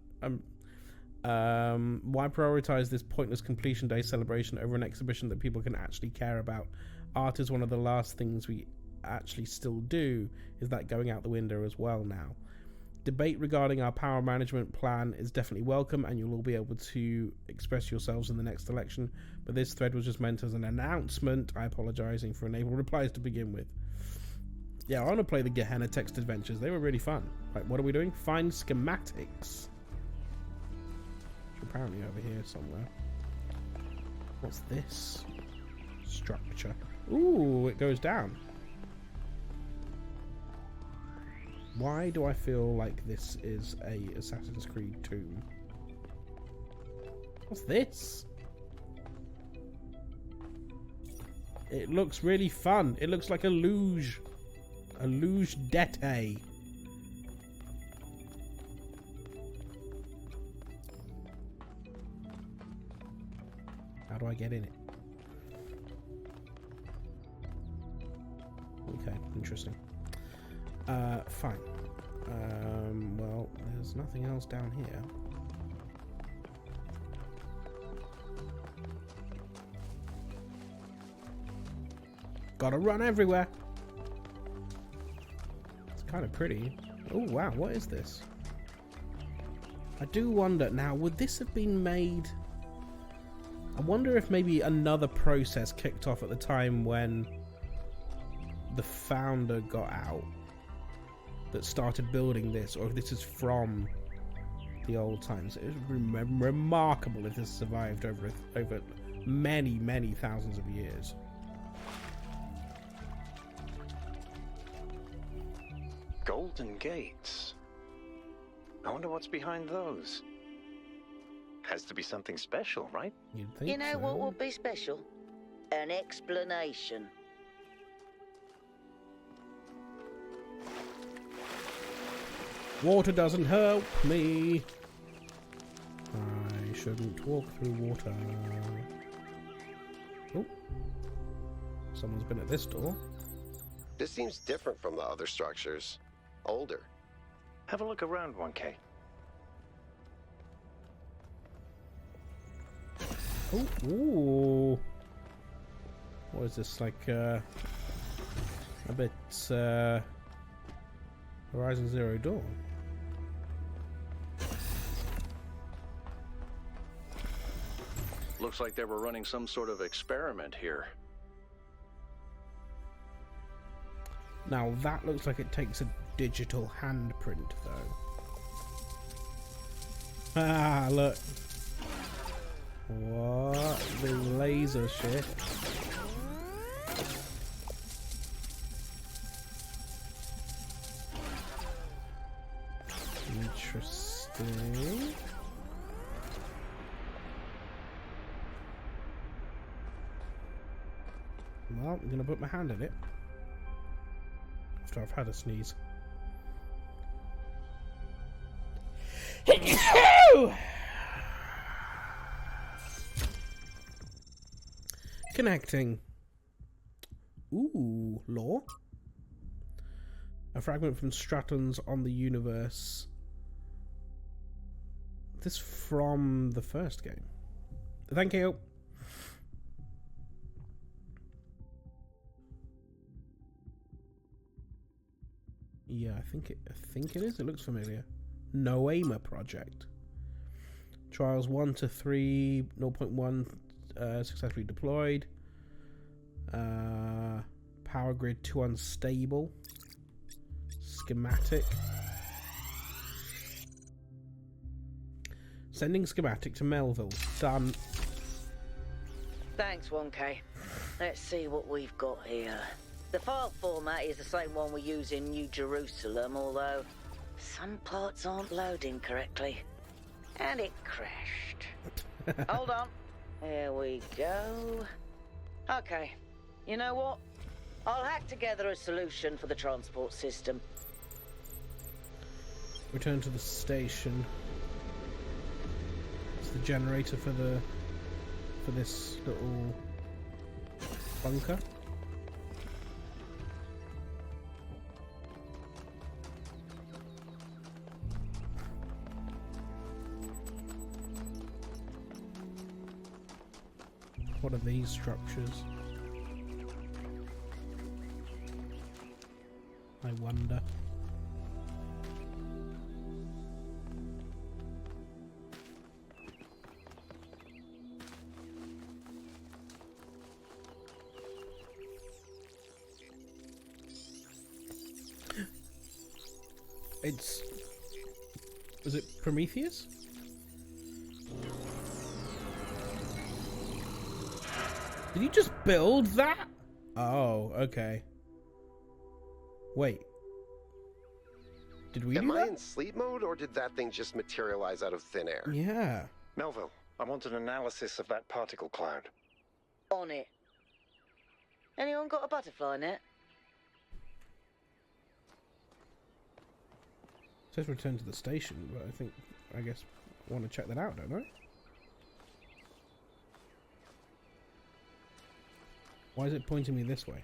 Why prioritize this pointless completion day celebration over an exhibition that people can actually care about? Art is one of the last things we actually still do. Is that going out the window as well now? Debate regarding our power management plan is definitely welcome, and you'll all be able to express yourselves in the next election. But this thread was just meant as an announcement. I apologizing for unable replies to begin with. Yeah, I want to play the Gehenna text adventures. They were really fun. Right, what are we doing? Find schematics. Apparently over here somewhere. What's this? Structure. Ooh, it goes down. Why do I feel like this is a Assassin's Creed tomb? What's this? It looks really fun. It looks like a luge. A luge d'ete. How do I get in it? Okay, interesting. Fine. Well, there's nothing else down here. Gotta run everywhere. It's kind of pretty. Oh, wow, what is this? I do wonder, now, would this have been made... I wonder if maybe another process kicked off at the time when the founder got out that started building this, or if this is from the old times. It would be remarkable if this survived over many, many thousands of years. Golden gates. I wonder what's behind those. Has to be something special, right? You'd think You know so. what would be special? An explanation. Water doesn't help me. I shouldn't walk through water. Oh. Someone's been at this door. This seems different from the other structures. Older. Have a look around, 1K. Oh, ooh. What is this, like, a bit, Horizon Zero Dawn? Looks like they were running some sort of experiment here. Now, that looks like it takes a digital handprint, though. Ah, look. What? The laser shit. Interesting. Well, I'm gonna put my hand in it after I've had a sneeze. Connecting. Ooh, lore. A fragment from Stratton's on the universe. This from the first game. Thank you. Yeah, I think it is. It looks familiar. Noema project. Trials 1 to 3, 0.1 successfully deployed. Power grid 2 unstable. Schematic. Sending schematic to Melville. Done. Thanks, 1K. Let's see what we've got here. The file format is the same one we use in New Jerusalem, although some parts aren't loading correctly. And it crashed. Hold on. Here we go. Okay. You know what? I'll hack together a solution for the transport system. Return to the station. It's the generator for this little bunker. What are these structures? I wonder. Was it Prometheus? Did you just build that? Oh, okay. Wait. Did we do Am I that? in sleep mode, or did that thing just materialize out of thin air? Yeah. Melville, I want an analysis of that particle cloud. On it. Anyone got a butterfly net? It says return to the station, but I guess I want to check that out, don't I? Why is it pointing me this way?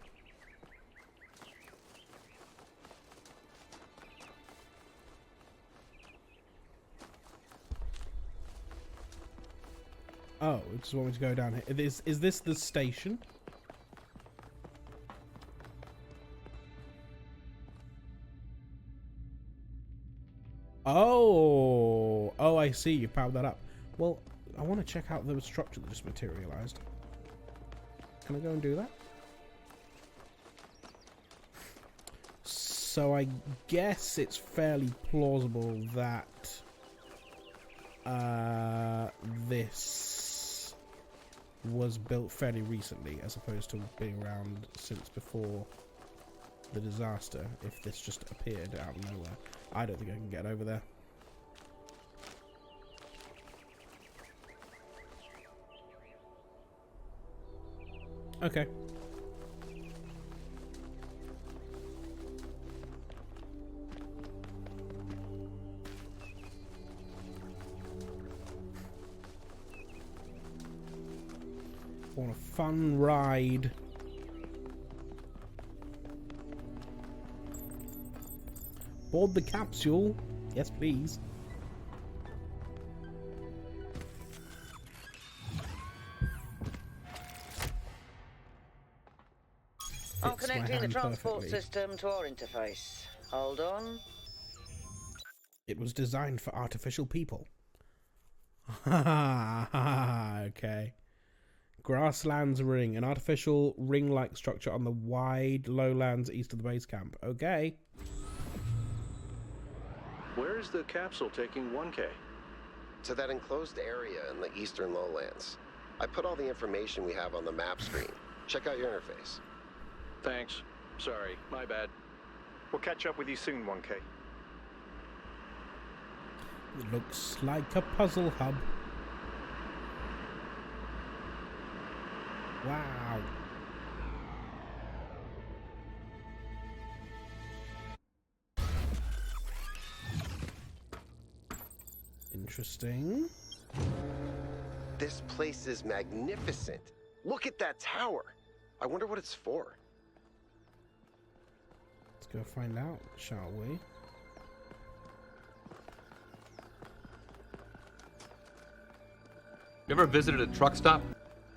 Oh, it just want me to go down here. Is this the station? Oh, I see. You powered that up. Well, I want to check out the structure that just materialized. Can I go and do that? So I guess it's fairly plausible that this was built fairly recently, as opposed to being around since before the disaster. If this just appeared out of nowhere, I don't think I can get over there. Okay. On a fun ride. Board the capsule. Yes, please. I'm connecting the transport system to our interface. Hold on. It was designed for artificial people. Okay. Grasslands Ring, an artificial ring-like structure on the wide lowlands east of the base camp. Okay. Where is the capsule taking 1K? To that enclosed area in the eastern lowlands. I put all the information we have on the map screen. Check out your interface. Thanks. Sorry, my bad. We'll catch up with you soon, 1K. It looks like a puzzle hub. Wow. Interesting. This place is magnificent. Look at that tower. I wonder what it's for. Let's go find out, shall we? You ever visited a truck stop?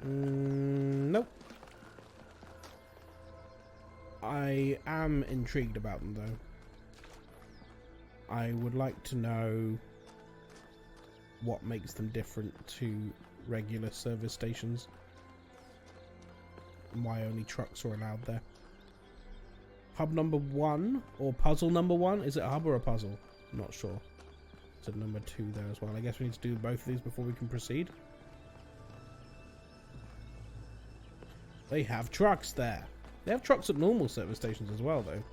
Nope. I am intrigued about them, though. I would like to know what makes them different to regular service stations. And why only trucks are allowed there. Hub number 1 or puzzle number 1? Is it a hub or a puzzle? I'm not sure. It's a number 2 there as well. I guess we need to do both of these before we can proceed. They have trucks there. They have trucks at normal service stations as well, though.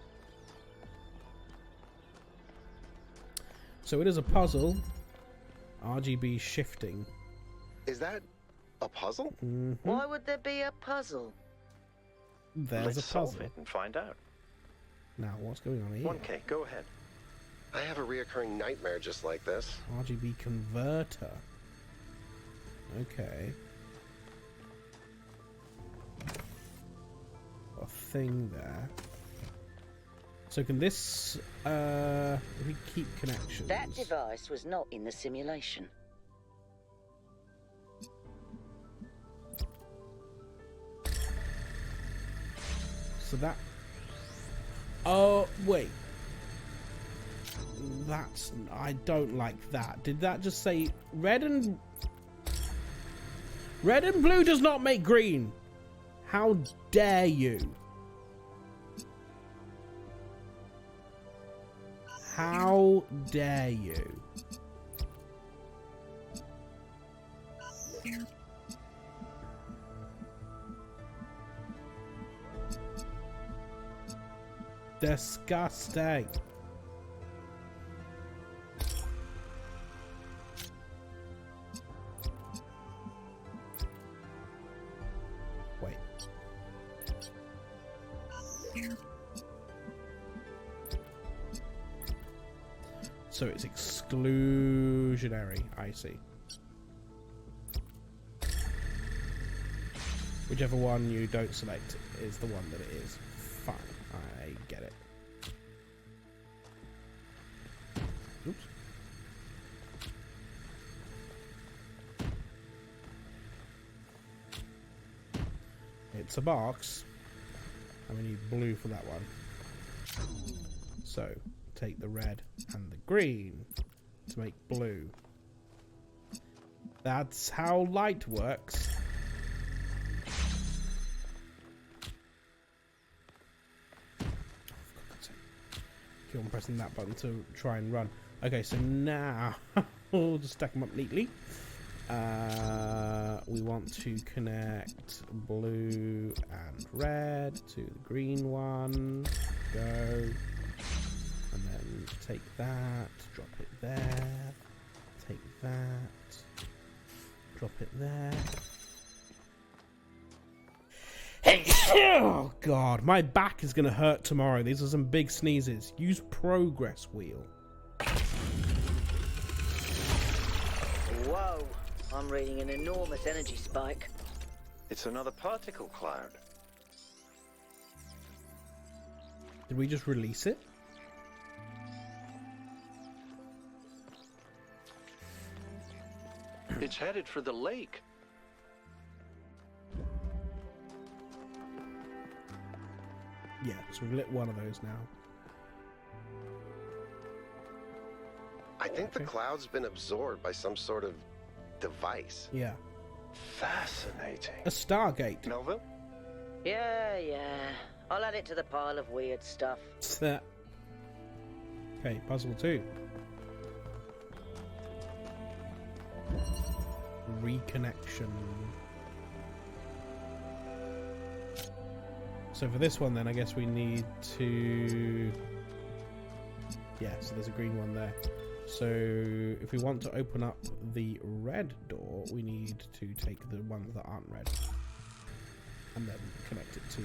So it is a puzzle. RGB shifting. Is that a puzzle? Mm-hmm. Why would there be a puzzle? There's Let's a puzzle. solve it and find out. Now, what's going on here? 1K, go ahead. I have a reoccurring nightmare just like this. RGB converter. Okay. A thing there. So can this, if we keep connections... That device was not in the simulation. So that... Oh, wait. That's... I don't like that. Did that just say red and... Red and blue does not make green. How dare you? How dare you? Disgusting. Wait. So it's exclusionary, I see. Whichever one you don't select is the one that it is. Fine, I get it. Oops. It's a box, and we need blue for that one. So, take the red and the green to make blue. That's how light works. Keep on pressing that button to try and run. Okay, so now we'll just stack them up neatly. We want to connect blue and red to the green one. Go. And then take that, drop it there. Take that, drop it there. Oh god, my back is going to hurt tomorrow. These are some big sneezes. Use progress wheel. Whoa, I'm reading an enormous energy spike. It's another particle cloud. Did we just release it? It's headed for the lake. Yeah, so we've lit one of those now. I think the cloud's been absorbed by some sort of device. Yeah. Fascinating. A Stargate. Melville? Yeah. I'll add it to the pile of weird stuff. Okay, puzzle 2. Reconnection. So for this one then, I guess we need to... Yeah, so there's a green one there. So if we want to open up the red door, we need to take the ones that aren't red and then connect it to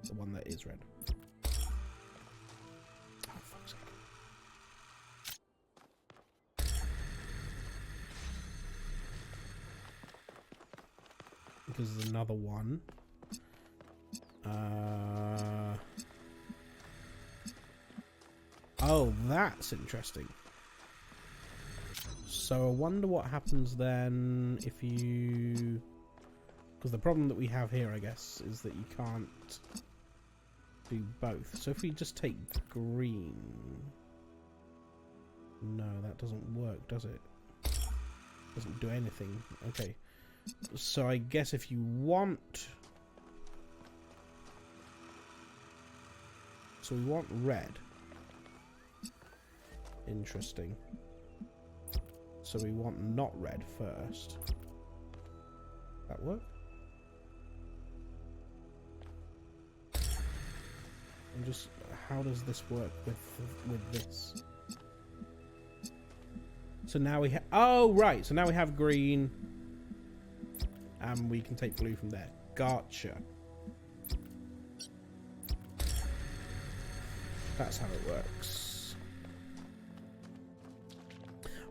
the one that is red. Oh, fuck's sake. Because there's another one. Oh, that's interesting. So I wonder what happens then if you... Because the problem that we have here, I guess, is that you can't do both. So if we just take green... No, that doesn't work, does it? Doesn't do anything. Okay. So I guess if you want... So we want red. Interesting. So we want not red first. That work? And just how does this work with this? So now we have... Oh, right. So now we have green. And we can take blue from there. Gotcha. That's how it works.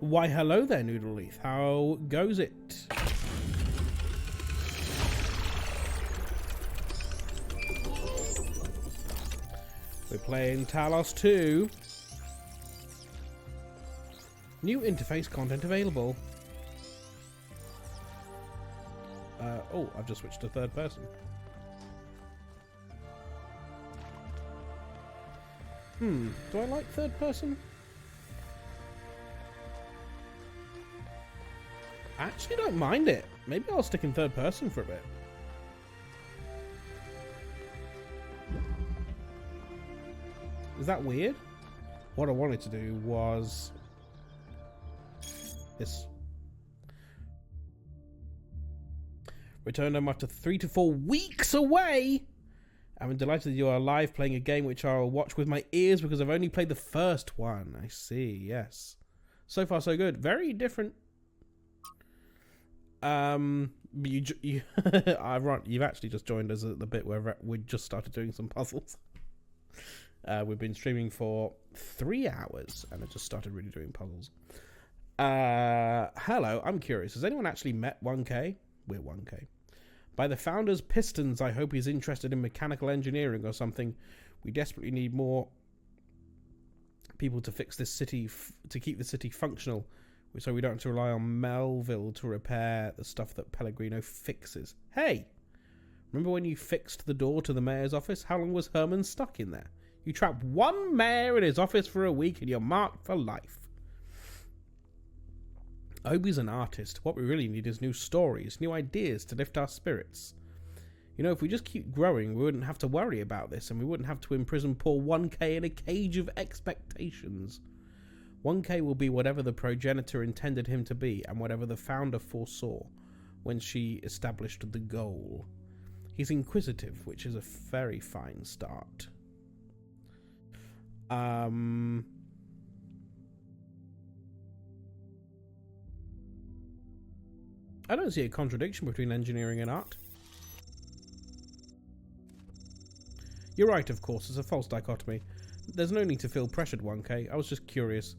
Why, hello there, Noodle Leaf. How goes it? We're playing Talos 2. New interface content available. Oh, I've just switched to third person. Do I like third person? I actually don't mind it. Maybe I'll stick in third person for a bit. Is that weird? What I wanted to do was this. Return home after 3 to 4 weeks away. I'm delighted that you are live playing a game which I'll watch with my ears because I've only played the first one. I see, yes. So far, so good. Very different. You've actually just joined us at the bit where we just started doing some puzzles. We've been streaming for 3 hours and I just started really doing puzzles. Hello, I'm curious. Has anyone actually met 1K? We're 1K. By the founder's pistons, I hope he's interested in mechanical engineering or something. We desperately need more people to fix this city, to keep the city functional, so we don't have to rely on Melville to repair the stuff that Pellegrino fixes. Hey! Remember when you fixed the door to the mayor's office? How long was Herman stuck in there? You trapped one mayor in his office for a week and you're marked for life. I hope he's an artist. What we really need is new stories, new ideas to lift our spirits. You know, if we just keep growing, we wouldn't have to worry about this, and we wouldn't have to imprison poor 1K in a cage of expectations. 1K will be whatever the progenitor intended him to be, and whatever the founder foresaw when she established the goal. He's inquisitive, which is a very fine start. I don't see a contradiction between engineering and art. You're right, of course, it's a false dichotomy. There's no need to feel pressured, 1K. I was just curious.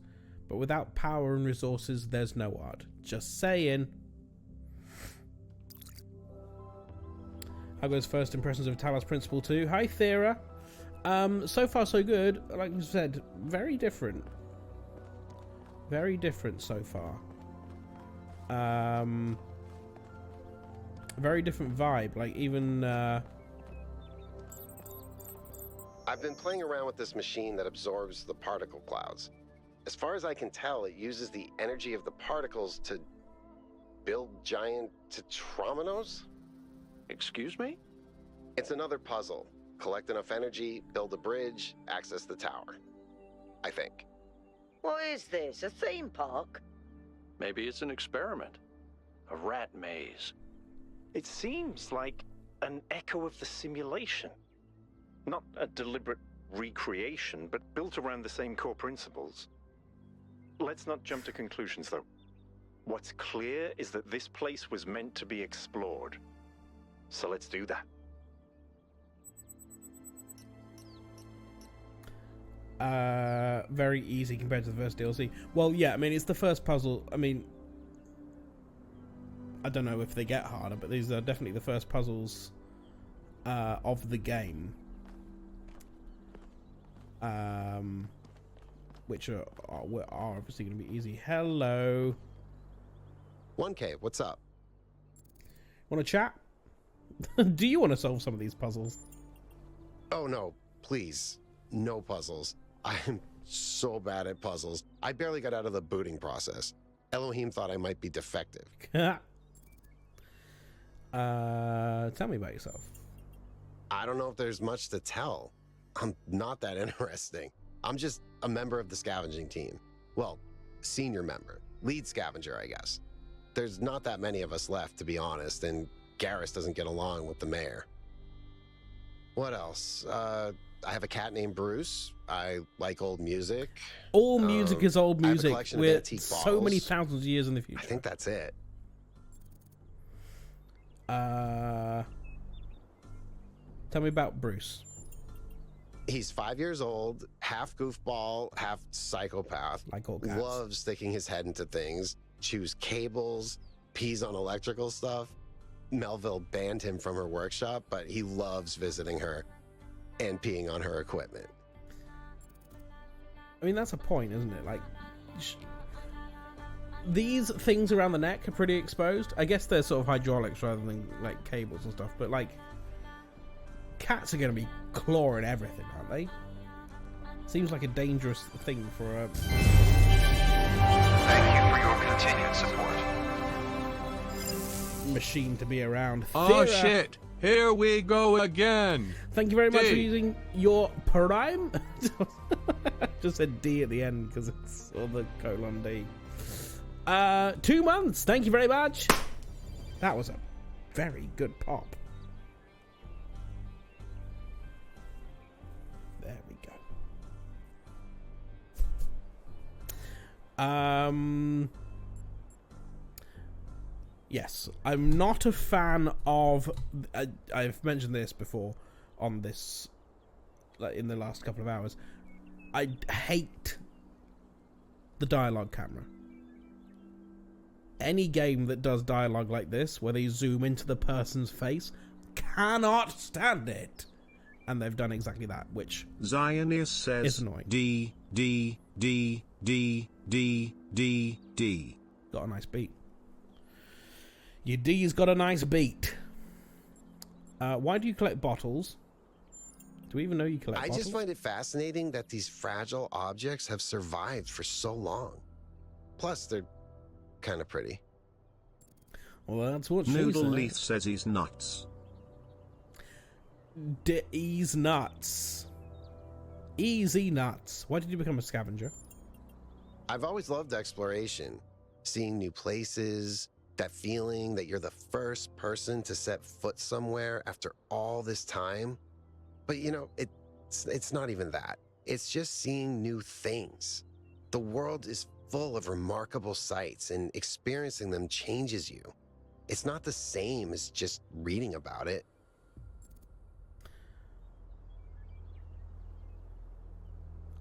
But without power and resources, there's no art. Just saying. How goes first impressions of Talos Principle 2? Hi, Thera. So far, so good. Like I said, very different. Very different so far. Very different vibe. Like, even, I've been playing around with this machine that absorbs the particle clouds. As far as I can tell, it uses the energy of the particles to build giant tetrominos? Excuse me? It's another puzzle. Collect enough energy, build a bridge, access the tower. I think. What is this, a theme park? Maybe it's an experiment. A rat maze. It seems like an echo of the simulation. Not a deliberate recreation, but built around the same core principles. Let's not jump to conclusions, though. What's clear is that this place was meant to be explored. So let's do that. Very easy compared to the first DLC. Well, yeah, I mean, it's the first puzzle. I mean, I don't know if they get harder, but these are definitely the first puzzles of the game. Which are obviously going to be easy. Hello. 1K, what's up? Want to chat? Do you want to solve some of these puzzles? Oh no, please. No puzzles. I am so bad at puzzles. I barely got out of the booting process. Elohim thought I might be defective. Tell me about yourself. I don't know if there's much to tell. I'm not that interesting. I'm just a member of the scavenging team. Well, senior member. Lead scavenger, I guess. There's not that many of us left, to be honest, and Garrus doesn't get along with the mayor. What else? I have a cat named Bruce. I like old music. All music is old music. We're so many bottles. thousands of years in the future. I think that's it. Tell me about Bruce. He's 5 years old, half goofball, half psychopath. Like all cats. Loves sticking his head into things, chews cables, pees on electrical stuff. Melville banned him from her workshop, but he loves visiting her and peeing on her equipment. I mean, that's a point, isn't it? Like, these things around the neck are pretty exposed. I guess they're sort of hydraulics rather than, like, cables and stuff, but, like, cats are going to be clawing everything, aren't they? Seems like a dangerous thing for a... Thank you for your continued support. Machine to be around. Oh Thera, shit! Here we go again. thank you very much D. for using your Prime. Just said D at the end because it's all the colon D. 2 months. Thank you very much. That was a very good pop. There we go. Yes, I'm not a fan of... I've mentioned this before on this, like, in the last couple of hours. I hate the dialogue camera. Any game that does dialogue like this, where they zoom into the person's face, cannot stand it. And they've done exactly that, which Zionist says is annoying. D, D, D, D, D, D, D. Got a nice beat. Your D's got a nice beat. Why do you collect bottles? Do we even know you collect bottles? I just find it fascinating that these fragile objects have survived for so long. Plus, they're kind of pretty. Well, that's what Noodle she Leaf says he's nuts. He's nuts. Easy nuts. Why did you become a scavenger? I've always loved exploration. Seeing new places, that feeling that you're the first person to set foot somewhere after all this time. But you know, it's not even that. It's just seeing new things. The world is full of remarkable sights, and experiencing them changes you. It's not the same as just reading about it.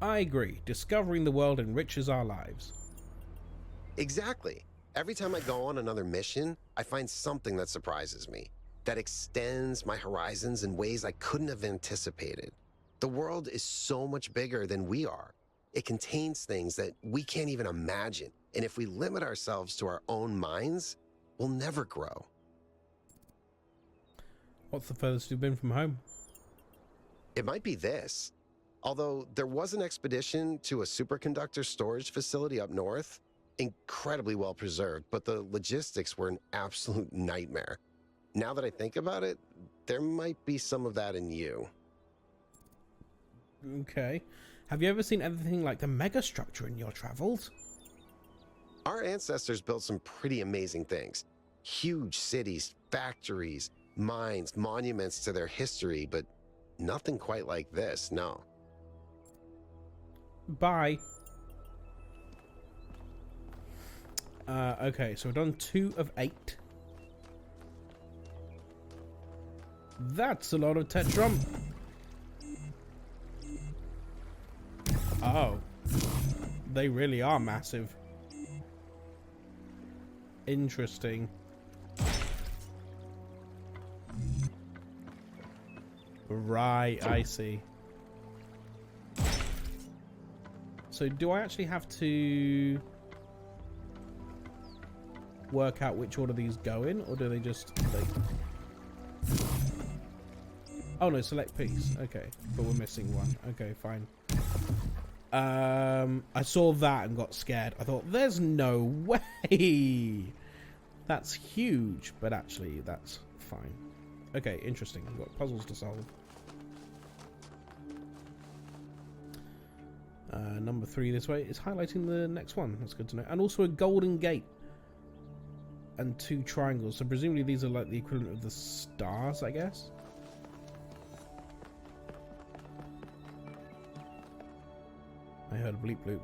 I agree. Discovering the world enriches our lives. Exactly. Every time I go on another mission, I find something that surprises me, that extends my horizons in ways I couldn't have anticipated. The world is so much bigger than we are. It contains things that we can't even imagine. And if we limit ourselves to our own minds, we'll never grow. What's the furthest you've been from home? It might be this. Although there was an expedition to a superconductor storage facility up north, incredibly well preserved, but the logistics were an absolute nightmare. Now that I think about it, there might be some of that in you. Okay. Have you ever seen anything like the megastructure in your travels? Our ancestors built some pretty amazing things. Huge cities, factories, mines, monuments to their history, but nothing quite like this, no. Bye. Okay, so we've done 2 of 8. That's a lot of Tetrum. Oh. They really are massive. Interesting. Right, I see. So do I actually have to work out which order these go in, or do they just... Oh no, select piece. Okay, but we're missing one. Okay, fine. I saw that and got scared. I thought, there's no way! That's huge, but actually that's fine. Okay, interesting. We've got puzzles to solve. Number 3 this way is highlighting the next one. That's good to know. And also a golden gate. And 2 triangles. So presumably these are like the equivalent of the stars, I guess. I heard a bleep bloop.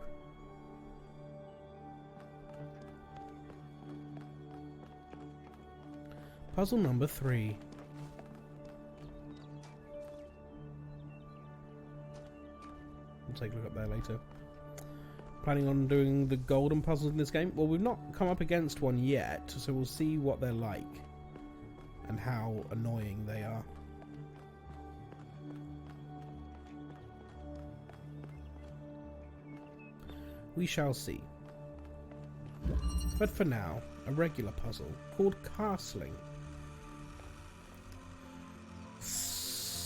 Puzzle number 3. We'll take a look up there later. Planning on doing the golden puzzles in this game? Well, we've not come up against one yet, so we'll see what they're like and how annoying they are. We shall see. But for now, a regular puzzle called castling.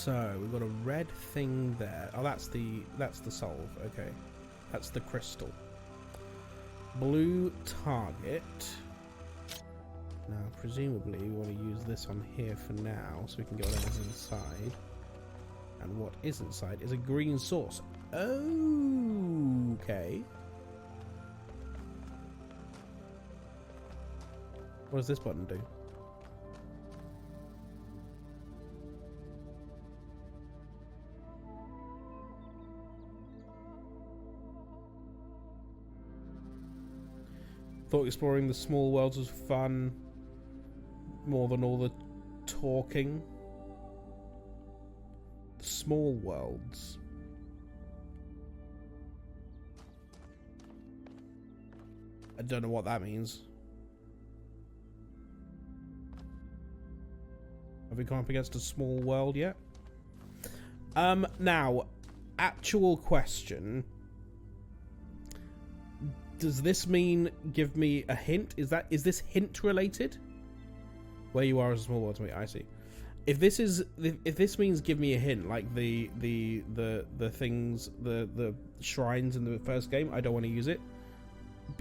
So we've got a red thing there. Oh, that's the solve. Okay, that's the crystal. Blue target. Now, presumably, we want to use this on here for now, so we can get whatever's inside. And what is inside is a green source. Okay. What does this button do? Thought exploring the small worlds was fun more than all the talking. The small worlds. I don't know what that means. Have we come up against a small world yet? Now, actual question. Does this mean give me a hint? Is this hint related? Where you are as a small world to me, I see. If this means give me a hint, like the things, the shrines in the first game, I don't want to use it.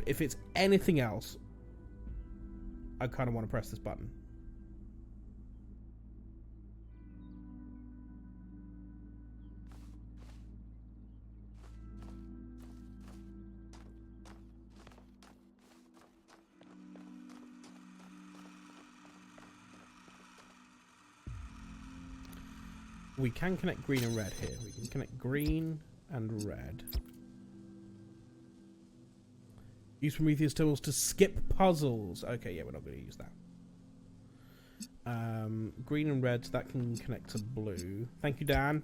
If it's anything else, I kind of want to press this button. We can connect green and red here. We can connect green and red. Use Prometheus terminals to skip puzzles. Okay, yeah, we're not going to use that. Green and red, so that can connect to blue. Thank you, Dan.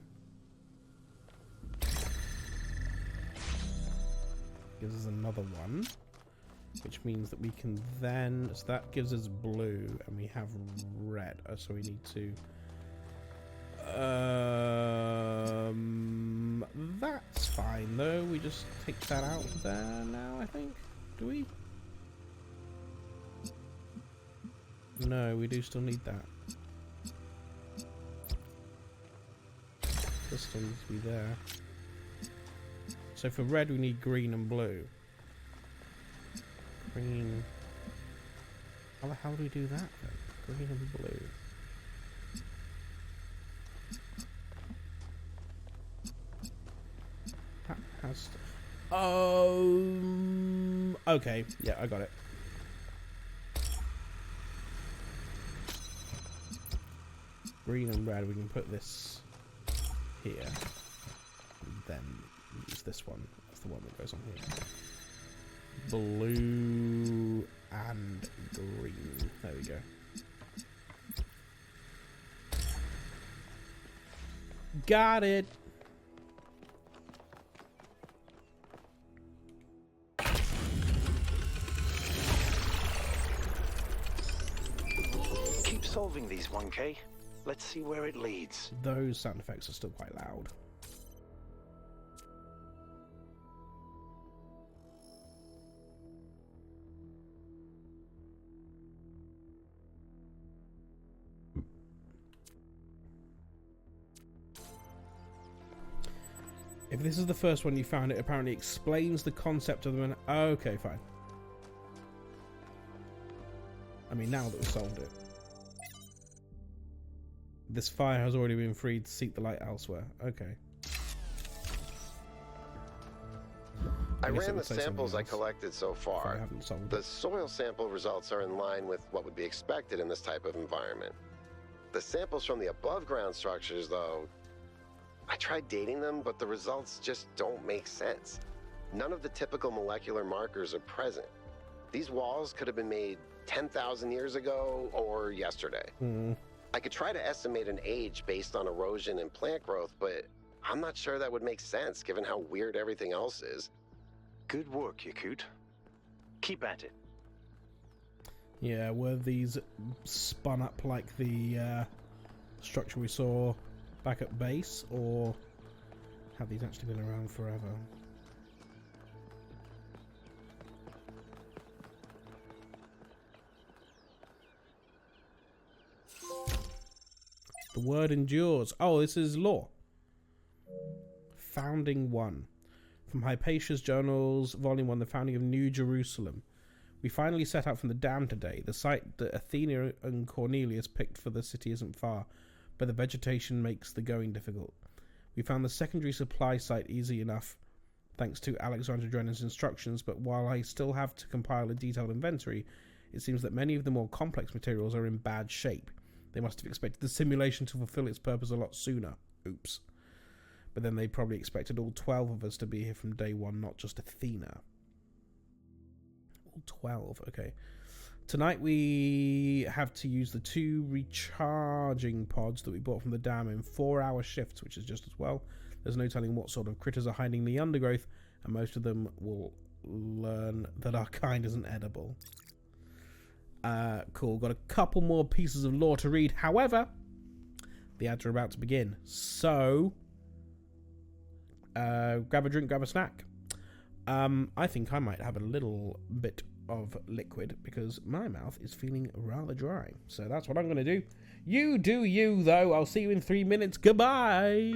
Gives us another one, which means that we can then... So that gives us blue, and we have red. Oh, so we need to... That's fine though. We just take that out there now, I think. Do we? No, we do still need that. This still needs to be there. So for red we need green and blue. Green. How the hell do we do that then? Green and blue. Okay, yeah, I got it. Green and red, we can put this here. And then use this one. That's the one that goes on here. Blue and green. There we go. Got it! Solving these, 1K. Let's see where it leads. Those sound effects are still quite loud. If this is the first one you found, it apparently explains the concept of them. Okay, fine. I mean, now that we've solved it. This fire has already been freed to seek the light elsewhere. Okay. I ran the samples I collected so far. The soil sample results are in line with what would be expected in this type of environment. The samples from the above ground structures, though, I tried dating them, but the results just don't make sense. None of the typical molecular markers are present. These walls could have been made 10,000 years ago or yesterday. I could try to estimate an age based on erosion and plant growth, but I'm not sure that would make sense given how weird everything else is. Good work, Yakut. Keep at it. Yeah, were these spun up like the structure we saw back at base, or have these actually been around forever? The word endures. Oh, this is lore. Founding 1. From Hypatia's Journals, Volume 1, The Founding of New Jerusalem. We finally set out from the dam today. The site that Athena and Cornelius picked for the city isn't far, but the vegetation makes the going difficult. We found the secondary supply site easy enough, thanks to Alexander Drennan's instructions, but while I still have to compile a detailed inventory, it seems that many of the more complex materials are in bad shape. They must have expected the simulation to fulfill its purpose a lot sooner. Oops. But then they probably expected all 12 of us to be here from day one, not just Athena. All 12, okay. Tonight we have to use the 2 recharging pods that we bought from the dam in 4-hour shifts, which is just as well. There's no telling what sort of critters are hiding in the undergrowth, and most of them will learn that our kind isn't edible. Cool. Got a couple more pieces of lore to read. However, the ads are about to begin. So, grab a drink, grab a snack. I think I might have a little bit of liquid because my mouth is feeling rather dry. So that's what I'm going to do. You do you, though. I'll see you in 3 minutes. Goodbye.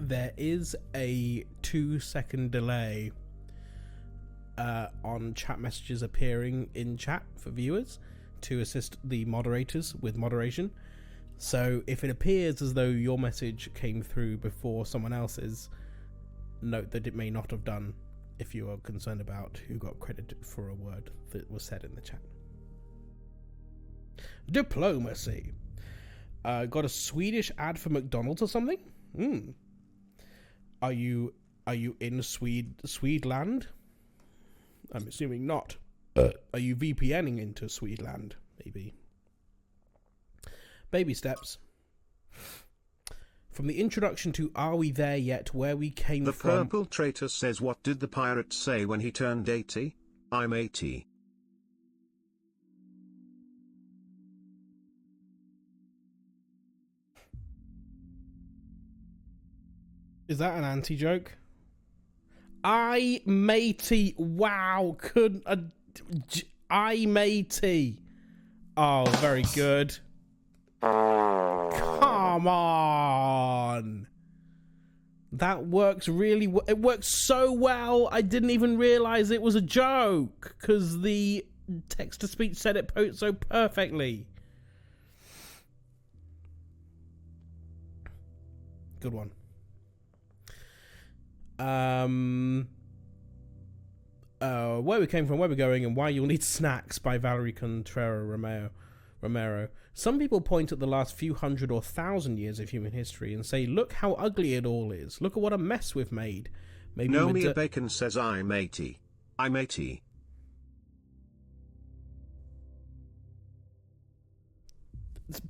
There is a 2-second delay on chat messages appearing in chat for viewers to assist the moderators with moderation. So if it appears as though your message came through before someone else's, note that it may not have done if you are concerned about who got credited for a word that was said in the chat. Diplomacy. Got a Swedish ad for McDonald's or something? Are you in Swedeland? I'm assuming not. Are you VPNing into Sweetland? Maybe. Baby steps. From the introduction to Are We There Yet, where we came The from... Purple Traitor says, what did the pirate say when he turned 80? I'm 80. Is that an anti-joke? I matey. Wow, couldn't I matey. Oh, very good. Come on. That works really well. It works so well. I didn't even realize it was a joke because the text-to-speech said it so perfectly. Good one. Where we came from, where we're going, and why you'll need snacks by Valerie Contreras Romero. Some people point at the last few hundred or thousand years of human history and say, look how ugly it all is. Look at what a mess we've made. Maybe Nomia Bacon says, I'm 80. I'm 80.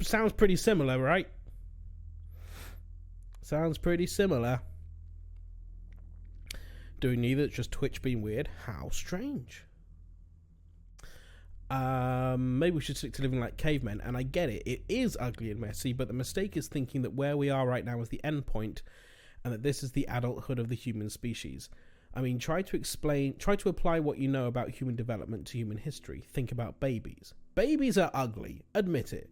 Sounds pretty similar, right? Sounds pretty similar. Doing neither, it's just Twitch being weird. How strange. Maybe we should stick to living like cavemen, and I get it. It is ugly and messy, but the mistake is thinking that where we are right now is the end point, and that this is the adulthood of the human species. I mean, try to apply what you know about human development to human history. Think about babies. Babies are ugly. Admit it.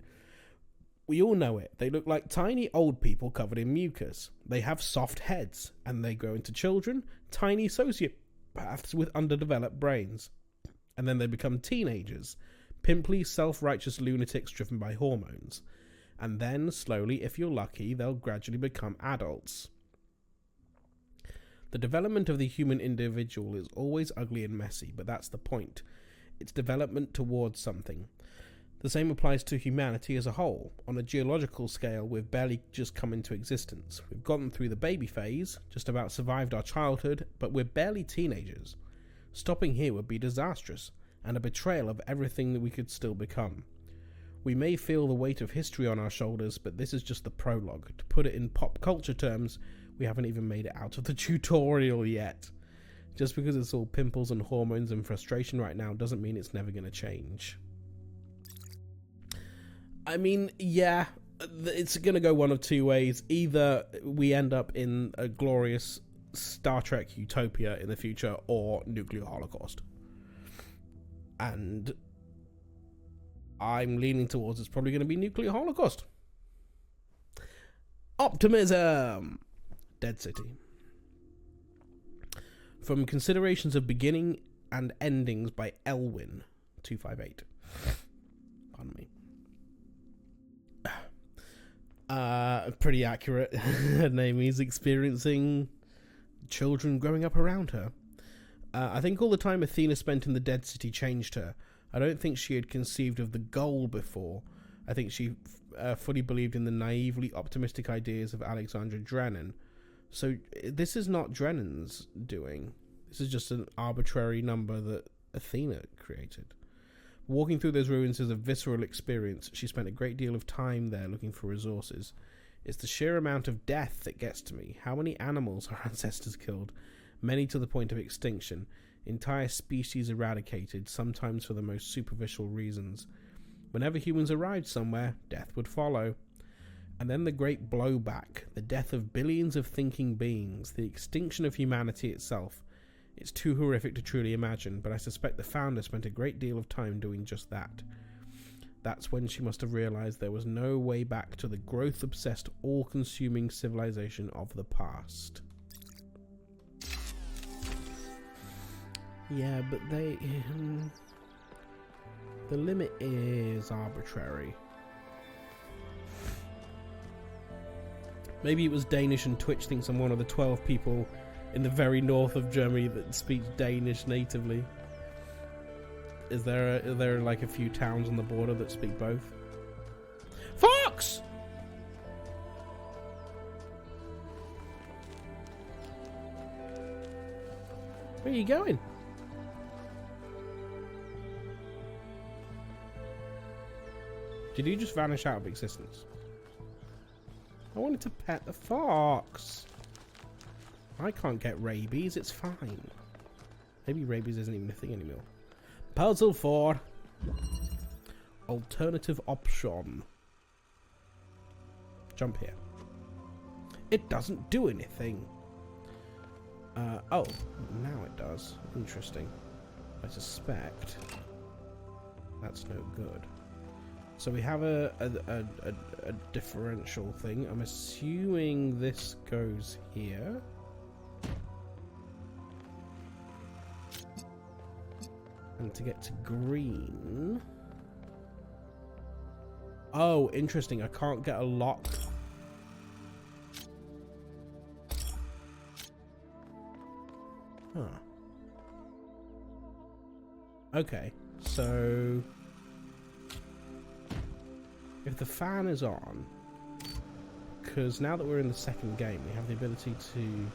We all know it. They look like tiny old people covered in mucus. They have soft heads, and they grow into children, tiny sociopaths with underdeveloped brains. And then they become teenagers, pimply, self-righteous lunatics driven by hormones. And then, slowly, if you're lucky, they'll gradually become adults. The development of the human individual is always ugly and messy, but that's the point. It's development towards something. The same applies to humanity as a whole. On a geological scale, we've barely just come into existence. We've gotten through the baby phase, just about survived our childhood, but we're barely teenagers. Stopping here would be disastrous, and a betrayal of everything that we could still become. We may feel the weight of history on our shoulders, but this is just the prologue. To put it in pop culture terms, we haven't even made it out of the tutorial yet. Just because it's all pimples and hormones and frustration right now doesn't mean it's never going to change. I mean, yeah, it's going to go one of two ways. Either we end up in a glorious Star Trek utopia in the future, or nuclear holocaust. And I'm leaning towards it's probably going to be nuclear holocaust. Optimism! Dead City. From Considerations of Beginning and Endings by Elwyn 258. Pardon me. Pretty accurate. Naomi's experiencing children growing up around her. I think all the time Athena spent in the Dead City changed her. I don't think she had conceived of the goal before. I think she fully believed in the naively optimistic ideas of Alexandra Drennan. So this is not Drennan's doing. This is just an arbitrary number that Athena created. Walking through those ruins is a visceral experience. She spent a great deal of time there looking for resources. It's the sheer amount of death that gets to me. How many animals our ancestors killed? Many to the point of extinction. Entire species eradicated, sometimes for the most superficial reasons. Whenever humans arrived somewhere, death would follow. And then the great blowback, the death of billions of thinking beings, the extinction of humanity itself. It's too horrific to truly imagine, but I suspect the founder spent a great deal of time doing just that. That's when she must have realized there was no way back to the growth-obsessed, all-consuming civilization of the past. Yeah, but the limit is arbitrary. Maybe it was Danish and Twitch thinks I'm one of the 12 people in the very north of Germany that speaks Danish natively. Is there like a few towns on the border that speak both? Fox! Where are you going? Did you just vanish out of existence? I wanted to pet the fox. I can't get rabies, it's fine. Maybe rabies isn't even a thing anymore. Puzzle 4. Alternative option. Jump here. It doesn't do anything. Oh, now it does. Interesting. I suspect that's no good. So we have a differential thing. I'm assuming this goes here. And to get to green... Oh, interesting. I can't get a lock. Huh. Okay, so... if the fan is on... because now that we're in the second game, we have the ability to...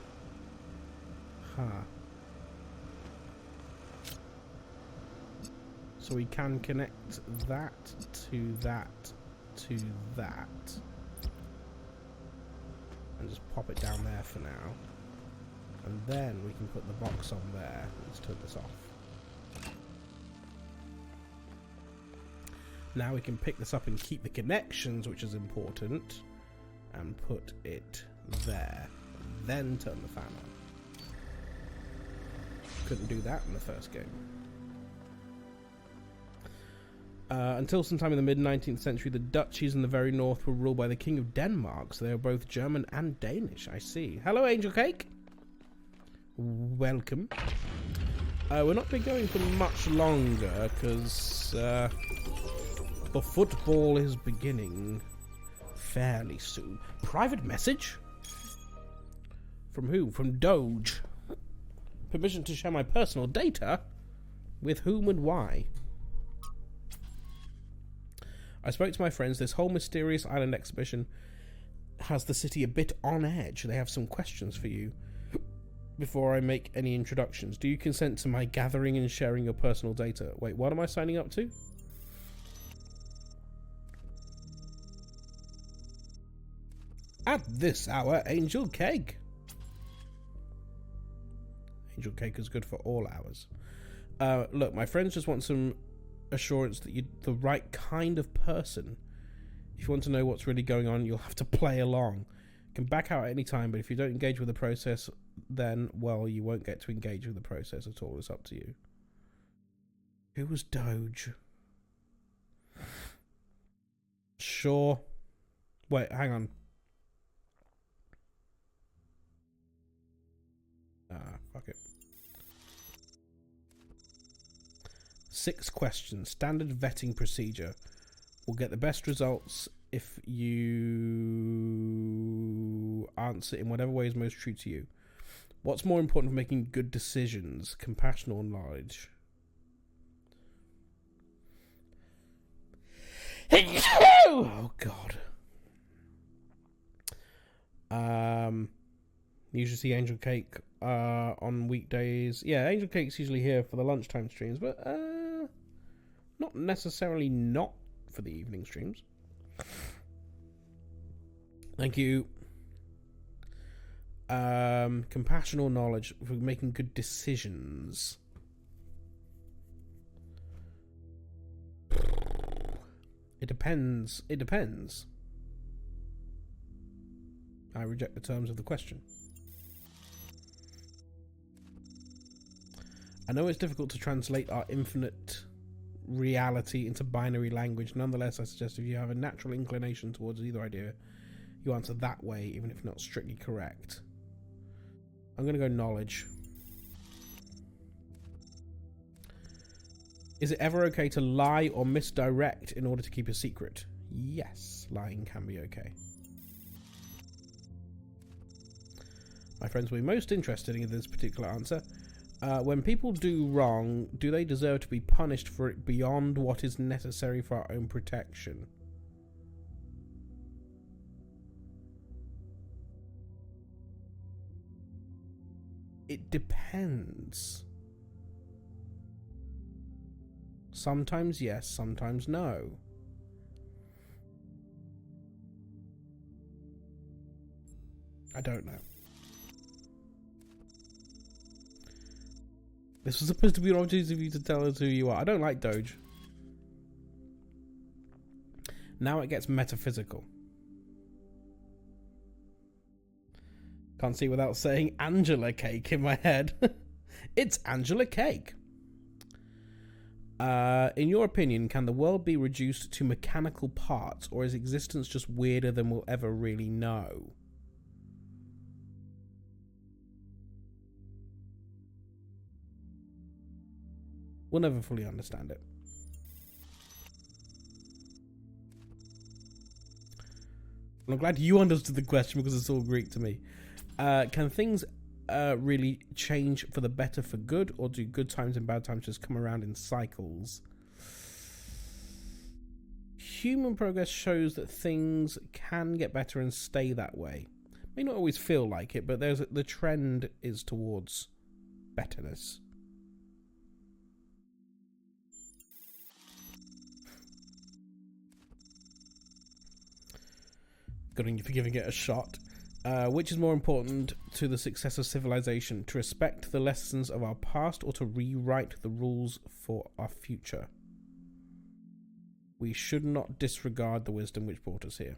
So we can connect that to that to that. And just pop it down there for now. And then we can put the box on there. Let's turn this off. Now we can pick this up and keep the connections, which is important. And put it there. Then turn the fan on. Couldn't do that in the first game. Until sometime in the mid-19th century, the duchies in the very north were ruled by the King of Denmark, so they were both German and Danish, I see. Hello, Angel Cake! Welcome. We're not been going for much longer, because the football is beginning fairly soon. Private message? From who? From Doge. Permission to share my personal data? With whom and why? I spoke to my friends. This whole mysterious island exhibition has the city a bit on edge. They have some questions for you before I make any introductions. Do you consent to my gathering and sharing your personal data? Wait, what am I signing up to? At this hour, Angel Cake. Angel Cake is good for all hours. Look, my friends just want some assurance that you're the right kind of person. If you want to know what's really going on, you'll have to play along. You can back out at any time, but if you don't engage with the process, then, well, you won't get to engage with the process at all. It's up to you. Who was Doge? Sure. Wait, hang on. Fuck it. 6 questions. Standard vetting procedure. We'll get the best results if you answer in whatever way is most true to you. What's more important for making good decisions? Compassion or knowledge? Oh, God. You should see Angel Cake on weekdays. Yeah, Angel Cake's usually here for the lunchtime streams, but not necessarily not for the evening streams. Thank you. Compassion or knowledge for making good decisions. It depends. It depends. I reject the terms of the question. I know it's difficult to translate our infinite reality into binary language. Nonetheless, I suggest if you have a natural inclination towards either idea, you answer that way, even if not strictly correct. I'm going to go knowledge. Is it ever okay to lie or misdirect in order to keep a secret? Yes, lying can be okay. My friends will be most interested in this particular answer. When people do wrong, do they deserve to be punished for it beyond what is necessary for our own protection? It depends. Sometimes yes, sometimes no. I don't know. This was supposed to be an opportunity for you to tell us who you are. I don't like Doge. Now it gets metaphysical. Can't see without saying Angela Cake in my head. It's Angela Cake. In your opinion, can the world be reduced to mechanical parts, or is existence just weirder than we'll ever really know? We'll never fully understand it. I'm glad you understood the question because it's all Greek to me. Can things really change for the better for good, or do good times and bad times just come around in cycles? Human progress shows that things can get better and stay that way. May not always feel like it, but the trend is towards betterness. Good on you for giving it a shot. Which is more important to the success of civilization? To respect the lessons of our past, or to rewrite the rules for our future? We should not disregard the wisdom which brought us here.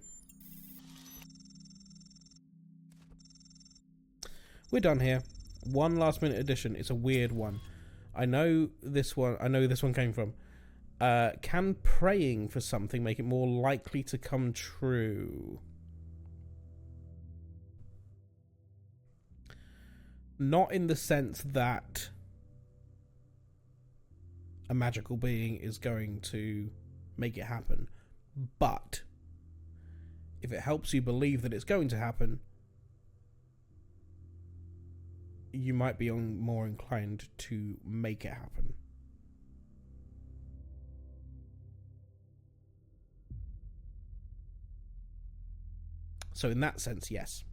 We're done here. One last minute addition. It's a weird one. I know this one came from. Can praying for something make it more likely to come true? Not in the sense that a magical being is going to make it happen, but if it helps you believe that it's going to happen, you might be more inclined to make it happen. So in that sense, yes.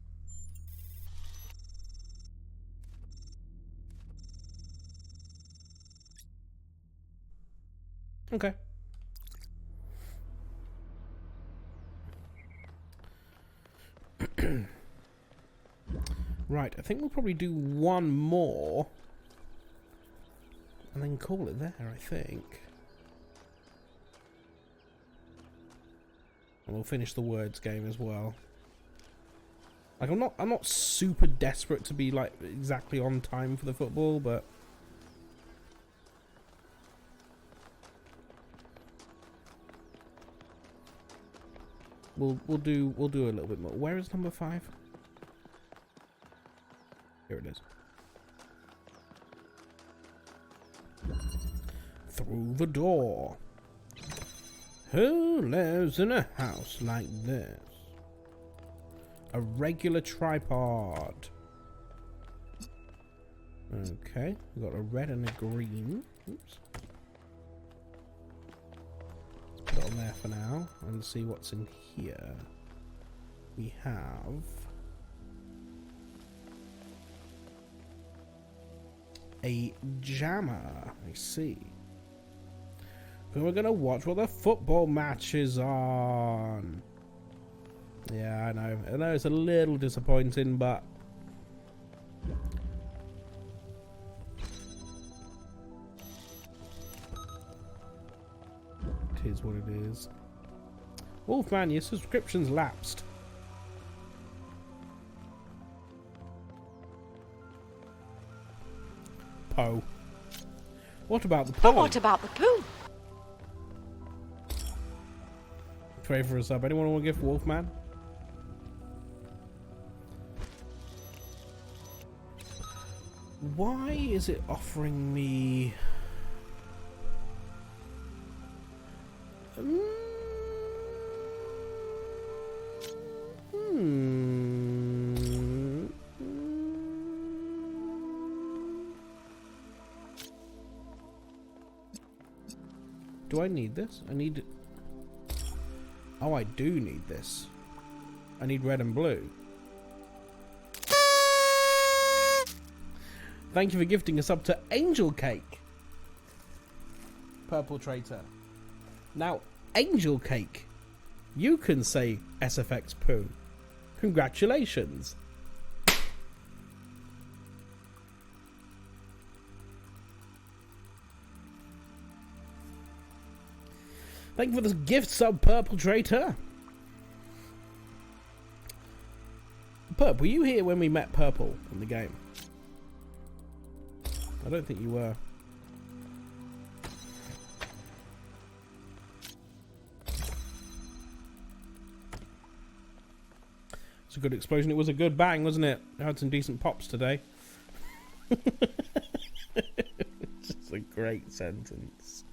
Okay. Right, I think we'll probably do one more and then call it there, I think. And we'll finish the words game as well. Like, I'm not super desperate to be like exactly on time for the football, but We'll do a little bit more. Where is number 5? Here it is. Through the door. Who lives in a house like this? A regular tripod. Okay, we've got a red and a green. Oops. Put it on there for now and see what's in here. We have a jammer, I see. And we're gonna watch what the football match is on. Yeah, I know it's a little disappointing, but it is what it is. Wolfman, your subscription's lapsed. Poe. What about the Poe? What about the poo? Pray for a sub. Anyone want to give Wolfman? Why is it offering me... Do I need this? I need... Oh, I do need this. I need red and blue. Thank you for gifting us up to Angel Cake. Purple Traitor. Now, Angel Cake, you can say SFX poo. Congratulations. Thank you for this gift sub, Purple Traitor. Perp, were you here when we met Purple in the game? I don't think you were. It's a good explosion. It was a good bang, wasn't it? I had some decent pops today. It's a great sentence.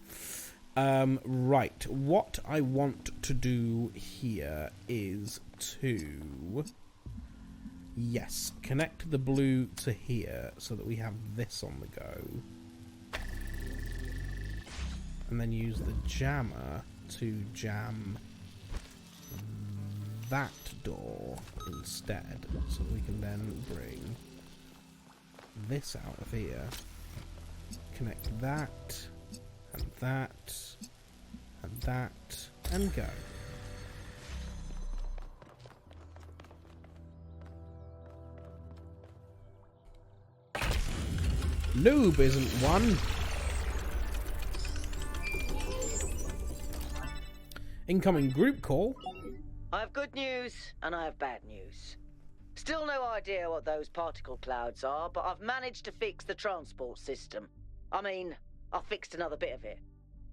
Right, what I want to do here is to... Yes, connect the blue to here so that we have this on the go. And then use the jammer to jam that door instead, so that we can then bring this out of here. Connect that, and that, and that, and go. Lube isn't one. Incoming group call. I have good news and I have bad news. Still no idea what those particle clouds are, but I've managed to fix the transport system. I mean, I fixed another bit of it.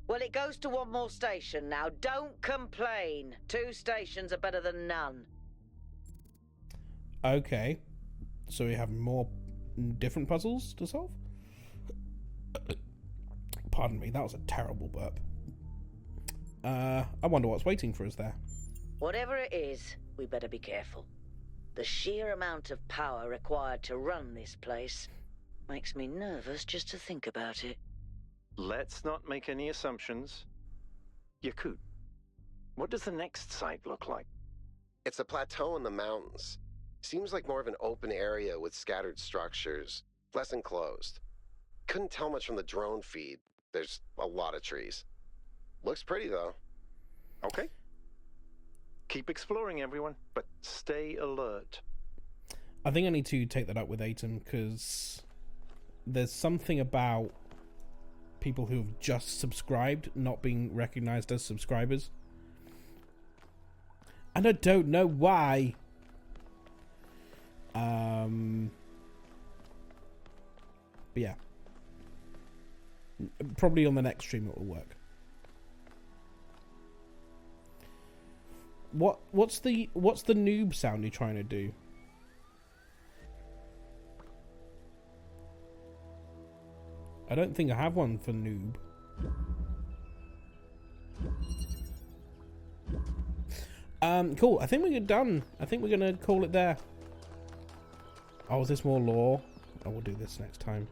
Well, it goes to one more station now. Don't complain. 2 stations are better than none. Okay. So we have more different puzzles to solve? Pardon me, that was a terrible burp. I wonder what's waiting for us there. Whatever it is, we better be careful. The sheer amount of power required to run this place makes me nervous just to think about it. Let's not make any assumptions. Yakut, what does the next site look like? It's a plateau in the mountains. Seems like more of an open area with scattered structures, less enclosed. Couldn't tell much from the drone feed. There's a lot of trees. Looks pretty, though. Okay. Keep exploring, everyone, but stay alert. I think I need to take that up with Atom, because there's something about people who have just subscribed not being recognized as subscribers. And I don't know why. But yeah. Probably on the next stream it will work. What's the noob sound you're trying to do? I don't think I have one for noob. Cool. I think we're done. I think we're gonna call it there. Oh, is this more lore? Oh, we'll do this next time.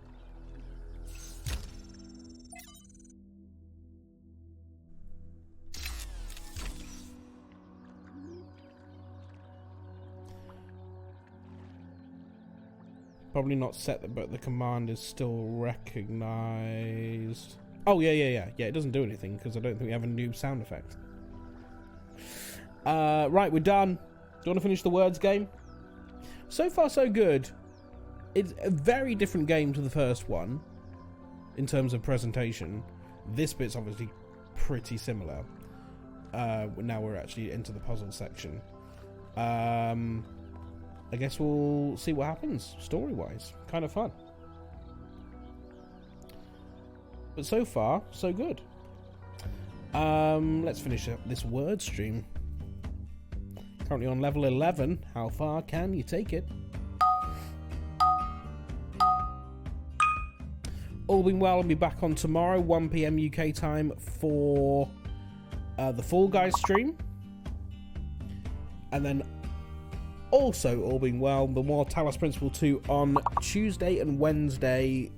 Probably not set, but the command is still recognized. Oh, yeah. It doesn't do anything because I don't think we have a new sound effect. Right, we're done. Do you want to finish the words game? So far, so good. It's a very different game to the first one in terms of presentation. This bit's obviously pretty similar. Now we're actually into the puzzle section. I guess we'll see what happens, story-wise. Kind of fun. But so far, so good. Let's finish up this word stream. Currently on level 11. How far can you take it? All being well, I'll be back on tomorrow, 1 PM UK time, for the Fall Guys stream. And then also, all being well, the more Talos Principle 2 on Tuesday and Wednesday.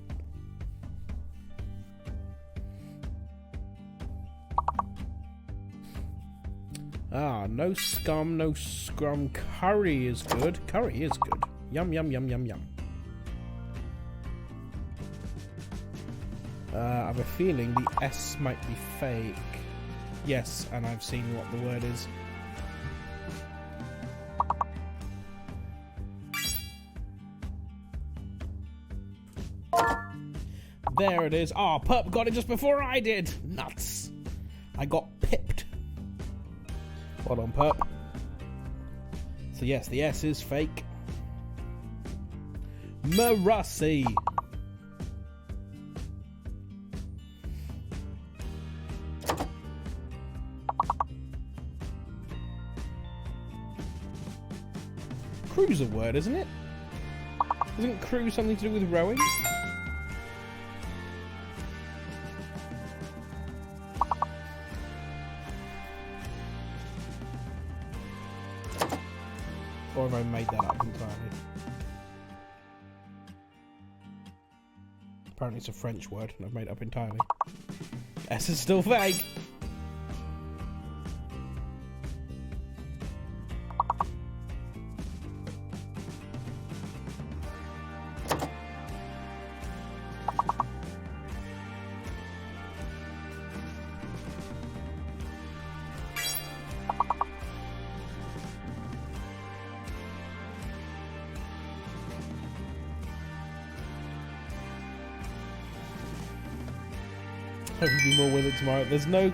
No scum, no scrum. Curry is good. Curry is good. Yum, yum, yum, yum, yum. I have a feeling the S might be fake. Yes, and I've seen what the word is. There it is. Oh, Pup got it just before I did. Nuts. I got pipped. Well done, Perp. So yes, the S is fake. Marussi. Crew's a word, isn't it? Isn't crew something to do with rowing? Or have I made that up entirely? Apparently it's a French word and I've made it up entirely. S is still vague. Hope we'll be more with it tomorrow. There's no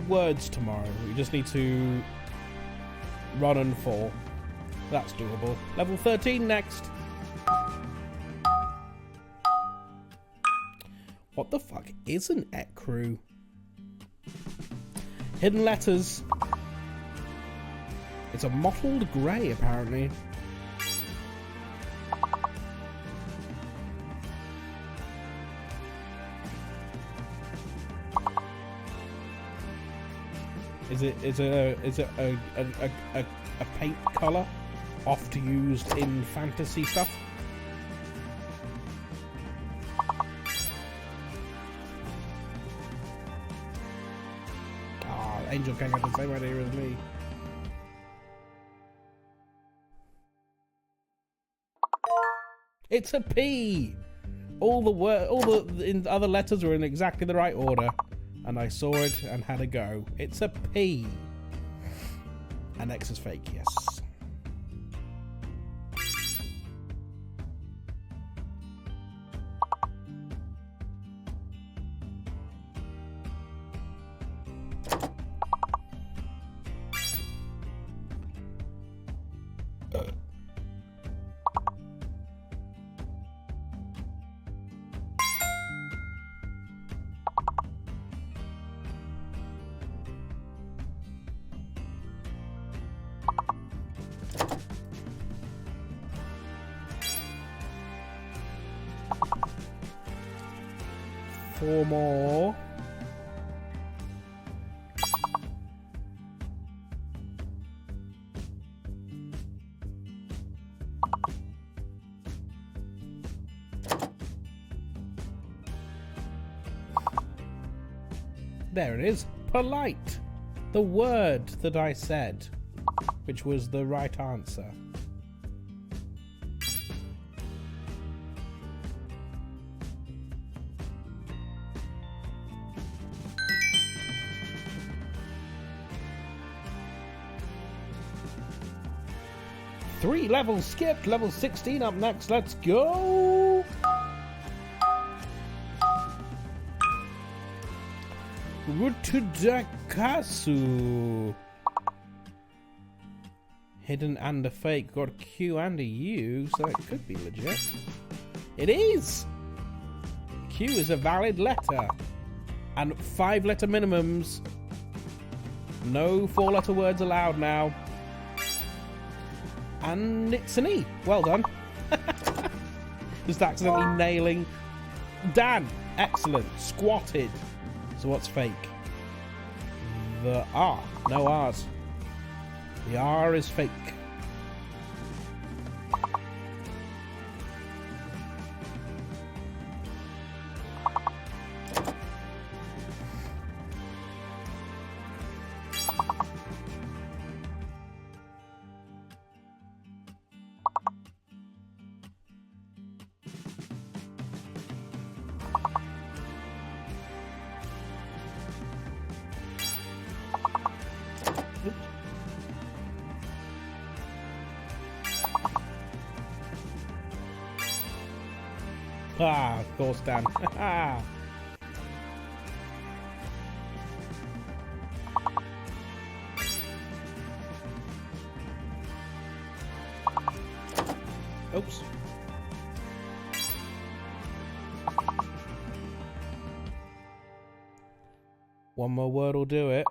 words tomorrow. We just need to run and fall. That's doable. Level 13 next. What the fuck is an ecru? Hidden letters. It's a mottled grey, apparently. Is it a paint colour oft used in fantasy stuff? Ah, Angel King had the same idea as me. It's a P. All the other letters were in exactly the right order. And I saw it and had a go. It's a P. And X is fake, yes. Four more. There it is. Polite. The word that I said, which was the right answer. Three levels skipped. Level 16 up next. Let's go. Rutudakasu. Hidden and a fake. Got a Q and a U, so it could be legit. It is. Q is a valid letter. And 5-letter minimums. No 4-letter words allowed now. And it's an E. Well done. Just accidentally nailing. Dan. Excellent. Squatted. So what's fake? The R. No R's. The R is fake. Ah, of course, Dan. Oops. One more word will do it.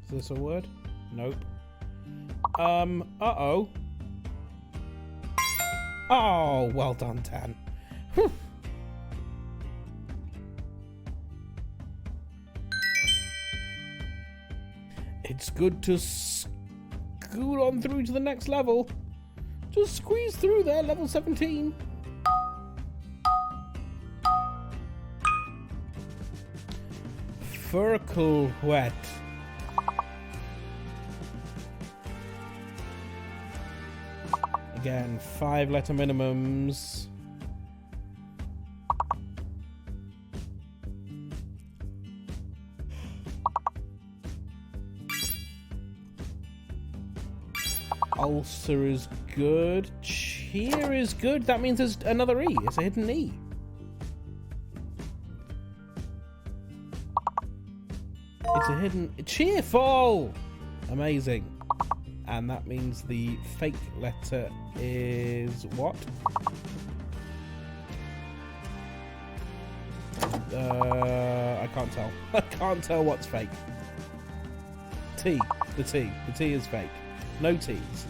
Is this a word? Nope. Uh-oh. Oh, well done, Tan. Whew. It's good to scoot on through to the next level. Just squeeze through there, level 17. Furkle wet. Again, 5-letter minimums. Ulcer is good. Cheer is good. That means there's another E. It's a hidden E. It's a hidden... Cheerful! Amazing. And that means the fake letter is what? I can't tell. I can't tell what's fake. T. The T. The T is fake. No T's.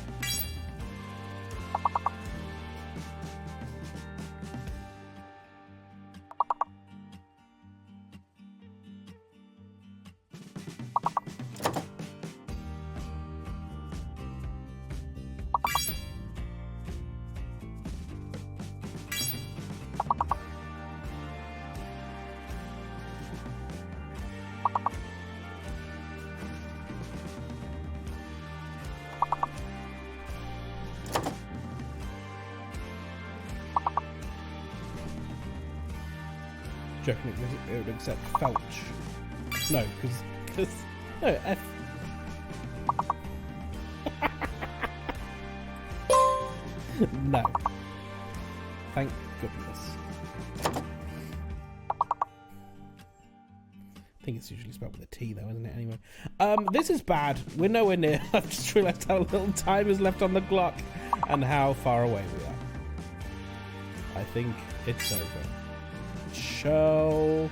Do you reckon it would accept felch? No, because no, F. No. Thank goodness. I think it's usually spelled with a T though, isn't it? Anyway. This is bad. We're nowhere near. I've just realised how little time is left on the clock and how far away we are. I think it's over. Show.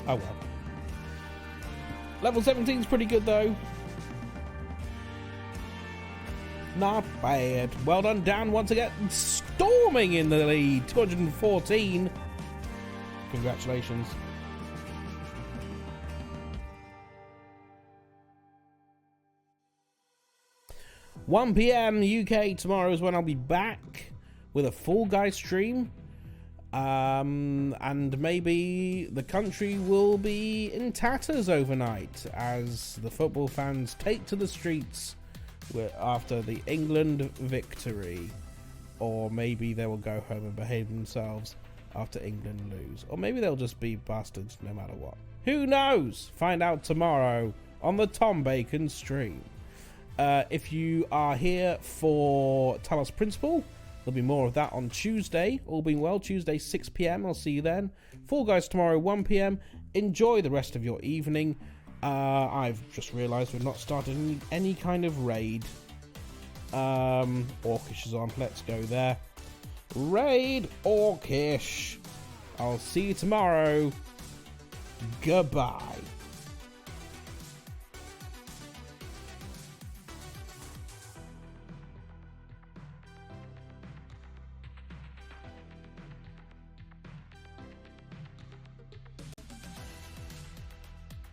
Oh well. Level 17 is pretty good though. Not bad. Well done, Dan, once again. Storming in the lead. 214. Congratulations. £1 PM UK tomorrow is when I'll be back with a Fall Guys stream. And maybe the country will be in tatters overnight as the football fans take to the streets after the England victory. Or maybe they will go home and behave themselves after England lose. Or maybe they'll just be bastards no matter what. Who knows? Find out tomorrow on the Tom Bacon stream. If you are here for Talos Principle, there'll be more of that on Tuesday. All being well, Tuesday 6 PM. I'll see you then. Fall Guys tomorrow 1 PM. Enjoy the rest of your evening. I've just realised we've not started any kind of raid. Orcish is on. Let's go there. Raid Orcish. I'll see you tomorrow. Goodbye.